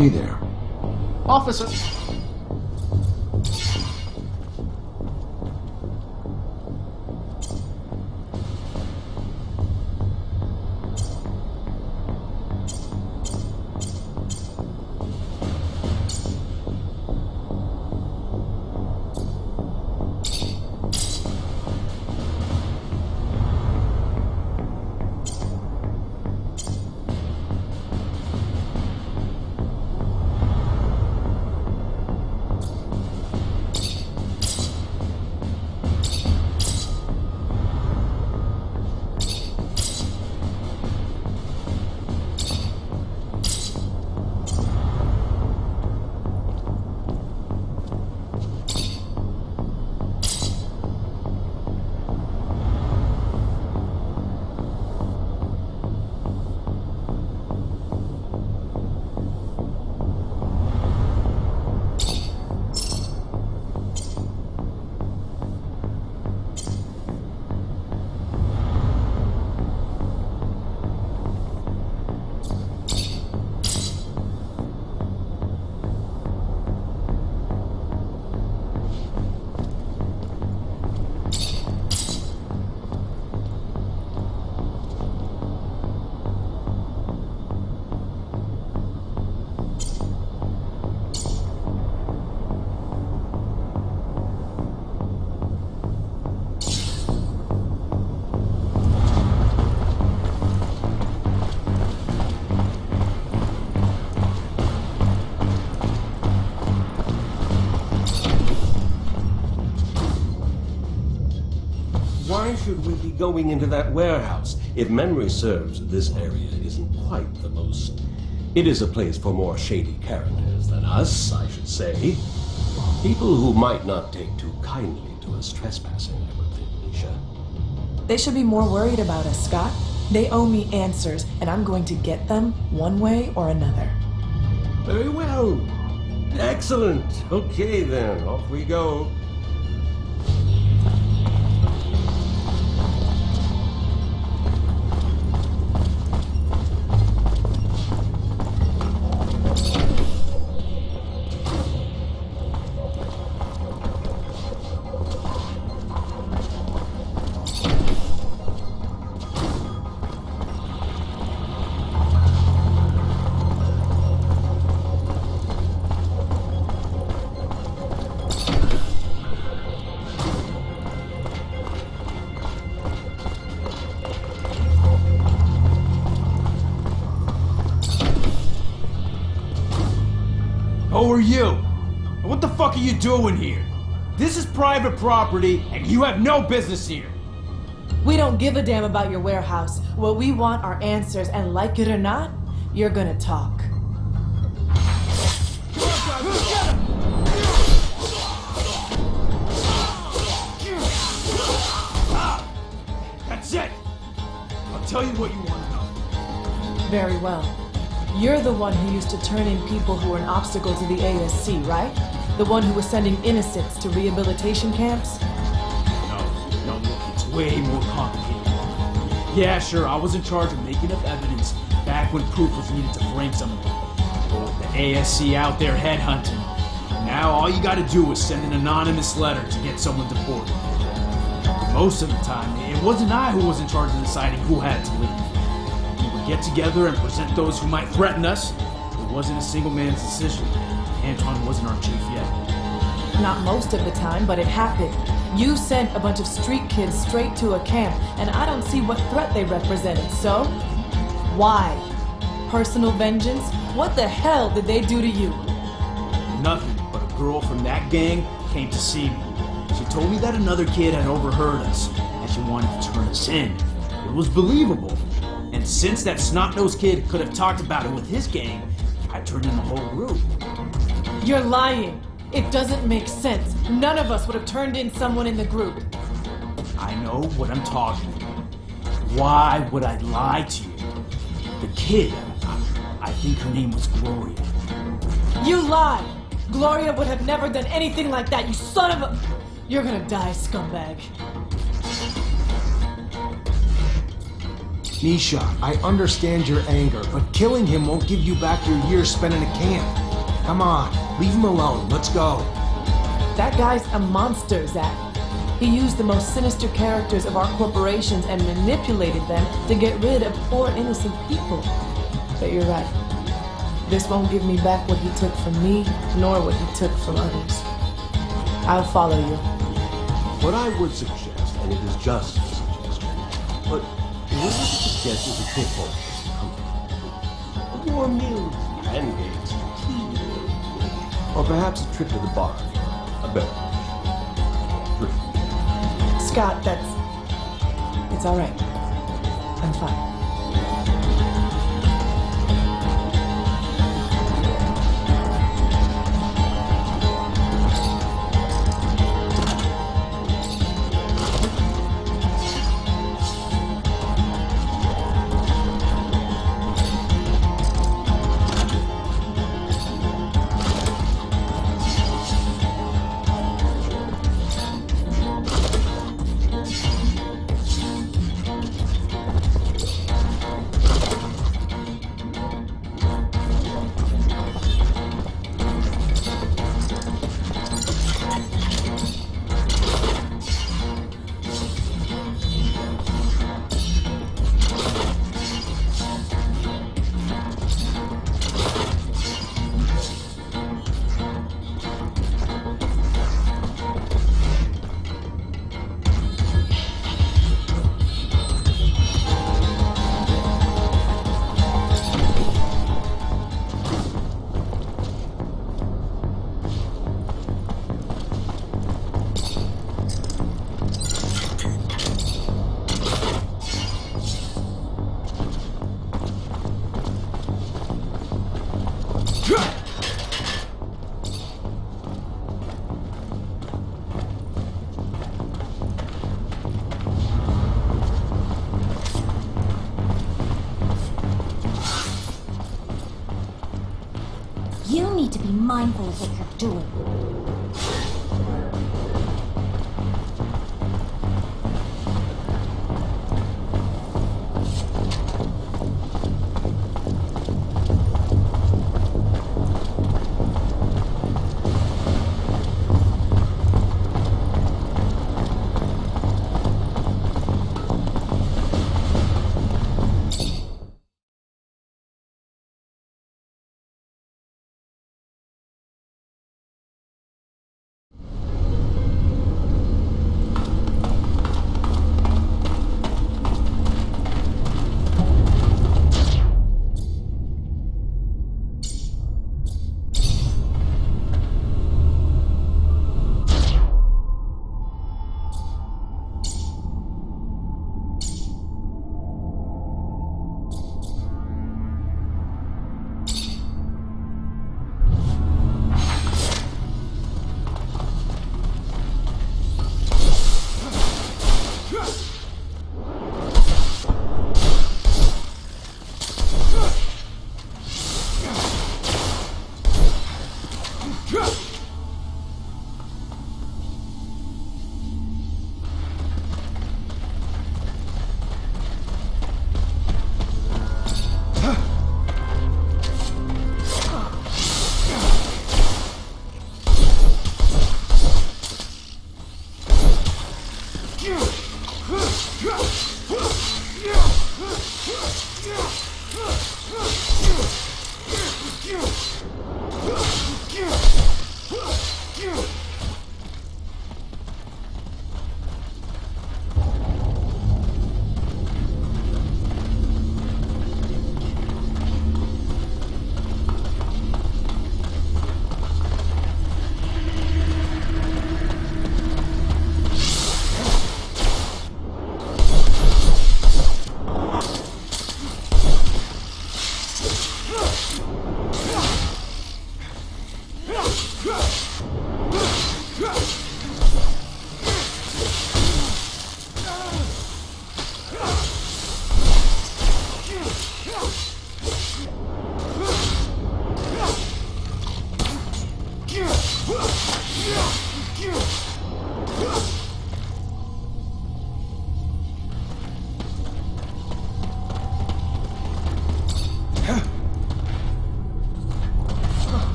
Hey there. Officer. Why should we be going into that warehouse? If memory serves, this area isn't quite the most... It is a place for more shady characters than us, I should say. People who might not take too kindly to us trespassing, I would think, Nisha. They should be more worried about us, Scott. They owe me answers, and I'm going to get them one way or another. Very well. Excellent. Okay then, off we go. Who are you? And what the fuck are you doing here? This is private property, and you have no business here. We don't give a damn about your warehouse. What we want are answers, and like it or not, you're gonna talk. That's it! I'll tell you what you want to know. Very well. You're the one who used to turn in people who were an obstacle to the ASC, right? The one who was sending innocents to rehabilitation camps? No, look, it's way more complicated. Yeah, sure, I was in charge of making up evidence back when proof was needed to frame someone. But with the ASC out there headhunting, now all you gotta do is send an anonymous letter to get someone deported. Most of the time, it wasn't I who was in charge of deciding who had to leave. Get together and present those who might threaten us. It wasn't a single man's decision. Anton wasn't our chief yet. Not most of the time, but it happened. You sent a bunch of street kids straight to a camp, and I don't see what threat they represented, so? Why? Personal vengeance? What the hell did they do to you? Nothing, but a girl from that gang came to see me. She told me that another kid had overheard us, and she wanted to turn us in. It was believable. And since that snot-nosed kid could have talked about it with his gang, I turned in the whole group. You're lying. It doesn't make sense. None of us would have turned in someone in the group. I know what I'm talking about. Why would I lie to you? The kid, I think her name was Gloria. You lied! Gloria would have never done anything like that, you son of a... You're gonna die, scumbag. Nisha, I understand your anger, but killing him won't give you back your years spent in a camp. Come on, leave him alone. Let's go. That guy's a monster, Zach. He used the most sinister characters of our corporations and manipulated them to get rid of poor innocent people. But you're right. This won't give me back what he took from me, nor what he took from others. I'll follow you. What I would suggest, and it is just a suggestion, but would you suggest is a trip home as comfort? A warm meal, pancakes, tea, or perhaps a trip to the bar. A beverage. Scott, it's all right. I'm fine. You need to be mindful of what you're doing.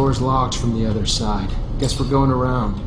door's locked from the other side. Guess we're going around.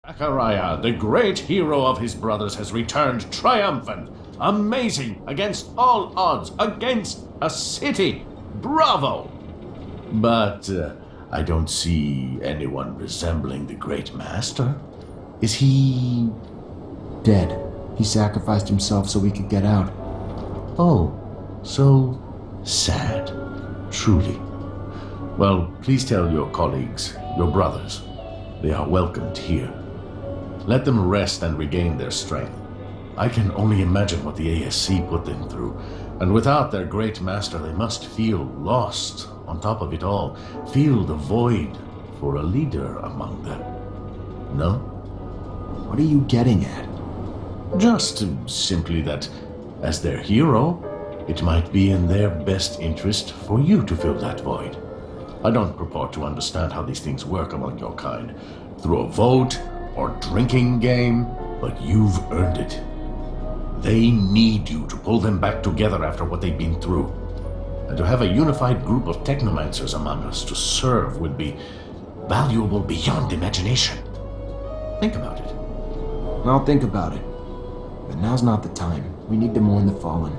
Zachariah, the great hero of his brothers, has returned triumphant, amazing, against all odds, against a city. Bravo! But I don't see anyone resembling the great master. Is he dead? He sacrificed himself so we could get out. Oh, so sad, truly. Well, please tell your colleagues, your brothers, they are welcomed here. Let them rest and regain their strength. I can only imagine what the ASC put them through, and without their great master they must feel lost. On top of it all, feel the void for a leader among them. No? What are you getting at? Just simply that, as their hero, it might be in their best interest for you to fill that void. I don't purport to understand how these things work among your kind, through a vote or drinking game, but you've earned it. They need you to pull them back together after what they've been through. And to have a unified group of Technomancers among us to serve would be valuable beyond imagination. Think about it. I'll think about it. But now's not the time. We need to mourn the fallen.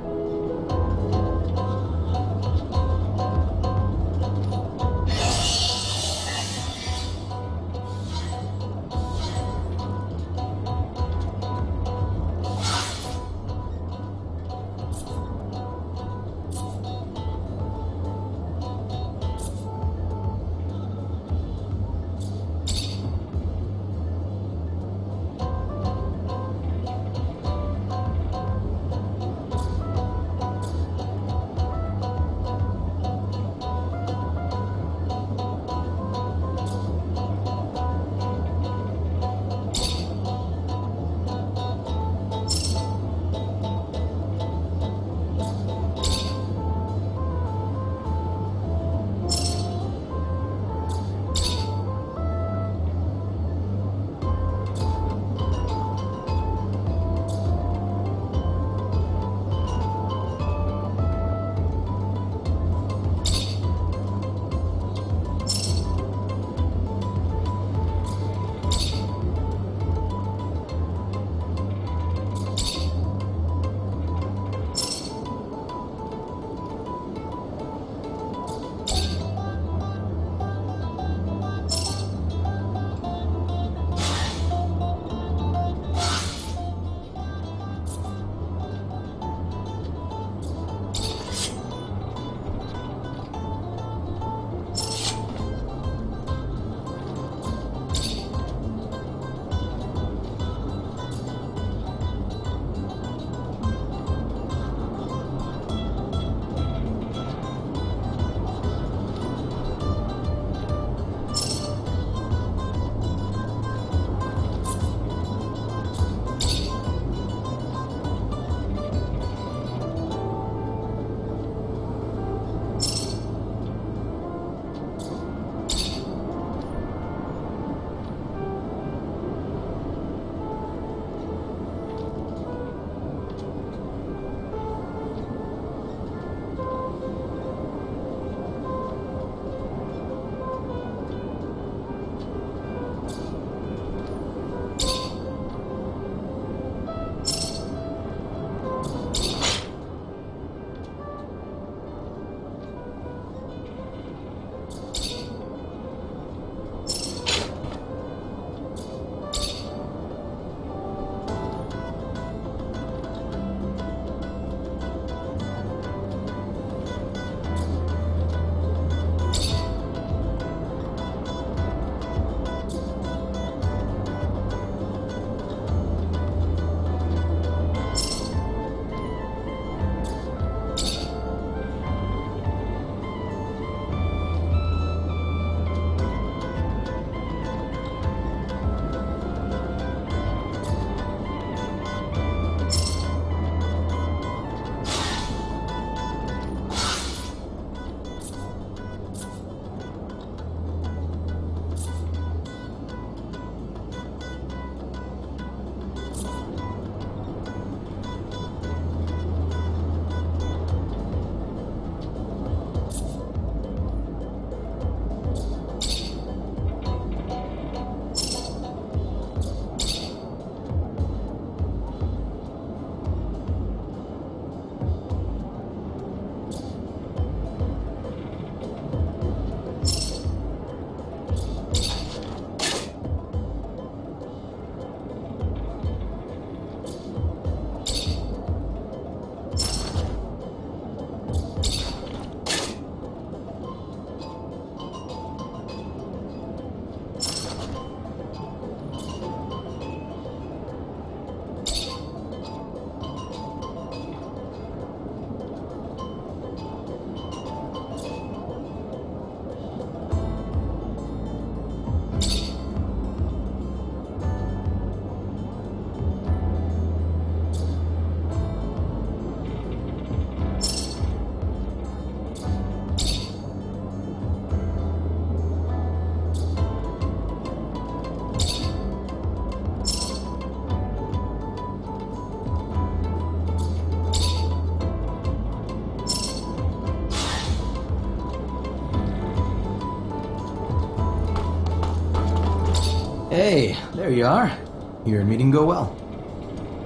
Hey, there you are. Your meeting go well.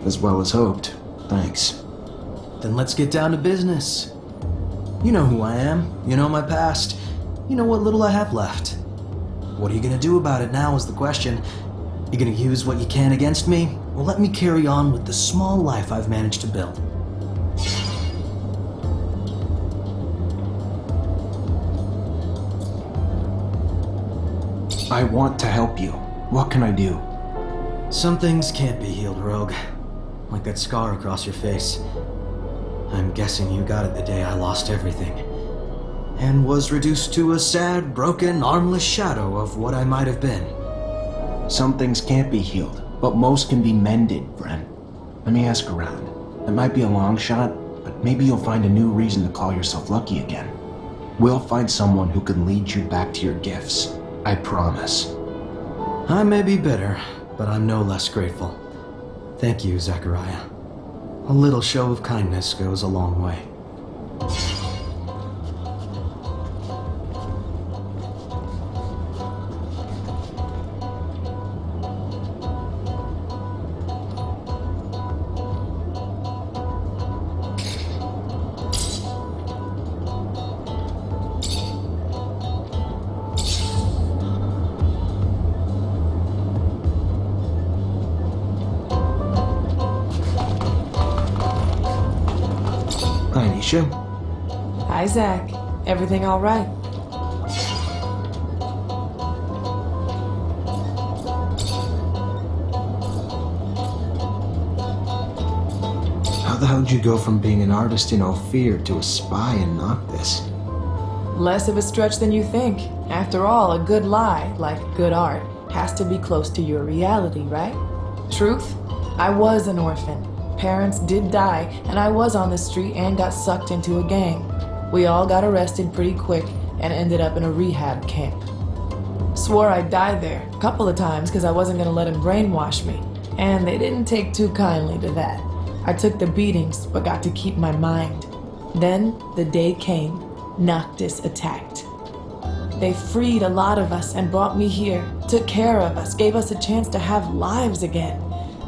As well as hoped. Thanks. Then let's get down to business. You know who I am. You know my past. You know what little I have left. What are you gonna do about it now is the question. You gonna use what you can against me? Or let me carry on with the small life I've managed to build? I want to help you. What can I do? Some things can't be healed, Rogue. Like that scar across your face. I'm guessing you got it the day I lost everything. And was reduced to a sad, broken, armless shadow of what I might have been. Some things can't be healed, but most can be mended, friend. Let me ask around. It might be a long shot, but maybe you'll find a new reason to call yourself lucky again. We'll find someone who can lead you back to your gifts. I promise. I may be bitter, but I'm no less grateful. Thank you, Zachariah. A little show of kindness goes a long way. Hi, Nisha. Hi, Zach. Everything all right? How the hell did you go from being an artist in Ophir to a spy in Noctis? Less of a stretch than you think. After all, a good lie, like good art, has to be close to your reality, right? Truth? I was an orphan. Parents did die, and I was on the street and got sucked into a gang. We all got arrested pretty quick and ended up in a rehab camp. Swore I'd die there a couple of times because I wasn't gonna let him brainwash me, and they didn't take too kindly to that. I took the beatings, but got to keep my mind. Then the day came. Noctis attacked. They freed a lot of us and brought me here, took care of us, gave us a chance to have lives again.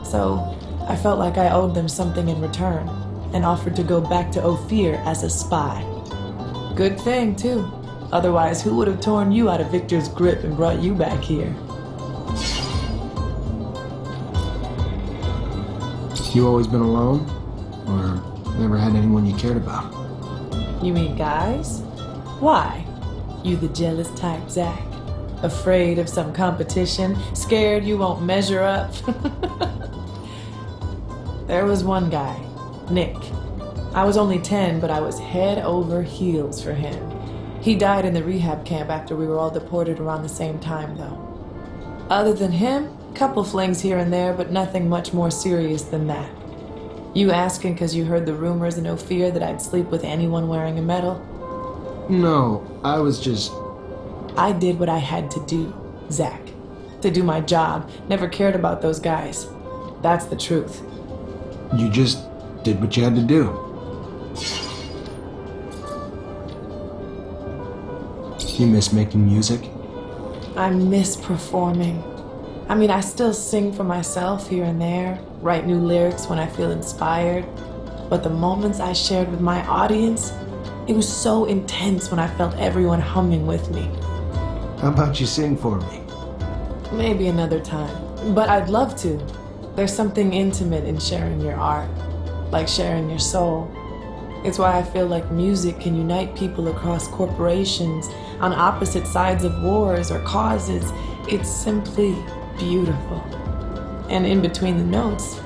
So I felt like I owed them something in return, and offered to go back to Ophir as a spy. Good thing, too. Otherwise, who would have torn you out of Victor's grip and brought you back here? You always been alone? Or never had anyone you cared about? You mean guys? Why? You the jealous type, Zach? Afraid of some competition? Scared you won't measure up? There was one guy, Nick. I was only 10, but I was head over heels for him. He died in the rehab camp after we were all deported around the same time, though. Other than him, couple flings here and there, but nothing much more serious than that. You asking because you heard the rumors in Ophir that I'd sleep with anyone wearing a medal? No, I was just... I did what I had to do, Zach. To do my job. Never cared about those guys. That's the truth. You just did what you had to do. You miss making music? I miss performing. I mean, I still sing for myself here and there, write new lyrics when I feel inspired. But the moments I shared with my audience, it was so intense when I felt everyone humming with me. How about you sing for me? Maybe another time. But I'd love to. There's something intimate in sharing your art, like sharing your soul. It's why I feel like music can unite people across corporations, on opposite sides of wars or causes. It's simply beautiful. And in between the notes,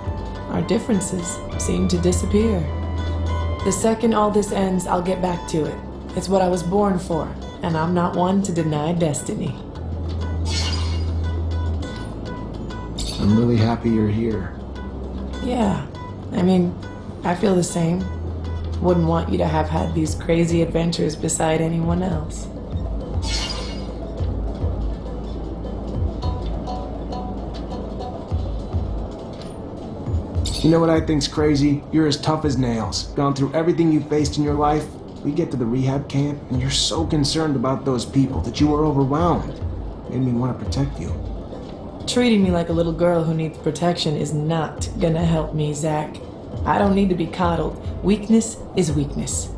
our differences seem to disappear. The second all this ends, I'll get back to it. It's what I was born for, and I'm not one to deny destiny. I'm really happy you're here. Yeah, I mean, I feel the same. Wouldn't want you to have had these crazy adventures beside anyone else. You know what I think's crazy? You're as tough as nails. Gone through everything you faced in your life. We get to the rehab camp, and you're so concerned about those people that you were overwhelmed. Made me want to protect you. Treating me like a little girl who needs protection is not gonna help me, Zach. I don't need to be coddled. Weakness is weakness.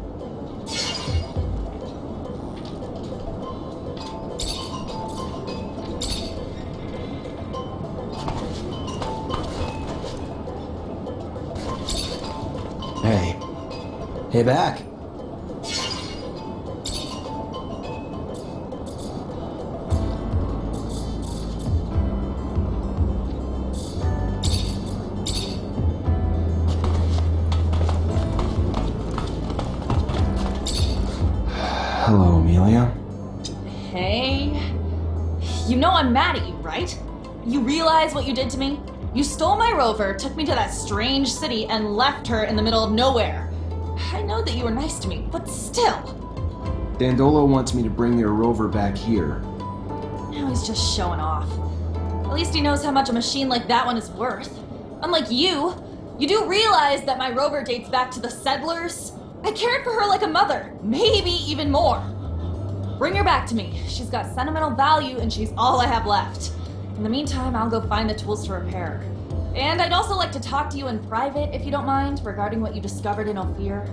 Hey. Hey, back. Hello, Amelia. Hey. You know I'm mad at you, right? You realize what you did to me? You stole my rover, took me to that strange city, and left her in the middle of nowhere. I know that you were nice to me, but still. Dandolo wants me to bring your rover back here. Now he's just showing off. At least he knows how much a machine like that one is worth. Unlike you do realize that my rover dates back to the settlers? I cared for her like a mother, maybe even more. Bring her back to me. She's got sentimental value and she's all I have left. In the meantime, I'll go find the tools to repair her. And I'd also like to talk to you in private, if you don't mind, regarding what you discovered in Ophir.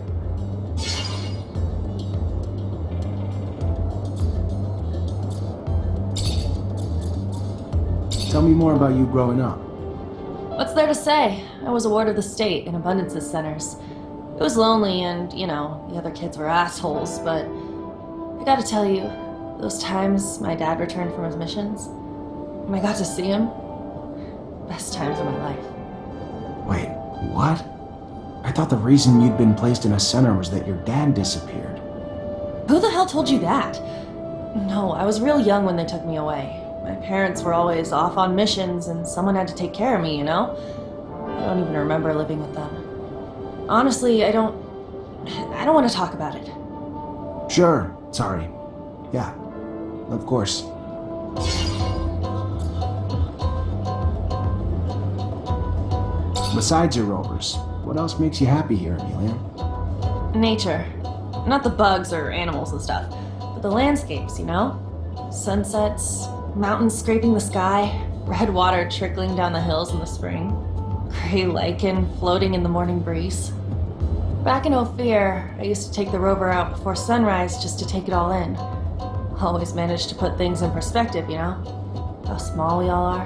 Tell me more about you growing up. What's there to say? I was a ward of the state in abundances centers. It was lonely and, you know, the other kids were assholes, but I gotta tell you, those times my dad returned from his missions, and I got to see him, best times of my life. Wait, what? I thought the reason you'd been placed in a center was that your dad disappeared. Who the hell told you that? No, I was real young when they took me away. My parents were always off on missions and someone had to take care of me, you know? I don't even remember living with them. Honestly, I don't want to talk about it. Sure, sorry. Yeah, of course. Besides your rovers, what else makes you happy here, Amelia? Nature. Not the bugs or animals and stuff, but the landscapes, you know? Sunsets, mountains scraping the sky, red water trickling down the hills in the spring, gray lichen floating in the morning breeze. Back in Ophir, I used to take the rover out before sunrise just to take it all in. Always managed to put things in perspective, you know? How small we all are.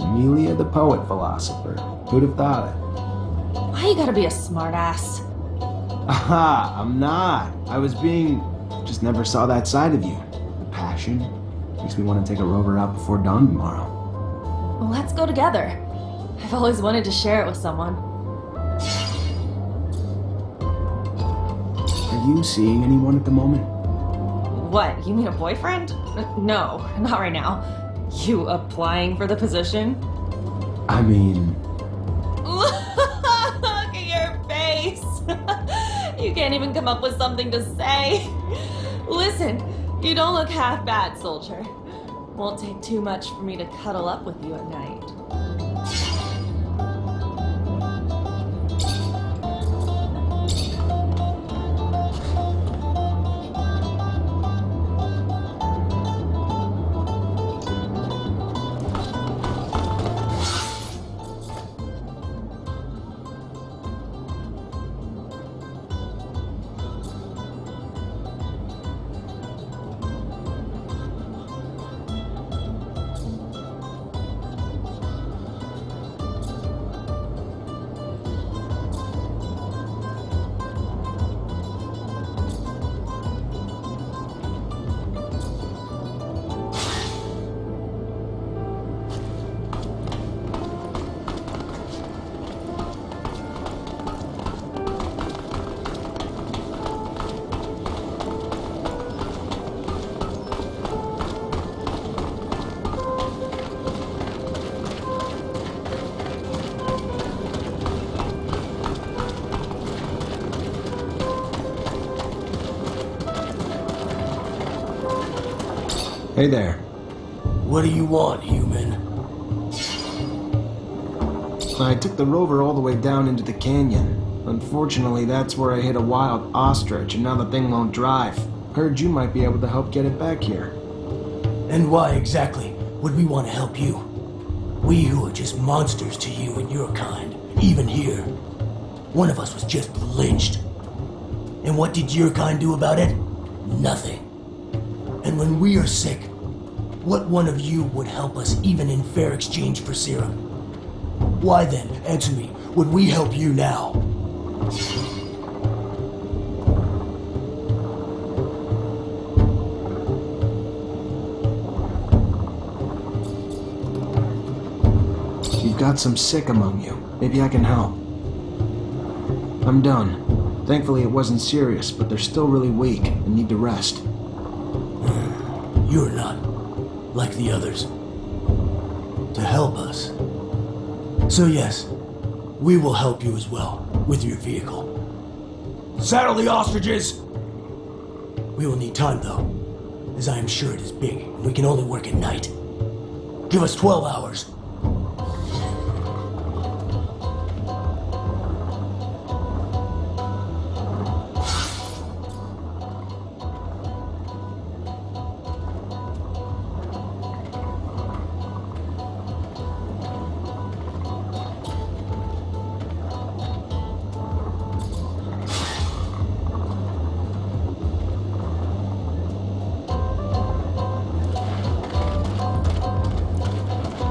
Amelia the poet philosopher. Who'd have thought it? Why you gotta be a smartass? Aha, I'm not. Just never saw that side of you. The passion. Makes me want to take a rover out before dawn tomorrow. Well, let's go together. I've always wanted to share it with someone. Are you seeing anyone at the moment? What, you mean a boyfriend? No, not right now. You applying for the position? I mean... Look at your face! You can't even come up with something to say. Listen, you don't look half bad, soldier. Won't take too much for me to cuddle up with you at night. Hey there. What do you want, human? I took the rover all the way down into the canyon. Unfortunately, that's where I hit a wild ostrich, and now the thing won't drive. Heard you might be able to help get it back here. And why exactly? would we want to help you? We who are just monsters to you and your kind, even here. One of us was just lynched. And what did your kind do about it? Nothing. And when we are sick, what one of you would help us even in fair exchange for serum? Why then, answer me, would we help you now? You've got some sick among you. Maybe I can help. I'm done. Thankfully it wasn't serious, but they're still really weak and need to rest. You're not like the others. To help us. So yes, we will help you as well, with your vehicle. Saddle the ostriches! We will need time though, as I am sure it is big, and we can only work at night. Give us 12 hours.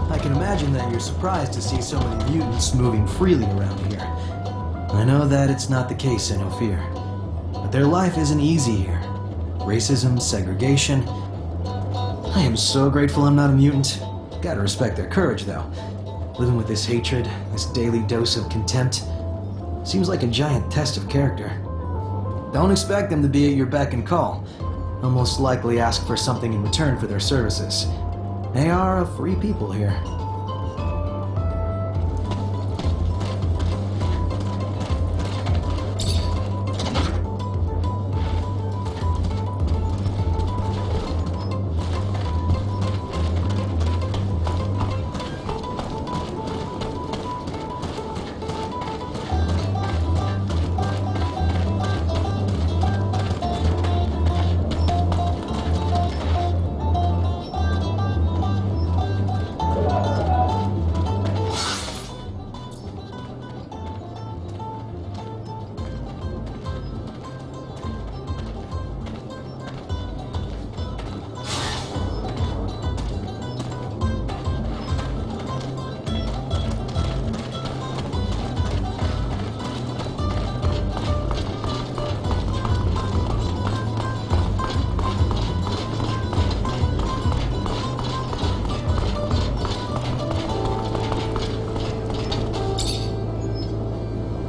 I can imagine that you're surprised to see so many mutants moving freely around here. I know that it's not the case in Ophir, but their life isn't easy here. Racism, segregation. I am so grateful I'm not a mutant. Gotta respect their courage, though. Living with this hatred, this daily dose of contempt, seems like a giant test of character. Don't expect them to be at your beck and call. They'll most likely ask for something in return for their services. They are a free people here.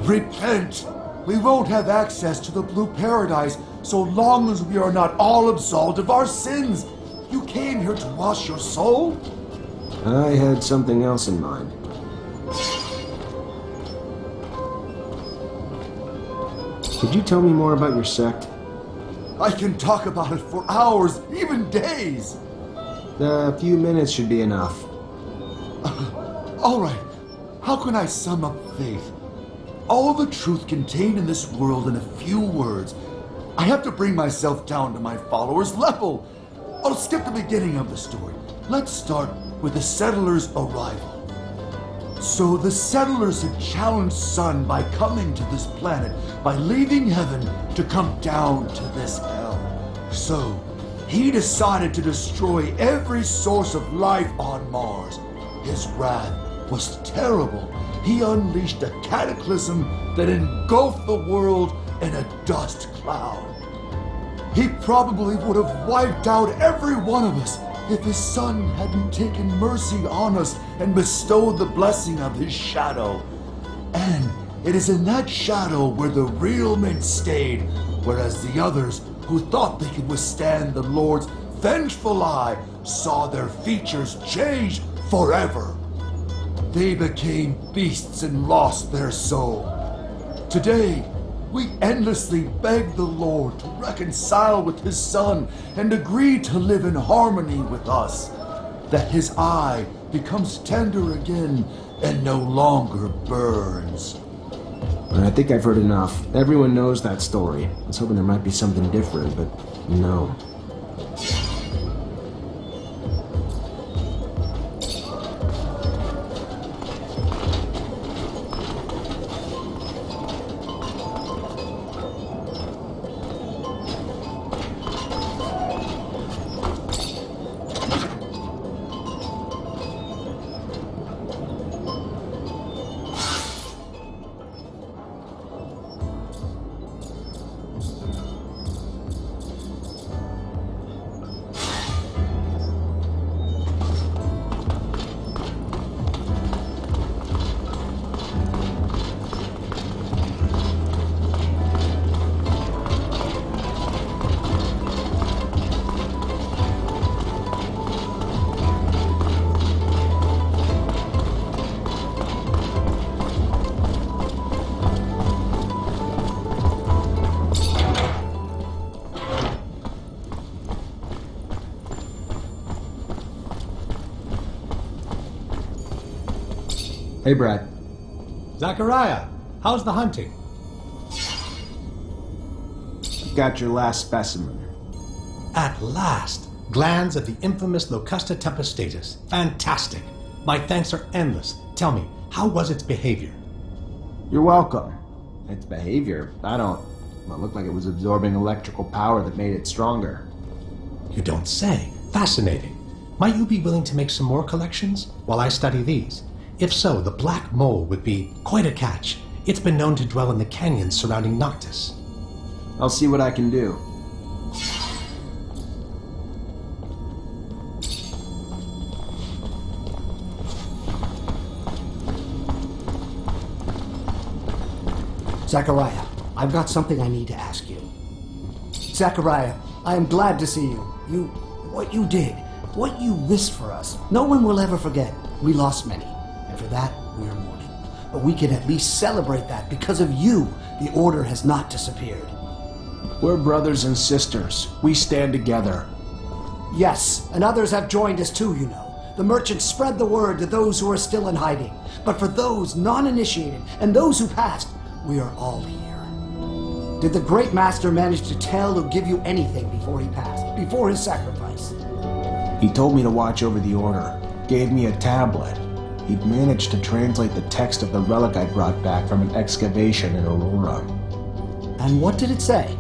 Repent! We won't have access to the Blue Paradise so long as we are not all absolved of our sins. You came here to wash your soul? I had something else in mind. Could you tell me more about your sect? I can talk about it for hours, even days. A few minutes should be enough. All right. How can I sum up faith? All the truth contained in this world in a few words. I have to bring myself down to my followers' level. I'll skip the beginning of the story. Let's start with the settlers' arrival. So the settlers had challenged Sun by coming to this planet, by leaving heaven to come down to this hell. So he decided to destroy every source of life on Mars. His wrath was terrible. He unleashed a cataclysm that engulfed the world in a dust cloud. He probably would have wiped out every one of us if his son hadn't taken mercy on us and bestowed the blessing of his shadow. And it is in that shadow where the real men stayed, whereas the others, who thought they could withstand the Lord's vengeful eye, saw their features change forever. They became beasts and lost their soul. Today, we endlessly beg the Lord to reconcile with his Son and agree to live in harmony with us, that his eye becomes tender again and no longer burns. I think I've heard enough. Everyone knows that story. I was hoping there might be something different, but no. Hey, Brad. Zachariah, how's the hunting? Got your last specimen. At last! Glands of the infamous Locusta tempestatus. Fantastic! My thanks are endless. Tell me, how was its behavior? You're welcome. Its behavior? Well, it looked like it was absorbing electrical power that made it stronger. You don't say. Fascinating. Might you be willing to make some more collections while I study these? If so, the black mole would be quite a catch. It's been known to dwell in the canyons surrounding Noctis. I'll see what I can do. Zachariah, I've got something I need to ask you. Zachariah, I am glad to see you. What you did, what you risked for us, no one will ever forget. We lost many, and for that, we are mourning. But we can at least celebrate that because of you, the Order has not disappeared. We're brothers and sisters. We stand together. Yes, and others have joined us too, you know. The merchants spread the word to those who are still in hiding. But for those non-initiated and those who passed, we are all here. Did the Great Master manage to tell or give you anything before he passed, before his sacrifice? He told me to watch over the Order, gave me a tablet. He'd managed to translate the text of the relic I brought back from an excavation in Aurora. And what did it say?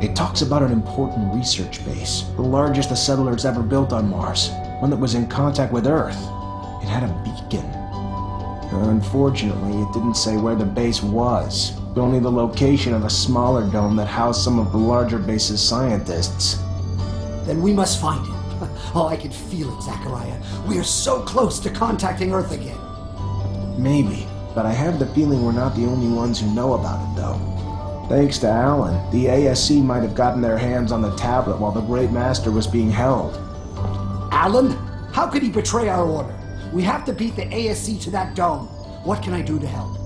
It talks about an important research base, the largest the settlers ever built on Mars, one that was in contact with Earth. It had a beacon. Unfortunately, it didn't say where the base was, but only the location of a smaller dome that housed some of the larger base's scientists. Then we must find it. Oh, I can feel it, Zachariah. We are so close to contacting Earth again. Maybe, but I have the feeling we're not the only ones who know about it, though. Thanks to Alan, the ASC might have gotten their hands on the tablet while the Great Master was being held. Alan? How could he betray our Order? We have to beat the ASC to that dome. What can I do to help?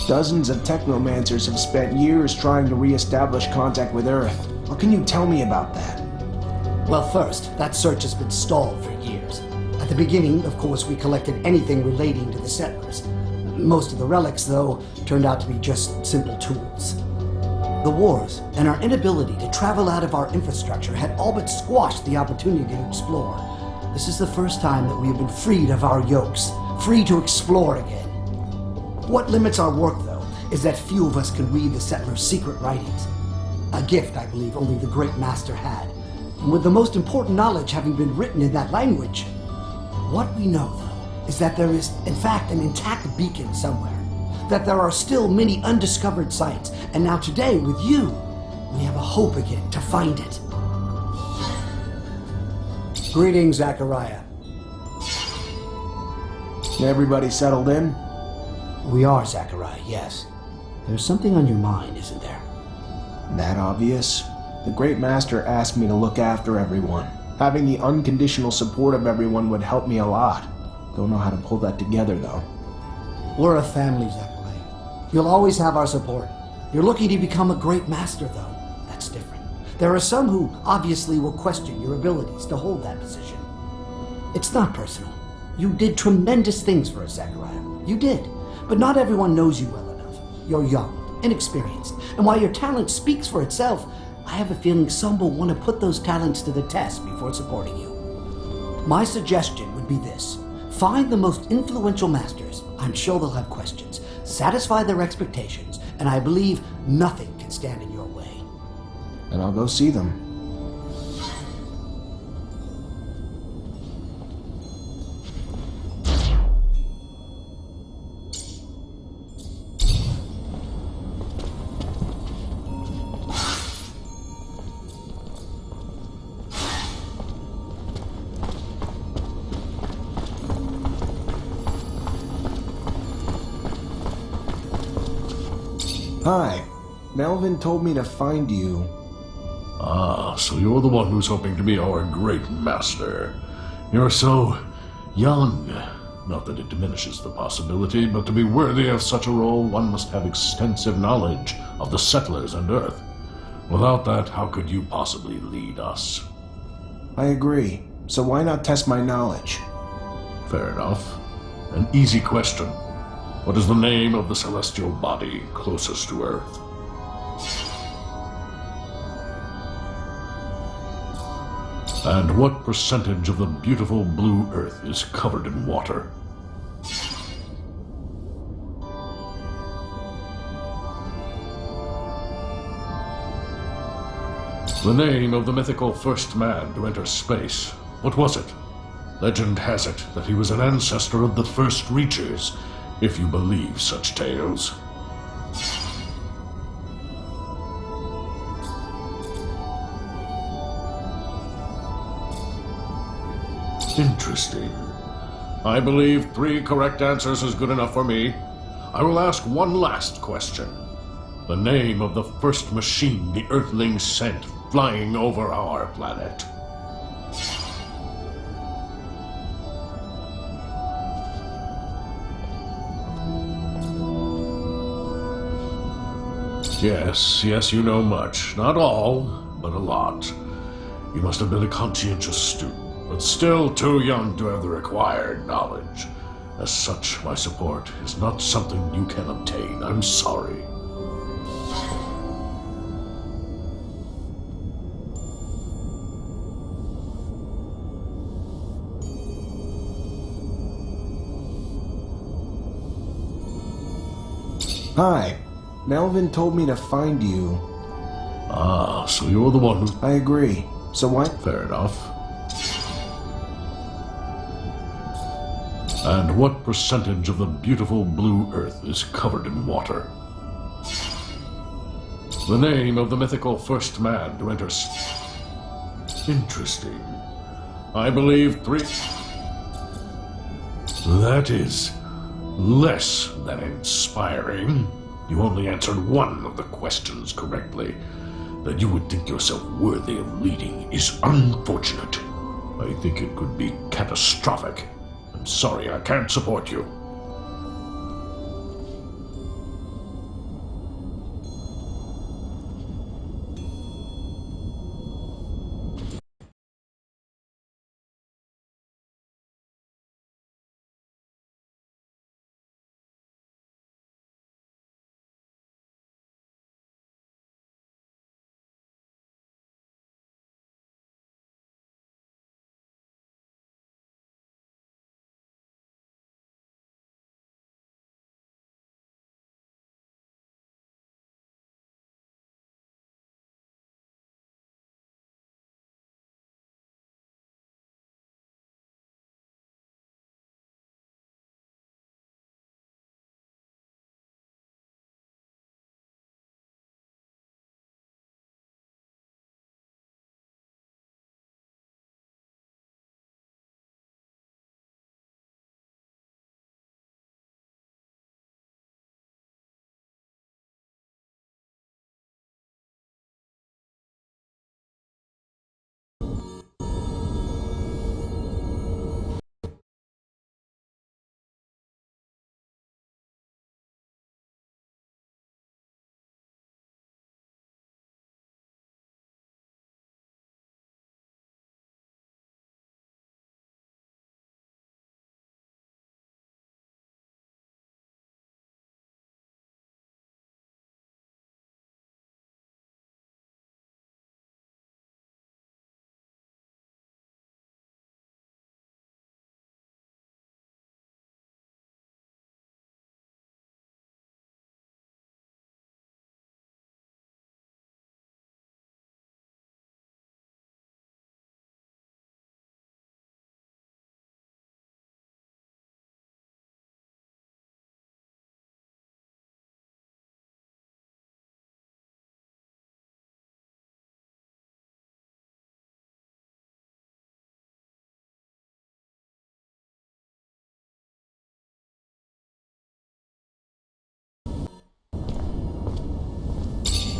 Dozens of Technomancers have spent years trying to re-establish contact with Earth. What can you tell me about that? Well, first, that search has been stalled for years. At the beginning, of course, we collected anything relating to the settlers. Most of the relics, though, turned out to be just simple tools. The wars and our inability to travel out of our infrastructure had all but squashed the opportunity to explore. This is the first time that we have been freed of our yokes, free to explore again. What limits our work, though, is that few of us can read the settlers' secret writings. A gift, I believe, only the Great Master had. And with the most important knowledge having been written in that language, what we know, though, is that there is, in fact, an intact beacon somewhere. That there are still many undiscovered sites, and now today, with you, we have a hope again to find it. Greetings, Zachariah. Everybody settled in? We are, Zachariah, yes. There's something on your mind, isn't there? That obvious? The Great Master asked me to look after everyone. Having the unconditional support of everyone would help me a lot. Don't know how to pull that together, though. We're a family, Zachariah. You'll always have our support. You're looking to become a Great Master, though. That's different. There are some who obviously will question your abilities to hold that position. It's not personal. You did tremendous things for us, Zachariah. You did. But not everyone knows you well enough. You're young, inexperienced, and while your talent speaks for itself, I have a feeling some will want to put those talents to the test before supporting you. My suggestion would be this. Find the most influential masters. I'm sure they'll have questions. Satisfy their expectations, and I believe nothing can stand in your way. And I'll go see them. Hi. Melvin told me to find you. Ah, so you're the one who's hoping to be our great master. You're so young. Not that it diminishes the possibility, but to be worthy of such a role, one must have extensive knowledge of the settlers and Earth. Without that, how could you possibly lead us? I agree. So why not test my knowledge? Fair enough. An easy question. What is the name of the celestial body closest to Earth? And what percentage of the beautiful blue Earth is covered in water? The name of the mythical first man to enter space. What was it? Legend has it that he was an ancestor of the first Reachers, if you believe such tales. Interesting. I believe 3 correct answers is good enough for me. I will ask one last question. The name of the first machine the Earthlings sent flying over our planet. Yes, you know much. Not all, but a lot. You must have been a conscientious student, but still too young to have the required knowledge. As such, my support is not something you can obtain. I'm sorry. Hi. Melvin told me to find you. Ah, so you're the one who... I agree. So why... Fair enough. And what percentage of the beautiful blue Earth is covered in water? The name of the mythical first man to enter... Interesting. I believe 3... That is less than inspiring. You only answered one of the questions correctly. That you would think yourself worthy of leading is unfortunate. I think it could be catastrophic. I'm sorry, I can't support you.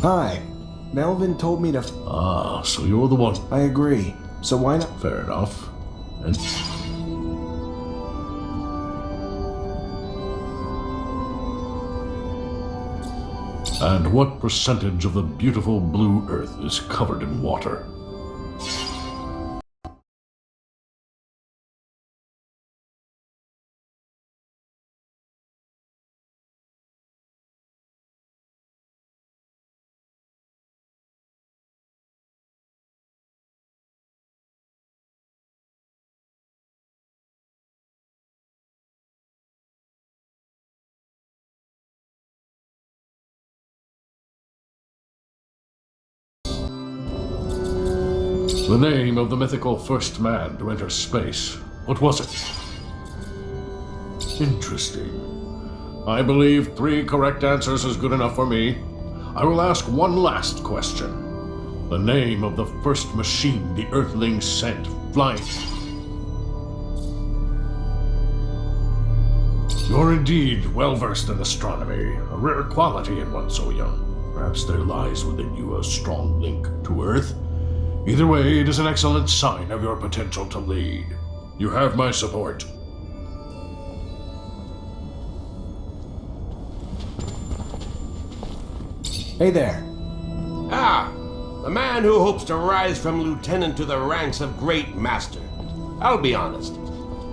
Hi. Melvin told me to... Ah, so you're the one... I agree. So why not... Fair enough. And... And what percentage of the beautiful blue Earth is covered in water? The name of the mythical first man to enter space. What was it? Interesting. I believe 3 correct answers is good enough for me. I will ask one last question. The name of the first machine the Earthlings sent flying. You're indeed well-versed in astronomy, a rare quality in one so young. Perhaps there lies within you a strong link to Earth. Either way, it is an excellent sign of your potential to lead. You have my support. Hey there. Ah, the man who hopes to rise from lieutenant to the ranks of great master. I'll be honest.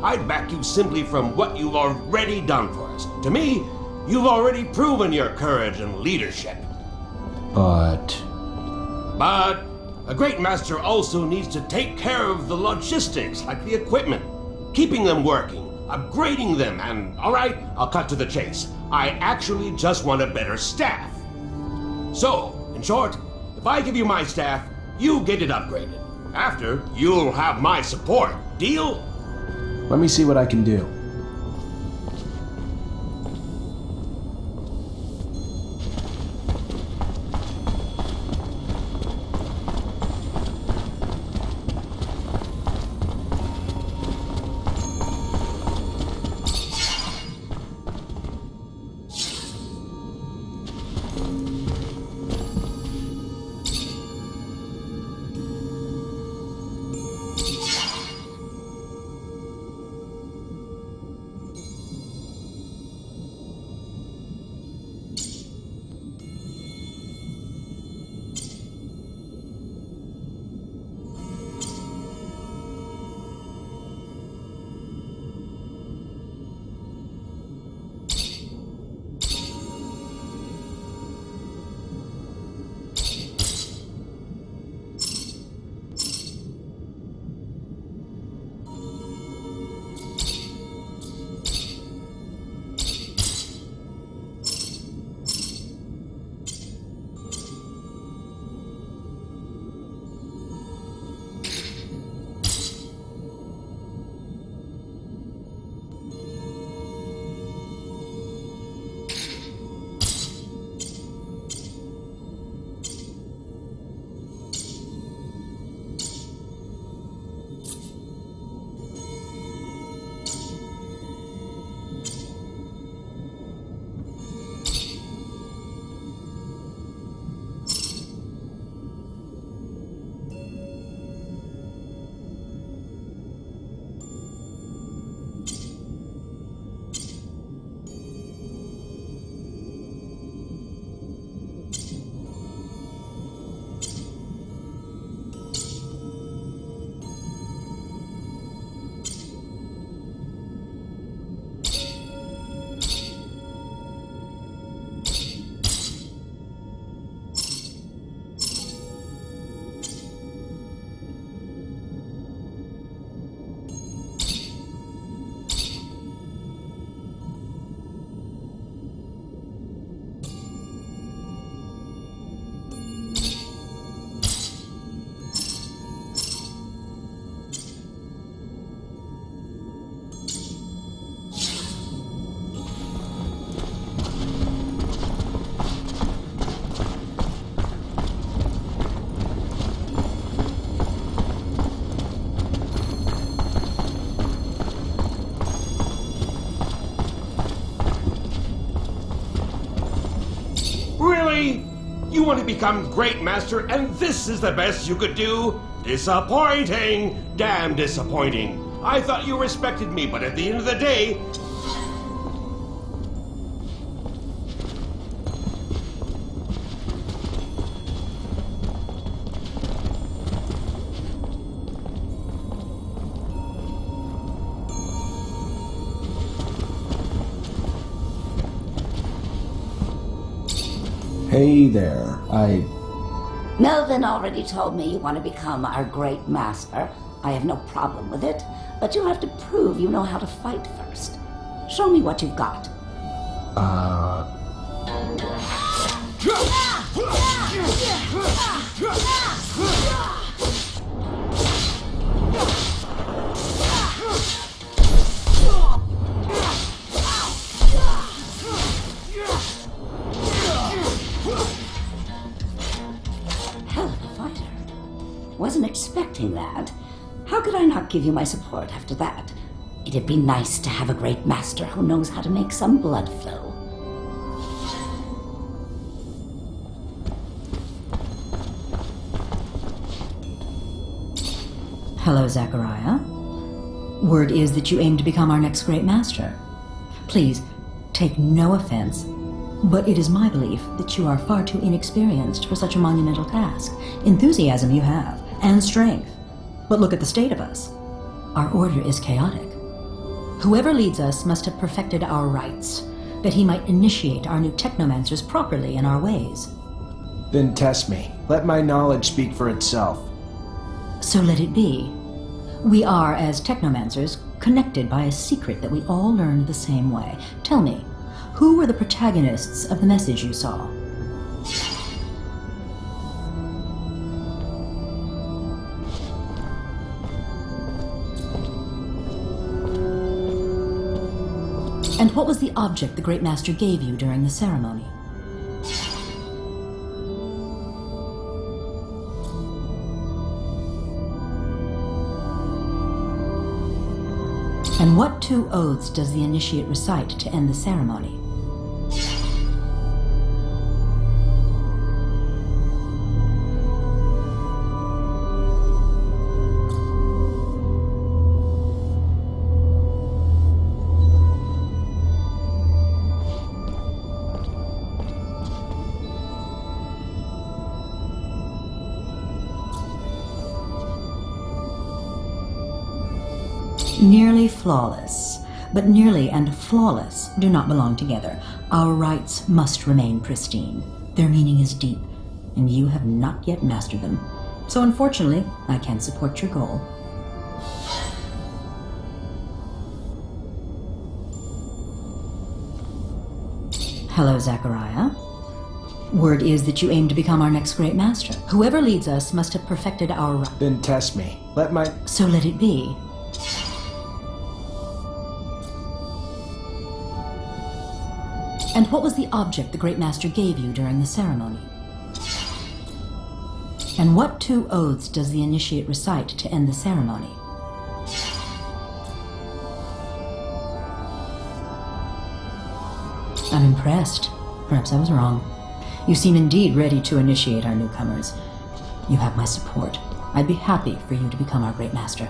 I'd back you simply from what you've already done for us. To me, you've already proven your courage and leadership. But a great master also needs to take care of the logistics, like the equipment, keeping them working, upgrading them, and, alright, I'll cut to the chase. I actually just want a better staff. So, in short, if I give you my staff, you get it upgraded. After, you'll have my support. Deal? let me see what I can do. Really? You want to become great master and this is the best you could do? Disappointing! Damn disappointing. I thought you respected me, but at the end of the day, Hey there. Melvin already told me you want to become our great master. I have no problem with it, but you have to prove you know how to fight first. Show me what you've got. Hell of a fighter. Wasn't expecting that. How could I not give you my support after that? It'd be nice to have a great master who knows how to make some blood flow. Hello, Zachariah. Word is that you aim to become our next great master. Please, take no offense, but it is my belief that you are far too inexperienced for such a monumental task. Enthusiasm you have, and strength. But look at the state of us. Our order is chaotic. Whoever leads us must have perfected our rites, that he might initiate our new Technomancers properly in our ways. Then test me. Let my knowledge speak for itself. So let it be. We are, as Technomancers, connected by a secret that we all learned the same way. Tell me, who were the protagonists of the message you saw? And what was the object the Great Master gave you during the ceremony? And what 2 oaths does the initiate recite to end the ceremony? Nearly flawless, but nearly and flawless do not belong together. Our rites must remain pristine. Their meaning is deep, and you have not yet mastered them. So unfortunately, I can't support your goal. Hello, Zachariah. Word is that you aim to become our next great master. Whoever leads us must have perfected our... Then test me. So let it be. And what was the object the Great Master gave you during the ceremony? And what 2 oaths does the initiate recite to end the ceremony? I'm impressed. Perhaps I was wrong. You seem indeed ready to initiate our newcomers. You have my support. I'd be happy for you to become our Great Master.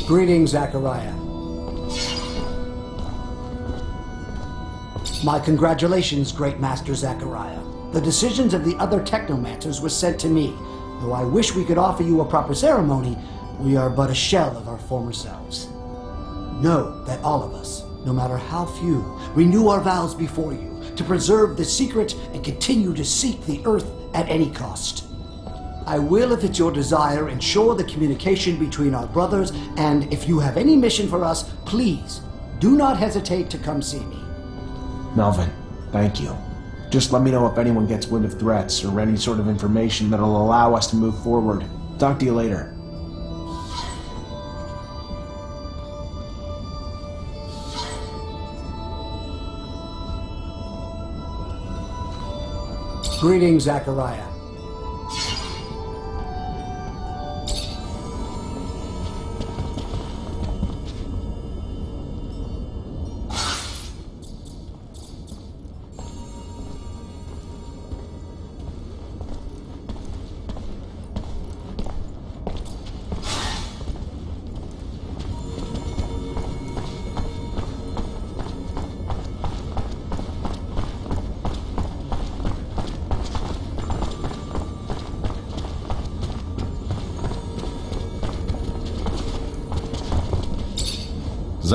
Greetings, Zachariah. My congratulations, Great Master Zachariah. The decisions of the other Technomancers were sent to me. Though I wish we could offer you a proper ceremony, we are but a shell of our former selves. Know that all of us, no matter how few, renew our vows before you to preserve the secret and continue to seek the Earth at any cost. I will, if it's your desire, ensure the communication between our brothers, and if you have any mission for us, please do not hesitate to come see me. Melvin, thank you. Just let me know if anyone gets wind of threats or any sort of information that'll allow us to move forward. Talk to you later. Greetings, Zachariah.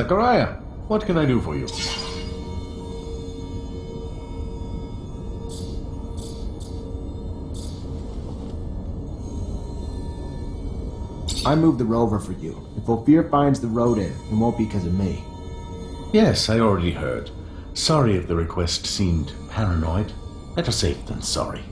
Zachariah, what can I do for you? I moved the rover for you. If Ophir finds the rodent, it won't be because of me. Yes, I already heard. Sorry if the request seemed paranoid. Better safe than sorry.